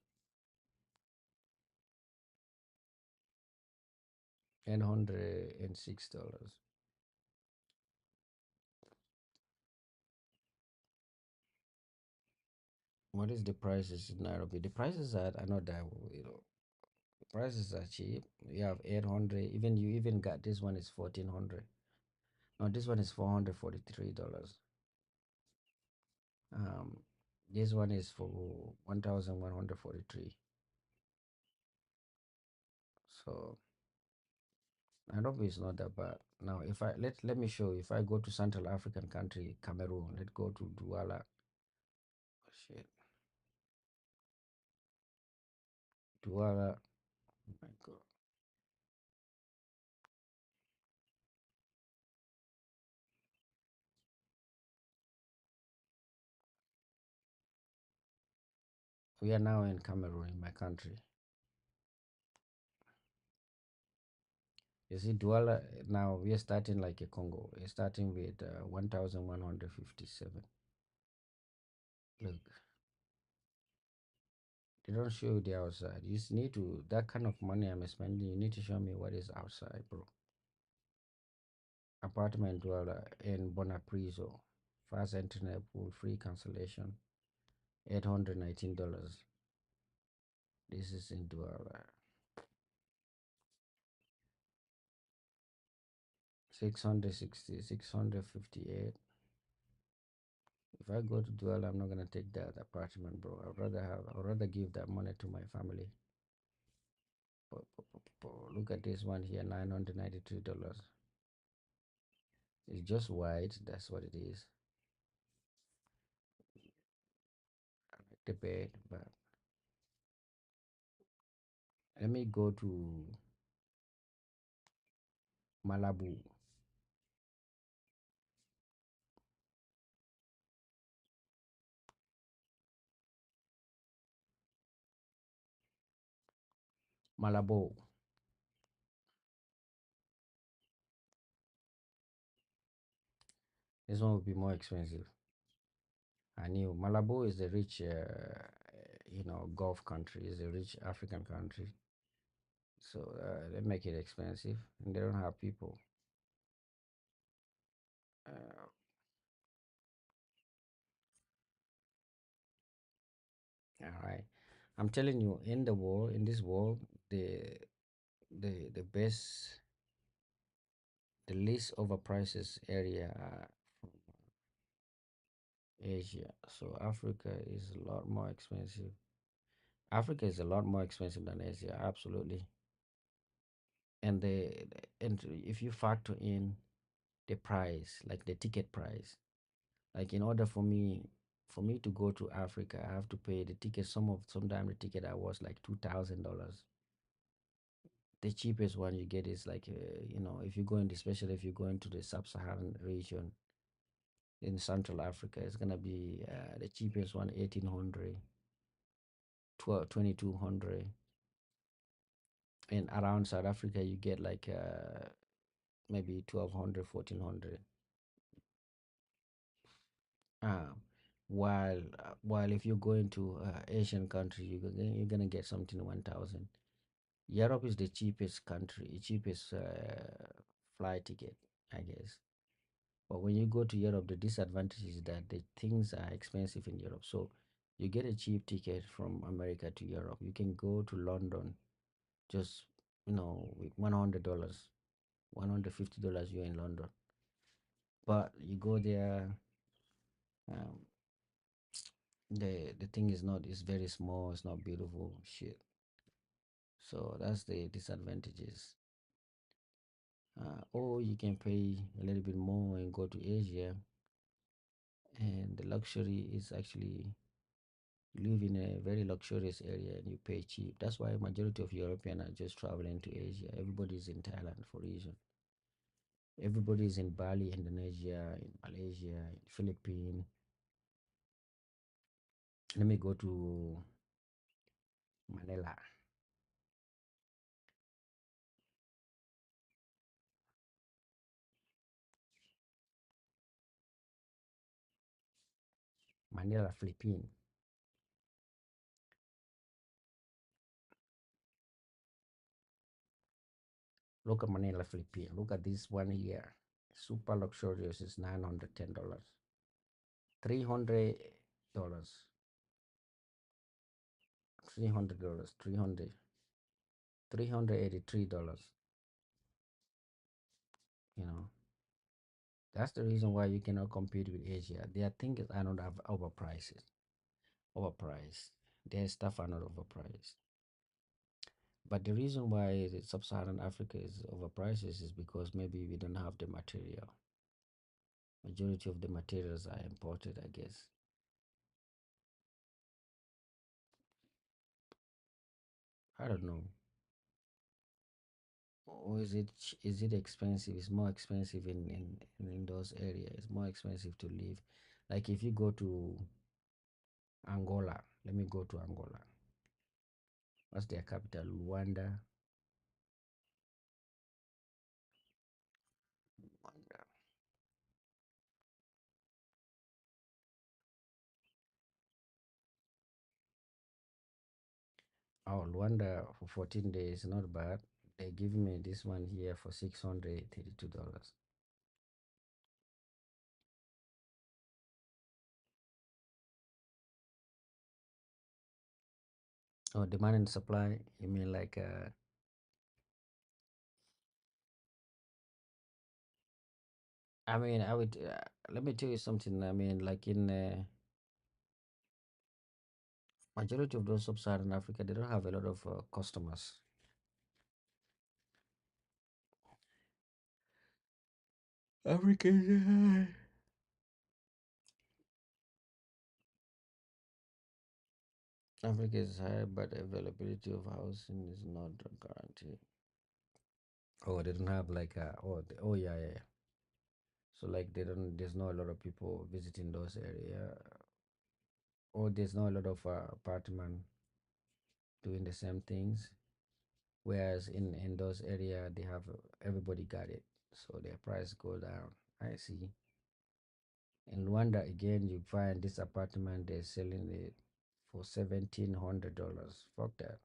$906. What is the prices in Nairobi? The prices are not that, the prices are cheap. You have 800. Even you even got this one is 1400. No, this one is $443. Um, this one is for 1143. So Nairobi is not that bad. Now, if I let me show you. If I go to Central African country, Cameroon, let's go to Douala. Oh, shit, Douala. Oh my God. We are now in Cameroon, in my country. You see, Douala. Now we are starting like a Congo. We're starting with 1,157. Look, they don't show you the outside. You just need to, that kind of money I'm spending, you need to show me what is outside, bro. Apartment Douala in Bonapriso. Fast internet pool, free cancellation. $819. This is in Douala. 660, 658. If I go to Douala, I'm not gonna take that apartment, bro. I'd rather give that money to my family. Look at this one here, $993. It's just white, that's what it is. I like the bed, but let me go to Malabu. Malabo. This one will be more expensive. I knew Malabo is a rich, Gulf country. Is a rich African country. So they make it expensive, and they don't have people. Uh, all right, I'm telling you, in this world, the best, the least overprices area are from Asia. So Africa is a lot more expensive. Africa is a lot more expensive than Asia, absolutely. And if you factor in the price, like the ticket price, like in order for me to go to Africa, I have to pay the ticket. Sometimes the ticket I was like $2,000. The cheapest one you get is like if you go in, especially if you go into the sub-Saharan region in Central Africa, it's gonna be the cheapest one 1800, 2200, and around South Africa you get like maybe 1200, 1400. While if you go into Asian country, you're gonna get something 1,000. Europe is the cheapest country, cheapest flight ticket, I guess. But when you go to Europe, the disadvantage is that the things are expensive in Europe. So you get a cheap ticket from America to Europe. You can go to London just with $100, $150, you're in London. But you go there, um, the thing is not, it's very small, it's not beautiful shit. So that's the disadvantages. Or you can pay a little bit more and go to Asia, and the luxury is actually live in a very luxurious area and you pay cheap. That's why majority of European are just traveling to Asia. Everybody's in Thailand for reason. Everybody's in Bali, Indonesia, in Malaysia, in Philippines. Let me go to Manila. Manila, Philippines. Look at Manila, Philippines. Look at this one here. Super luxurious is $910. $300. $300. $383. You know. That's the reason why you cannot compete with Asia. Their things are not overpriced. Overpriced. Their stuff are not overpriced. But the reason why sub-Saharan Africa is overpriced is because maybe we don't have the material. Majority of the materials are imported, I guess. I don't know. Or is it expensive? It's more expensive in those areas. It's more expensive to live. Like if you go to Angola, let me go to Angola. What's their capital? Luanda. Luanda. Oh, Luanda for 14 days, not bad. They give me this one here for $632. Oh, demand and supply. You mean like I mean, I would let me tell you something. I mean, like in majority of those sub-Saharan Africa, they don't have a lot of customers. Africa is high. Africa is high, but availability of housing is not guaranteed. Oh, they don't have like oh yeah, yeah, yeah. So like there's not a lot of people visiting those area, or there's not a lot of apartment doing the same things. Whereas in those area they have everybody got it, so their price go down. I see. In Rwanda again, you find this apartment they're selling it for $1,700. Fuck that.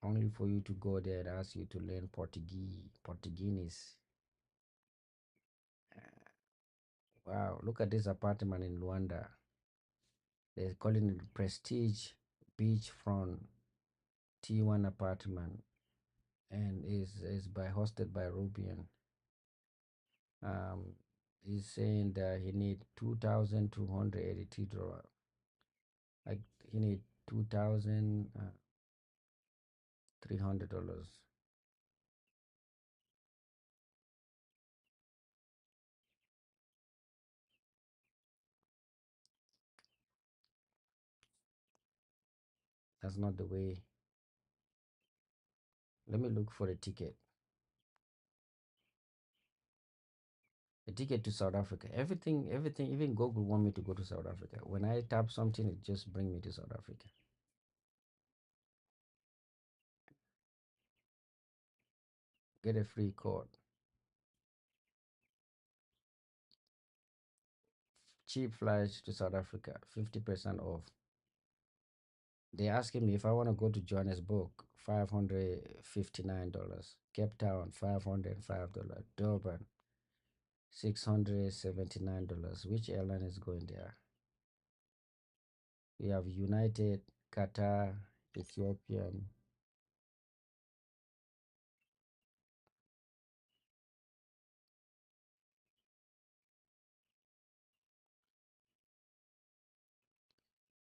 Only for you to go there and ask you to learn Portuguese. Wow, look at this apartment in Rwanda. They're calling it Prestige Beachfront T1 apartment, and is by hosted by Rubian. Um, he's saying that he need $2,282. Like he need $2,300. That's not the way. Let me look for a ticket. A ticket to South Africa. Everything. Even Google want me to go to South Africa. When I tap something, it just bring me to South Africa. Get a free code. cheap flights to South Africa, 50% off. They asking me if I want to go to Johannesburg, $559. Cape Town, $505. Durban, $679. Which airline is going there? We have United, Qatar, Ethiopian.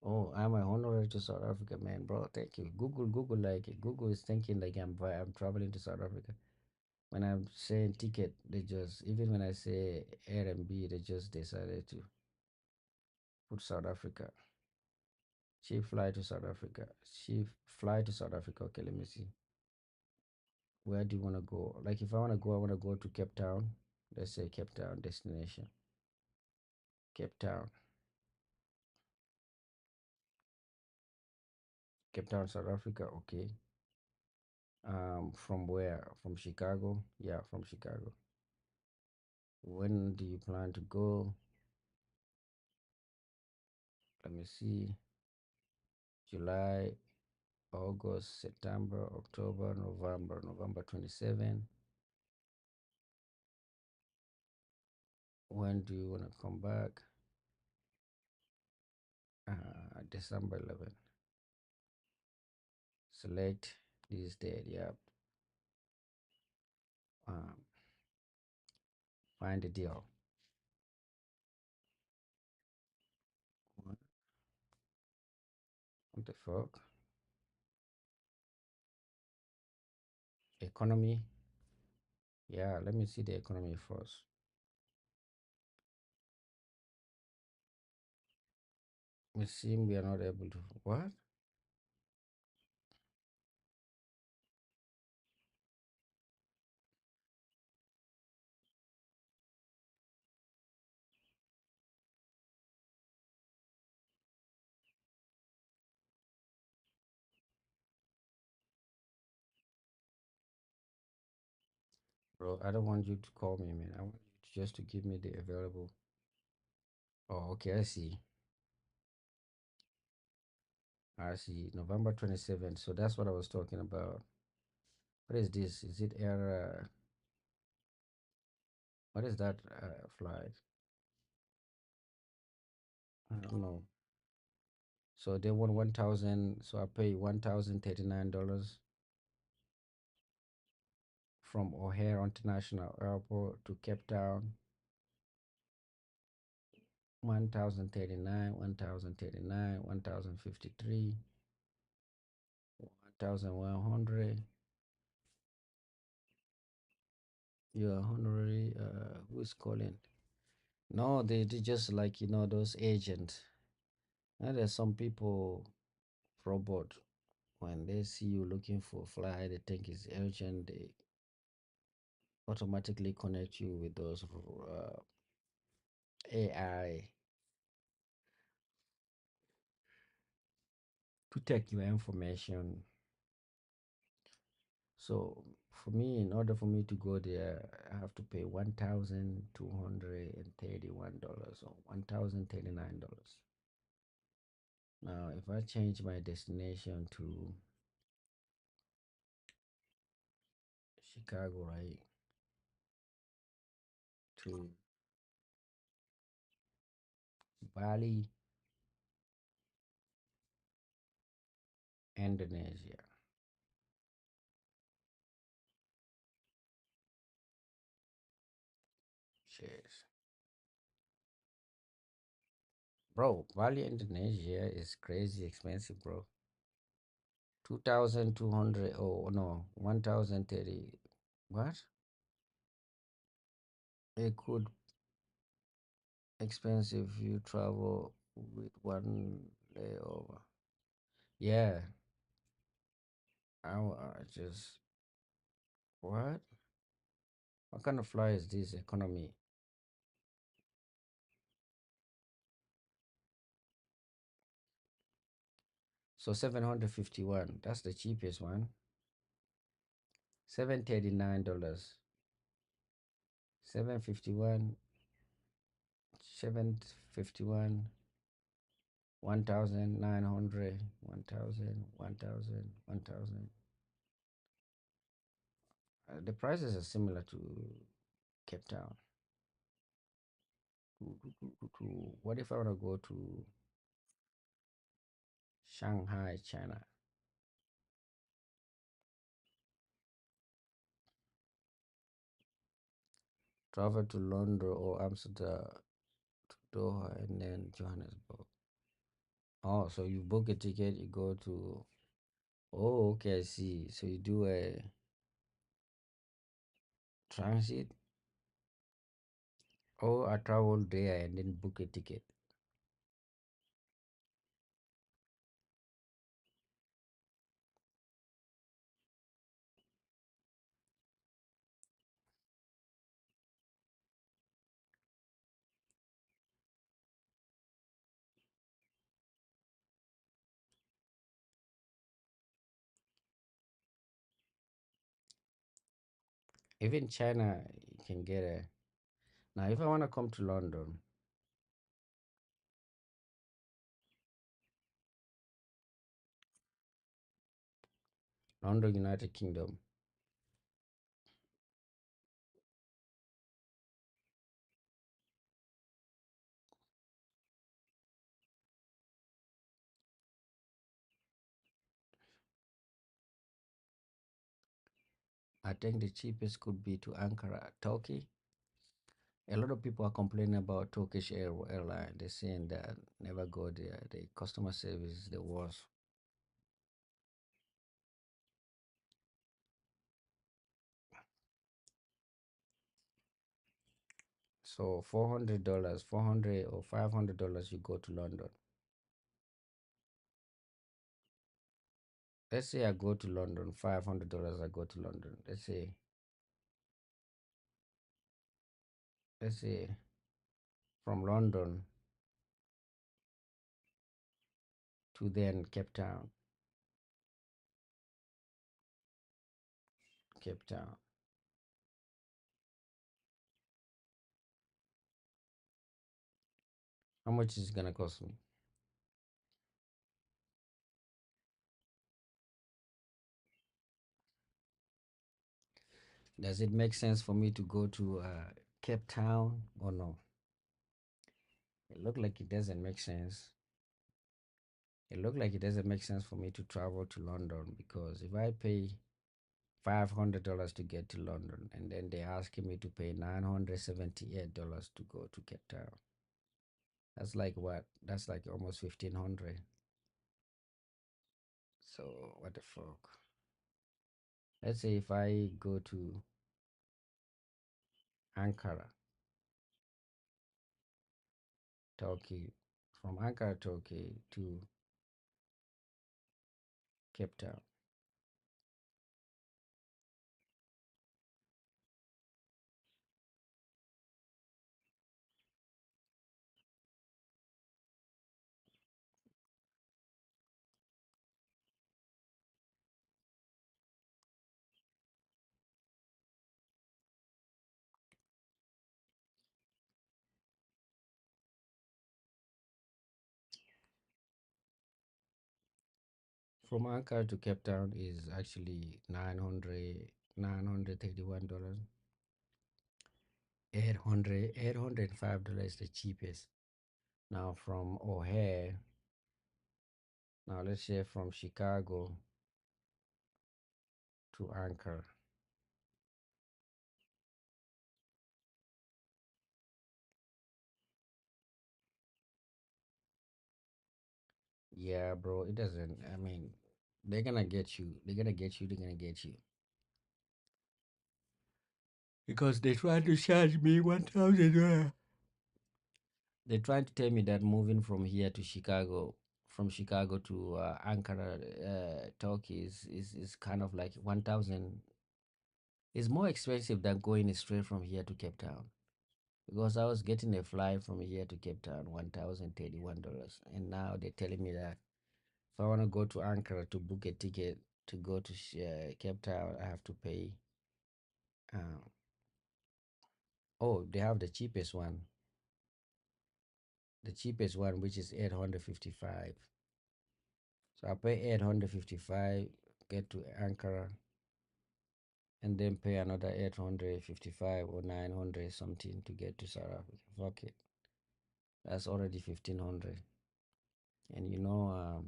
Oh, I'm a honorary to South Africa, man, bro. Thank you. Google is thinking like I'm traveling to South Africa. When I'm saying ticket, they just even when I say Airbnb, they just decided to put South Africa. Cheap fly to South Africa. Cheap fly to South Africa. Okay, let me see. Where do you want to go? Like if I want to go to Cape Town. Let's say Cape Town destination. Cape Town. Cape Town, South Africa. Okay. From where? From Chicago? Yeah, from Chicago. When do you plan to go? Let me see. July, August, September, October, November. November 27. When do you want to come back? December 11. Select this date. Yep. Um, find a deal. What the fuck? Economy. Yeah, let me see the economy first. It seems we are not able to. What? Bro, I don't want you to call me, man. I want you just to give me the available. Oh, okay, I see. I see. November 27th. So that's what I was talking about. What is this? Is it air? What is that flight? I don't know. So they want 1,000. So I pay $1,039 from O'Hare International Airport to Cape Town. 1,039, 1,039, 1,053, 1,100. You're honorary. Who's calling? No, they just like those agents. And there's some people robot when they see you looking for a fly, they think it's urgent. They automatically connect you with those AI to take your information. So for me, in order for me to go there, I have to pay $1,231 or $1,039. Now, if I change my destination to Chicago, right, to Bali, Indonesia. Cheers. Bro, Bali, Indonesia is crazy expensive, bro. 2,200. Oh, no, 1,030. What? It could expensive if you travel with one layover. Yeah. I just. What? What kind of fly is this economy? So 751. That's the cheapest one. $739. 751. 751, 1,900, 1,000, 1,000, 1,000. The prices are similar to Cape Town. What if I want to go to Shanghai, China? Travel to London or Amsterdam to Doha and then Johannesburg. Oh, so you book a ticket, you go to. Oh, okay, I see. So you do a transit or I travel there and then book a ticket. Even China, you can get a. Now, if I want to come to London, London, United Kingdom, I think the cheapest could be to Ankara, Turkey. A lot of people are complaining about Turkish airline. They're saying that never go there. The customer service is the worst. So $400, 400 or $500, you go to London. Let's say I go to London, $500. I go to London. Let's say from London to then Cape Town. Cape Town. How much is it gonna cost me? Does it make sense for me to go to Cape Town or no? It look like it doesn't make sense. It look like it doesn't make sense for me to travel to London because if I pay $500 to get to London and then they're asking me to pay $978 to go to Cape Town. That's like what? That's like almost 1,500. So what the fuck? Let's say if I go to Ankara, Turkey, from Ankara, Turkey to Cape Town. From Ankara to Cape Town is actually $931. 805 is the cheapest. Now from O'Hare, now let's say from Chicago to Ankara. Yeah, bro, it doesn't. I mean, they're gonna get you. They're gonna get you. They're gonna get you. Because they tried to charge me $1,000. They tried to tell me that moving from here to Chicago, from Chicago to Ankara, Turkey is kind of like 1,000. It's more expensive than going straight from here to Cape Town. Because I was getting a flight from here to Cape Town, $1,031, and now they're telling me that if I want to go to Ankara to book a ticket to go to Cape Town, I have to pay. Um, oh, they have the cheapest one. the cheapest one, which is 855. So I pay 855, get to Ankara, and then pay another 855 or 900 something to get to South Africa. Fuck it. That's already 1500. And you know,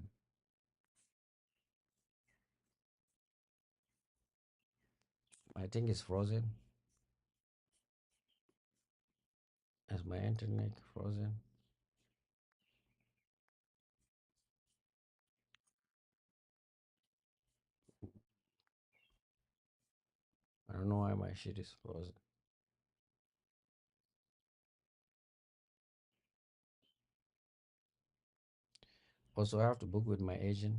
I think it's frozen. Is my internet frozen? I don't know why my shit is frozen. Also, I have to book with my agent.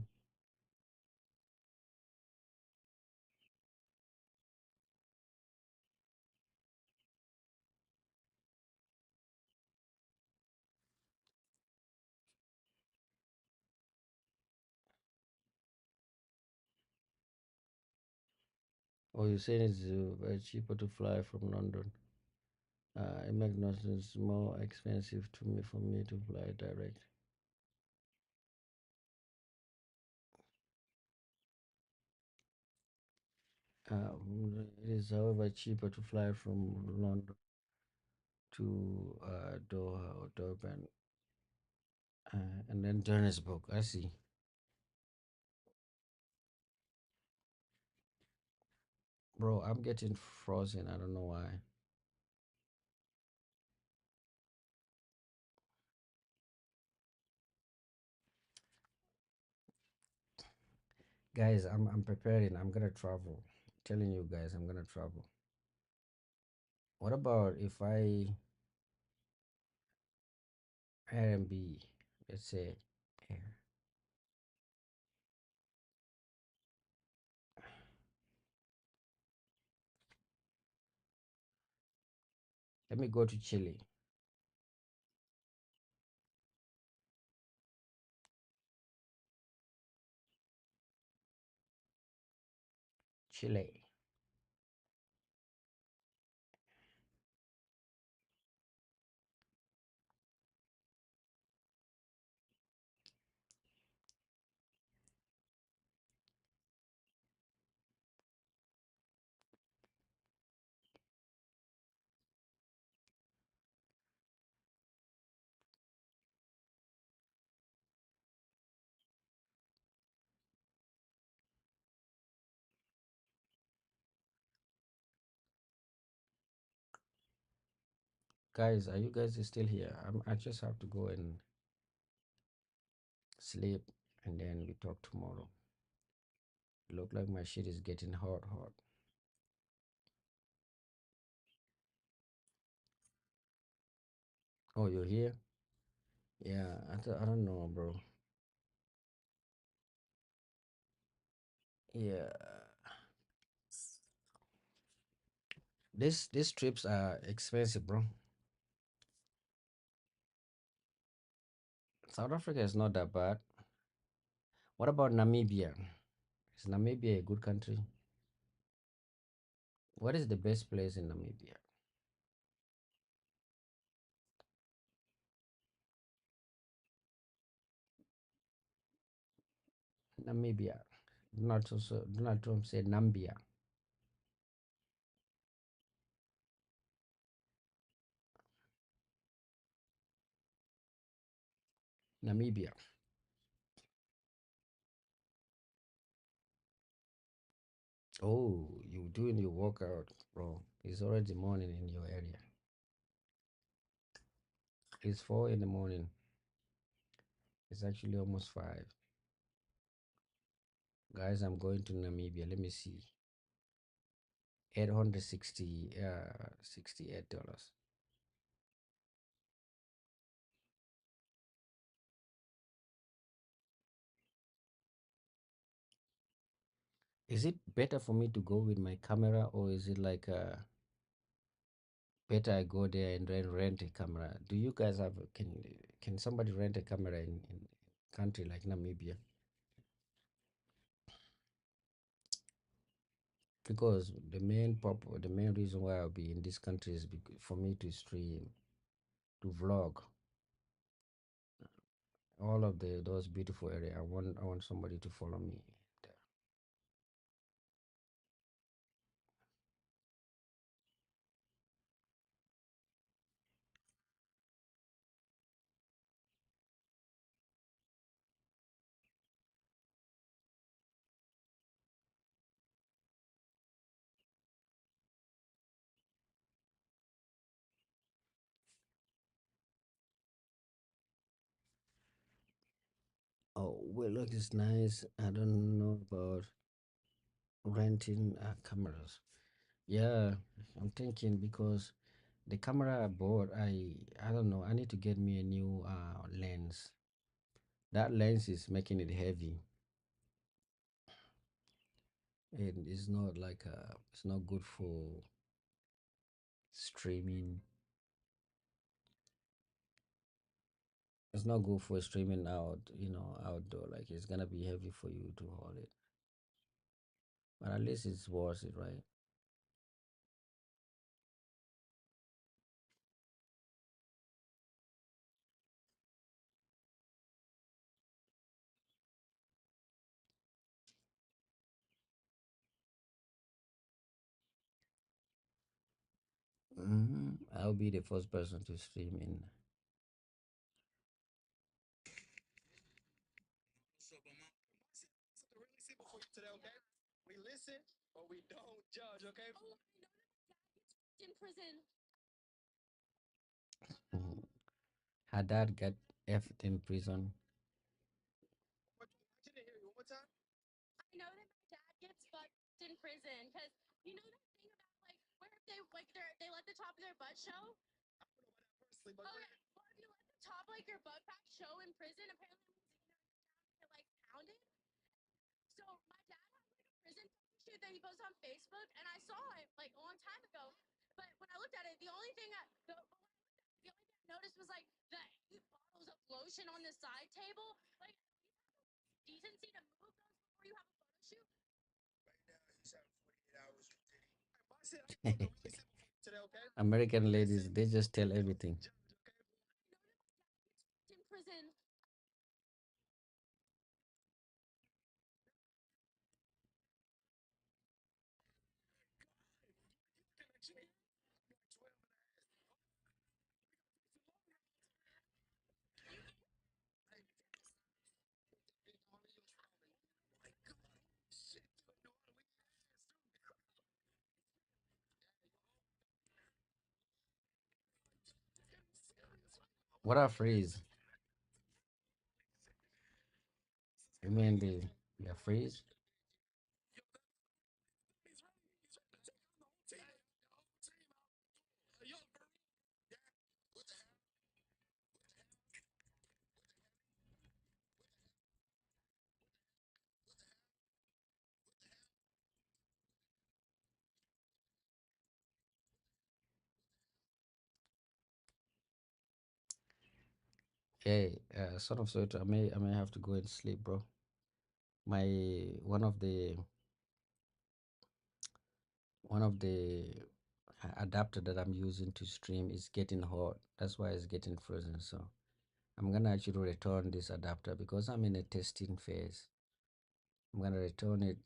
Oh, you saying it's very cheaper to fly from London? It makes no sense. More expensive to me for me to fly direct. It is, however, cheaper to fly from London to Doha or Durban, and then Johannesburg. I see. Bro, I'm getting frozen. I don't know why. Guys, I'm preparing. I'm gonna travel. Telling you guys, I'm gonna travel. What about if I Airbnb, let's say, Air. Let me go to Chile. Chile. Guys, are you guys still here? I just have to go and sleep, and then we talk tomorrow. Look like my shit is getting hot, hot. Oh, you're here? Yeah, I don't know, bro. Yeah, these trips are expensive, bro. South Africa is not that bad. What about Namibia? Is Namibia a good country? What is the best place in Namibia? Namibia. Not also Donald Trump said Nambia. Namibia. Oh, you doing your workout, bro. It's already morning in your area. It's 4 in the morning. It's actually almost 5. Guys, I'm going to Namibia. Let me see. 860 $68. Is it better for me to go with my camera, or is it like better I go there and then rent a camera? Do you guys have can somebody rent a camera in country like Namibia? Because the main reason why I'll be in this country is for me to stream, to vlog. all of those beautiful area. I want somebody to follow me there. Oh, well, look, it's nice. I don't know about renting cameras. Yeah, I'm thinking because the camera I bought, I don't know. I need to get me a new lens. That lens is making it heavy. And it's not like it's not good for streaming. It's not good for streaming out, outdoor. Like it's gonna be heavy for you to hold it. But at least it's worth it, right? I'll be the first person to stream in. Something really simple for you today, okay? We listen, but we don't judge, okay? Oh, I know that my dad gets in prison. Mhm. Her dad got F in prison. I didn't hear you one more time. I know that my dad gets fucked in prison because you know that thing about like where if they let the top of their butt show. I don't know about that personally, but Okay, well if you let the top like your butt crack show in prison, apparently it means that you know you're down to get like pounded. So my dad has like a prison shoot that he posts on Facebook, and I saw it like a long time ago. But when I looked at it, the only thing I noticed was like the 8 bottles of lotion on the side table. Like, decency to move those before you have a photo shoot. right now he's having 48 hours with Diddy. I said I know something really simple for you today, okay? American ladies, they just tell everything. In prison. What a freeze. You mean the freeze? Hey, sort of so I may have to go and sleep, bro. My one of the one of the adapter that I'm using to stream is getting hot. That's why it's getting frozen. So I'm gonna actually return this adapter because I'm in a testing phase. I'm gonna return it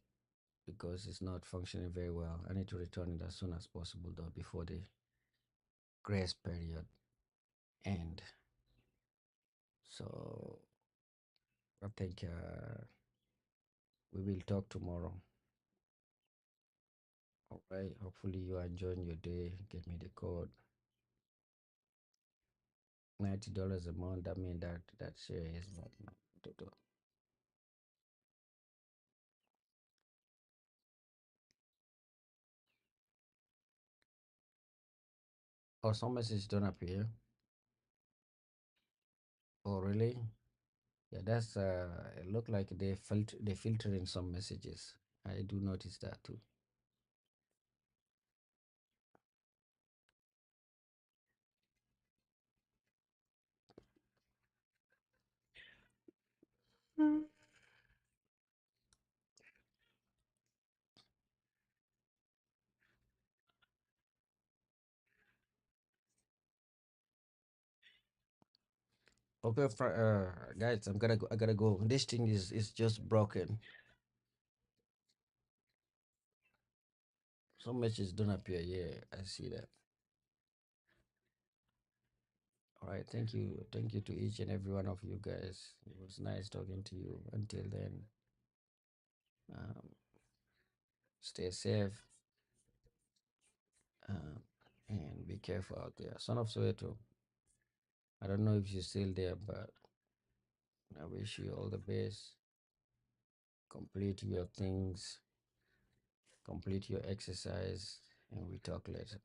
because it's not functioning very well. I need to return it as soon as possible though before the grace period end. So I think we will talk tomorrow. All right. Hopefully you are enjoying your day. Get me the code. $90 a month. I mean that share is not to do. Oh, some messages don't appear. Oh, really? Yeah, that's it look like they filter in some messages. I do notice that too. Okay, guys, I gotta go. This thing is just broken. Some messages don't appear. Yeah, I see that. All right, thank you to each and every one of you guys. It was nice talking to you. Until then, um, stay safe, um, and be careful out there. Son of Soweto, I don't know if you're still there, but I wish you all the best. Complete your things, complete your exercise, and we talk later.